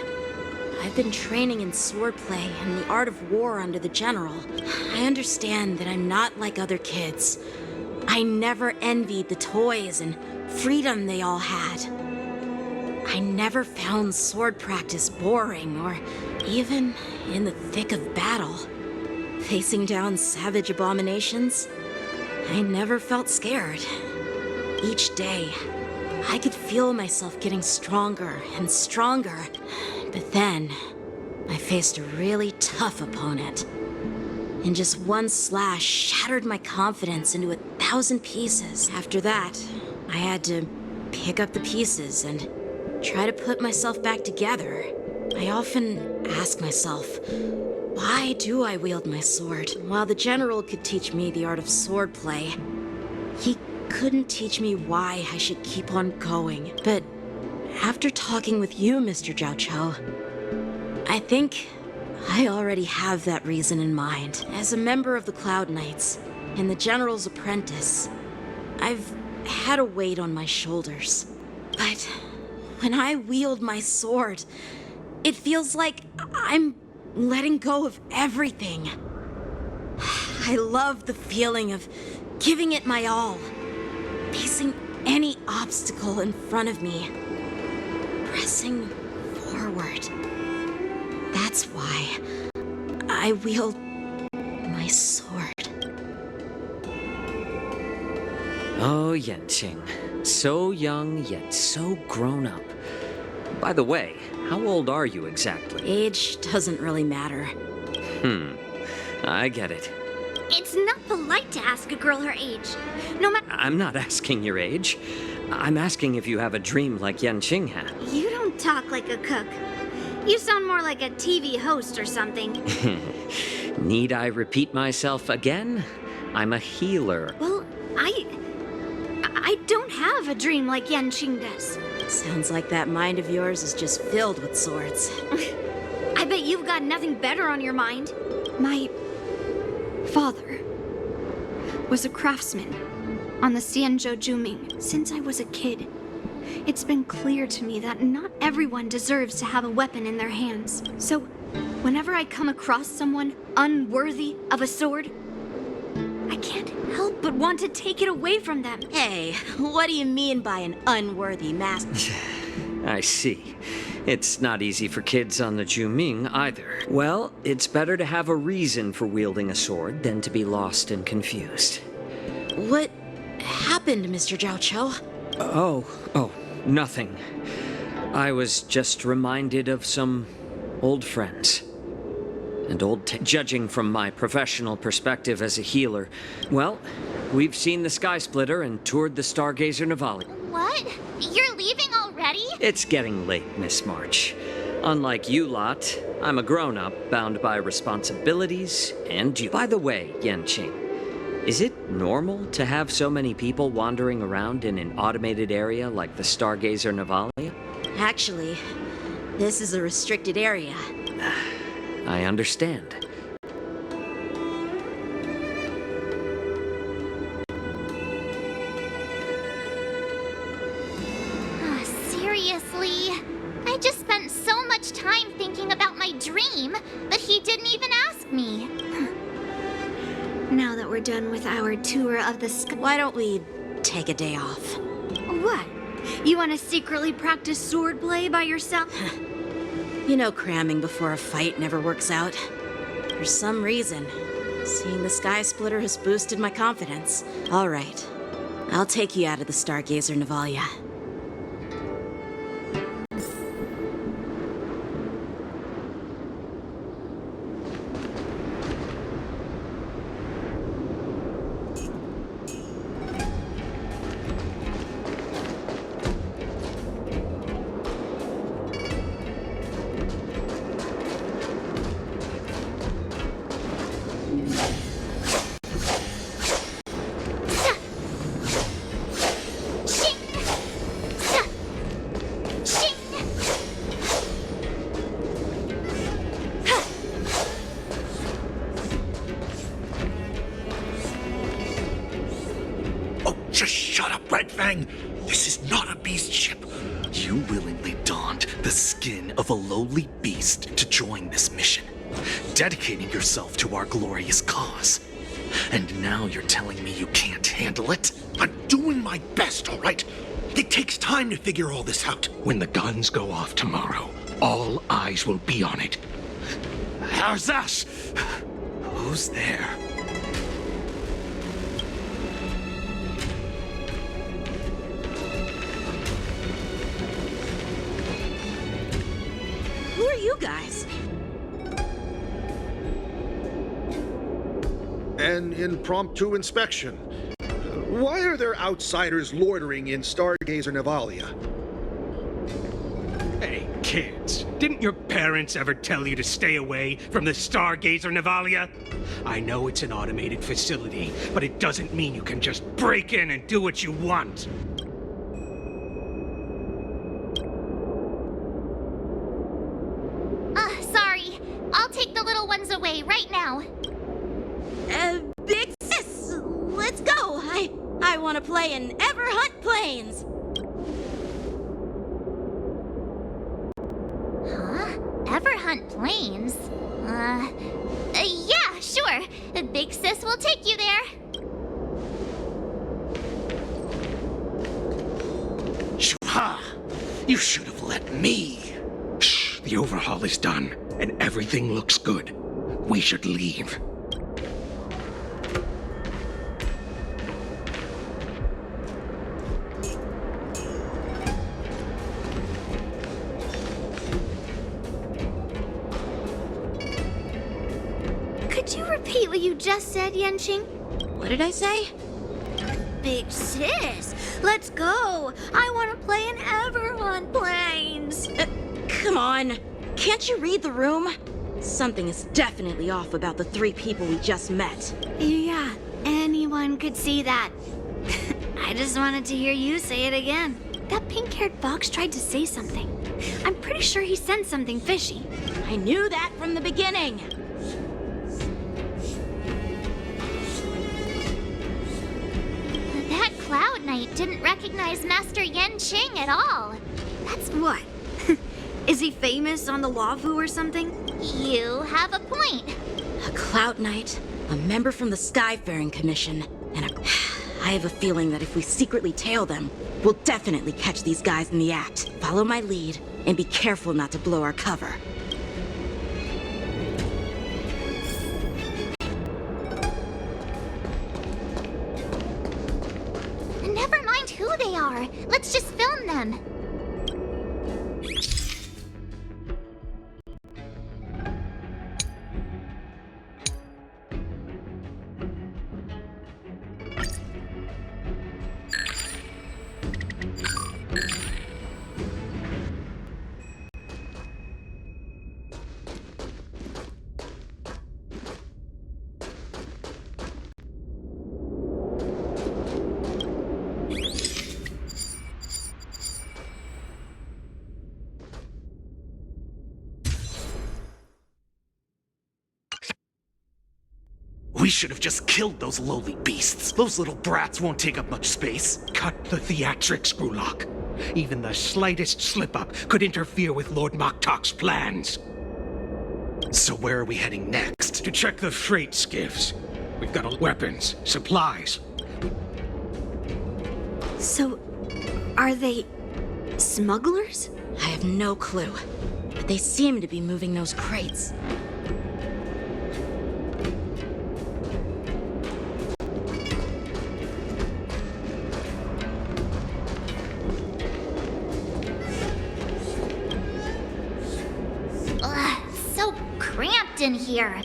I've been training in swordplay and the art of war under the general. I understand that I'm not like other kids. I never envied the toys and freedom they all had. I never found sword practice boring or even in the thick of battle. Facing down savage abominations, I never felt scared. Each day, I could feel myself getting stronger and stronger. But then, I faced a really tough opponent. And just one slash shattered my confidence into 1,000 pieces. After that, I had to pick up the pieces and try to put myself back together. I often ask myself, why do I wield my sword? While the general could teach me the art of swordplay, he couldn't teach me why I should keep on going. But after talking with you, Mr. Jiaoqiu, I think I already have that reason in mind. As a member of the Cloud Knights and the General's apprentice, I've had a weight on my shoulders. But when I wield my sword, it feels like I'm letting go of everything. I love the feeling of giving it my all, facing any obstacle in front of me, pressing forward. That's why I wield my sword. Oh, Yanqing. So young, yet so grown up. By the way, how old are you exactly? Age doesn't really matter. I get it. It's not polite to ask a girl her age. No matter. I'm not asking your age. I'm asking if you have a dream like Yanqing had. You don't talk like a cook. You sound more like a TV host or something. Need I repeat myself again? I'm a healer. Well, I don't have a dream like Yanqing does. Sounds like that mind of yours is just filled with swords. I bet you've got nothing better on your mind. My father was a craftsman on the Xianzhou Juming since I was a kid. It's been clear to me that not everyone deserves to have a weapon in their hands. So, whenever I come across someone unworthy of a sword, I can't help but want to take it away from them. Hey, what do you mean by an unworthy master? I see. It's not easy for kids on the Juming either. Well, it's better to have a reason for wielding a sword than to be lost and confused. What happened, Mr. Jiaoqiu? Oh, nothing. I was just reminded of some old friends. And judging from my professional perspective as a healer, well, we've seen the Sky Splitter and toured the Stargazer Navali. What? You're leaving already? It's getting late, Miss March. Unlike you lot, I'm a grown-up bound by responsibilities and duty. By the way, Yanqing, is it normal to have so many people wandering around in an automated area like the Stargazer Navalia? Actually, this is a restricted area. I understand. Seriously? I just spent so much time thinking about my dream, but he didn't even ask me. Now that we're done with our tour of the sky, why don't we take a day off? What? You want to secretly practice swordplay by yourself? You know, cramming before a fight never works out. For some reason, seeing the Sky Splitter has boosted my confidence. All right, I'll take you out of the Stargazer Navalia. Just shut up, Red Fang. This is not a beast ship. You willingly donned the skin of a lowly beast to join this mission, dedicating yourself to our glorious cause. And now you're telling me you can't handle it? I'm doing my best, all right? It takes time to figure all this out. When the guns go off tomorrow, all eyes will be on it. How's that? Who's there? Who are you guys? An impromptu inspection. Why are there outsiders loitering in Stargazer Navalia? Hey, kids, didn't your parents ever tell you to stay away from the Stargazer Navalia? I know it's an automated facility, but it doesn't mean you can just break in and do what you want. Sorry. I'll take the little ones away right now. Big sis, let's go. I want to play in Everhunt Plains. Huh? Everhunt Plains? Yeah, sure. Big Sis will take you there. Shuha! You should have let me. Shh, the overhaul is done, and everything looks good. We should leave. Could you repeat what you just said, Yenching? What did I say? Big sis, let's go. I want to play in Everhunt Plains. Come on. Can't you read the room? Something is definitely off about the 3 people we just met. Yeah, anyone could see that. I just wanted to hear you say it again. That pink-haired fox tried to say something. I'm pretty sure he sensed something fishy. I knew that from the beginning. That Cloud Knight didn't recognize Master Yenching at all. That's what? Is he famous on the Lavu or something? You have a point. A Cloud Knight, a member from the Skyfaring Commission, and I have a feeling that if we secretly tail them, we'll definitely catch these guys in the act. Follow my lead, and be careful not to blow our cover. Never mind who they are. Let's just film them. We should have just killed those lowly beasts. Those little brats won't take up much space. Cut the theatrics, Grulock. Even the slightest slip-up could interfere with Lord Moktok's plans. So where are we heading next? To check the freight skiffs. We've got weapons, supplies. So, are they smugglers? I have no clue, but they seem to be moving those crates. So cramped in here.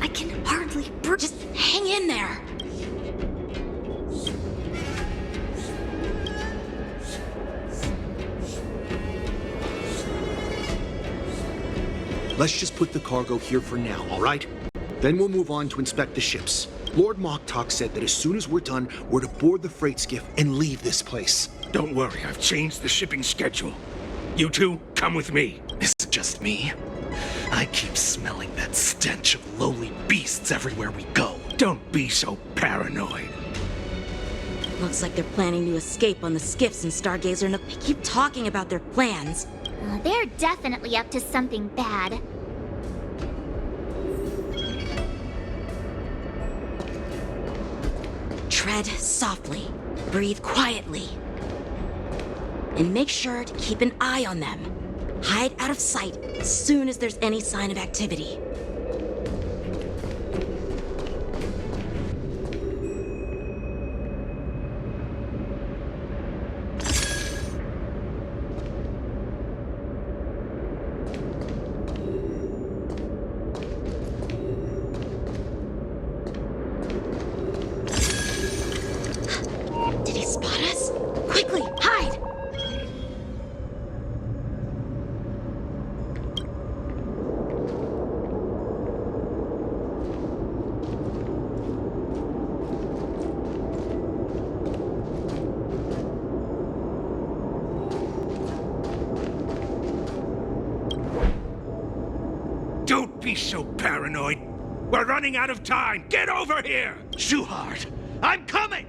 I can hardly Just hang in there. Let's just put the cargo here for now, all right? Then we'll move on to inspect the ships. Lord Moktok said that as soon as we're done, we're to board the freight skiff and leave this place. Don't worry, I've changed the shipping schedule. You two, come with me. Is it just me? I keep smelling that stench of lowly beasts everywhere we go. Don't be so paranoid. Looks like they're planning to escape on the skiffs and Stargazer, and they keep talking about their plans. They're definitely up to something bad. Tread softly, breathe quietly, and make sure to keep an eye on them. Hide out of sight as soon as there's any sign of activity. Did he spot us? Quickly, hide! Don't be so paranoid. We're running out of time. Get over here! Shuhart, I'm coming!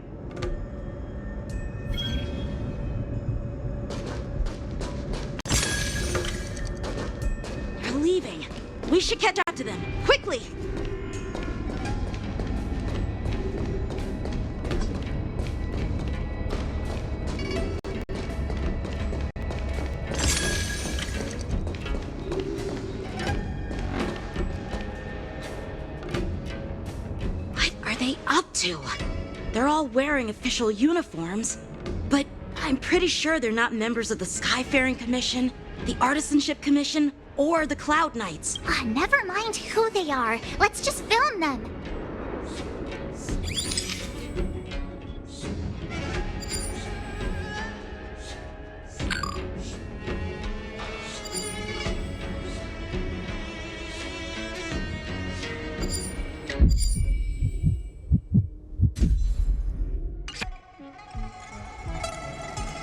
They're leaving. We should catch up to them. Quickly! What are they up to? They're all wearing official uniforms, but I'm pretty sure they're not members of the Skyfaring Commission, the Artisanship Commission, or the Cloud Knights. Never mind who they are. Let's just film them.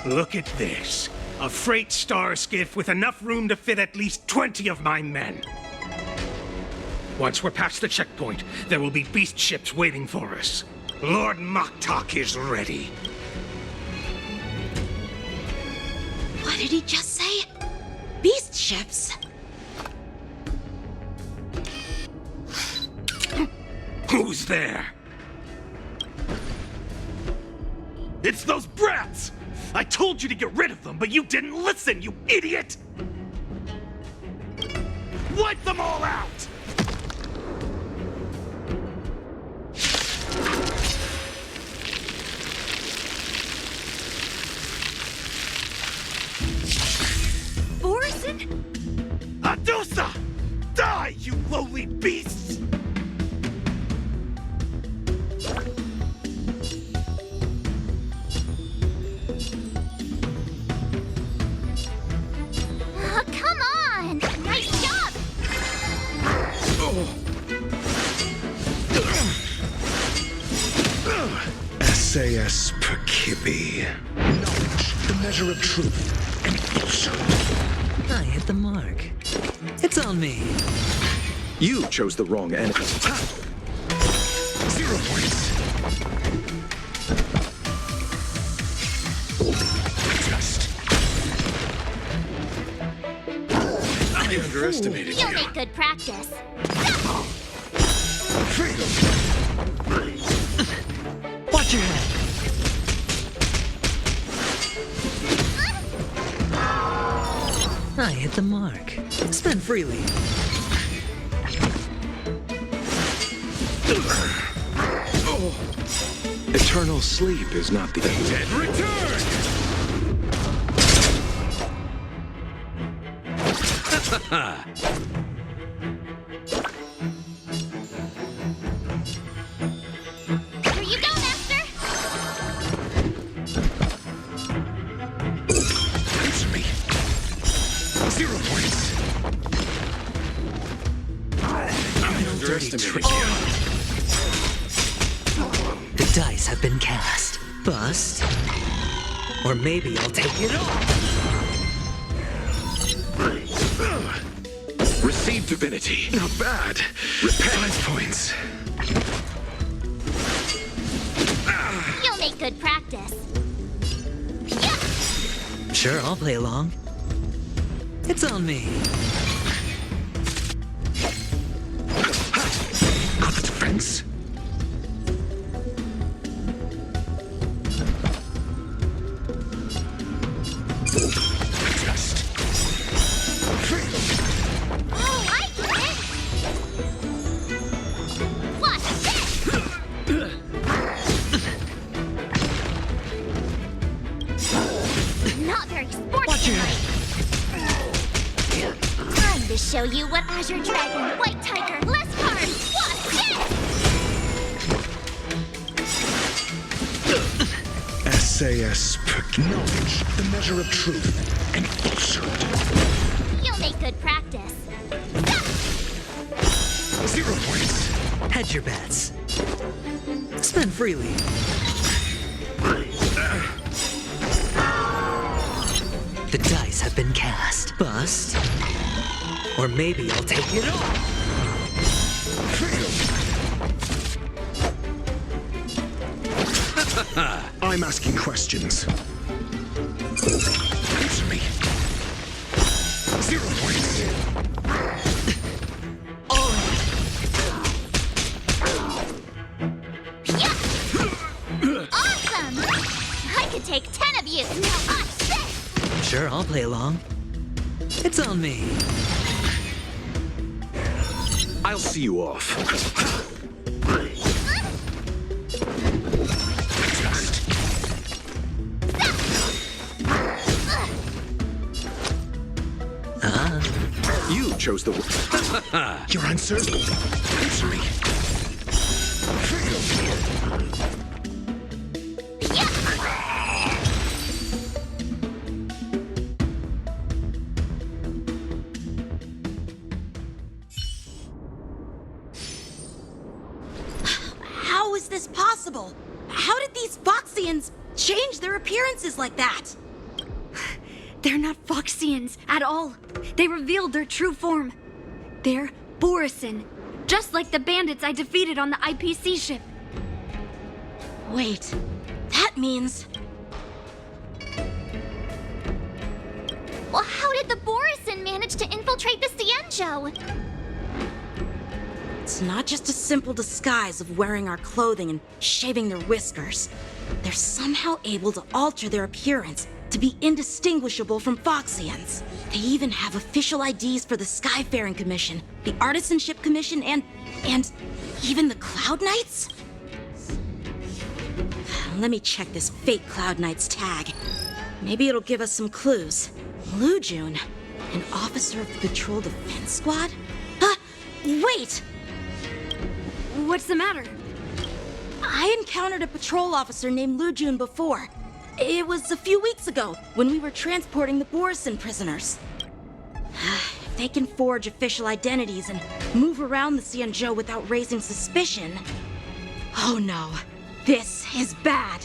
Look at this. A freight star skiff with enough room to fit at least 20 of my men. Once we're past the checkpoint, there will be beast ships waiting for us. Lord Moktok is ready. What did he just say? Beast ships? Who's there? It's those brats! I told you to get rid of them, but you didn't listen, you idiot! Wipe them all out! Borison? Adusa! Die, you lowly beasts! Come on! Nice job! SAS Perkibi. Knowledge, the measure of truth, and falsehood. I hit the mark. It's on me. You chose the wrong enemy. 0 points. I underestimated You'll you. make good practice. Watch your head. I hit the mark. Spend freely. Eternal sleep is not the dead return! Here you go, Master! Answer me. 0 points. I underestimated you. The dice have been cast. Bust. Or maybe I'll take it all. Receive divinity. Not bad. Repent. 5 points. You'll make good practice. Sure, I'll play along. It's on me. Got the defense. Oh, I get it! Watch this! Not very sportsmanlike. Time to show you what Azure Dragon, White Tiger, less cards. Watch this! SAS per knowledge, the measure of truth and falsehood. You'll make good practice. 0 points. Hedge your bets. Spend freely. The dice have been cast. Bust. Or maybe I'll take it all. I'm asking questions. Answer me. 0 points. Awesome! I could take 10 of you. Now watch this! Sure, I'll play along. It's on me. I'll see you off. You chose the Your answers? Answer me. How is this possible? How did these Foxians change their appearances like that? They're not Foxians at all. They revealed their true form. They're Borisin, just like the bandits I defeated on the IPC ship. Wait, that means... Well, how did the Borisin manage to infiltrate the Cienjo? It's not just a simple disguise of wearing our clothing and shaving their whiskers. They're somehow able to alter their appearance to be indistinguishable from Foxians. They even have official IDs for the Skyfaring Commission, the Artisanship Commission, and even the Cloud Knights? Let me check this fake Cloud Knight's tag. Maybe it'll give us some clues. Lujun, an officer of the Patrol Defense Squad? Wait! What's the matter? I encountered a patrol officer named Lujun before. It was a few weeks ago, when we were transporting the Borisin prisoners. If they can forge official identities and move around the Cienjo without raising suspicion... Oh no, this is bad.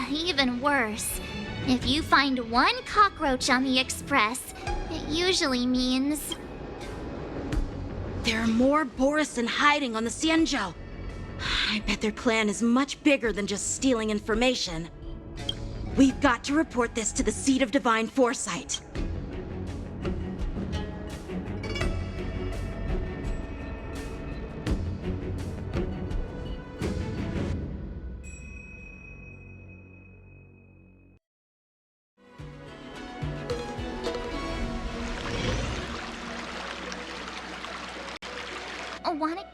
Even worse. If you find one cockroach on the Express, it usually means... There are more Borisin hiding on the Cienjo. I bet their plan is much bigger than just stealing information. We've got to report this to the Seat of Divine Foresight. Wanna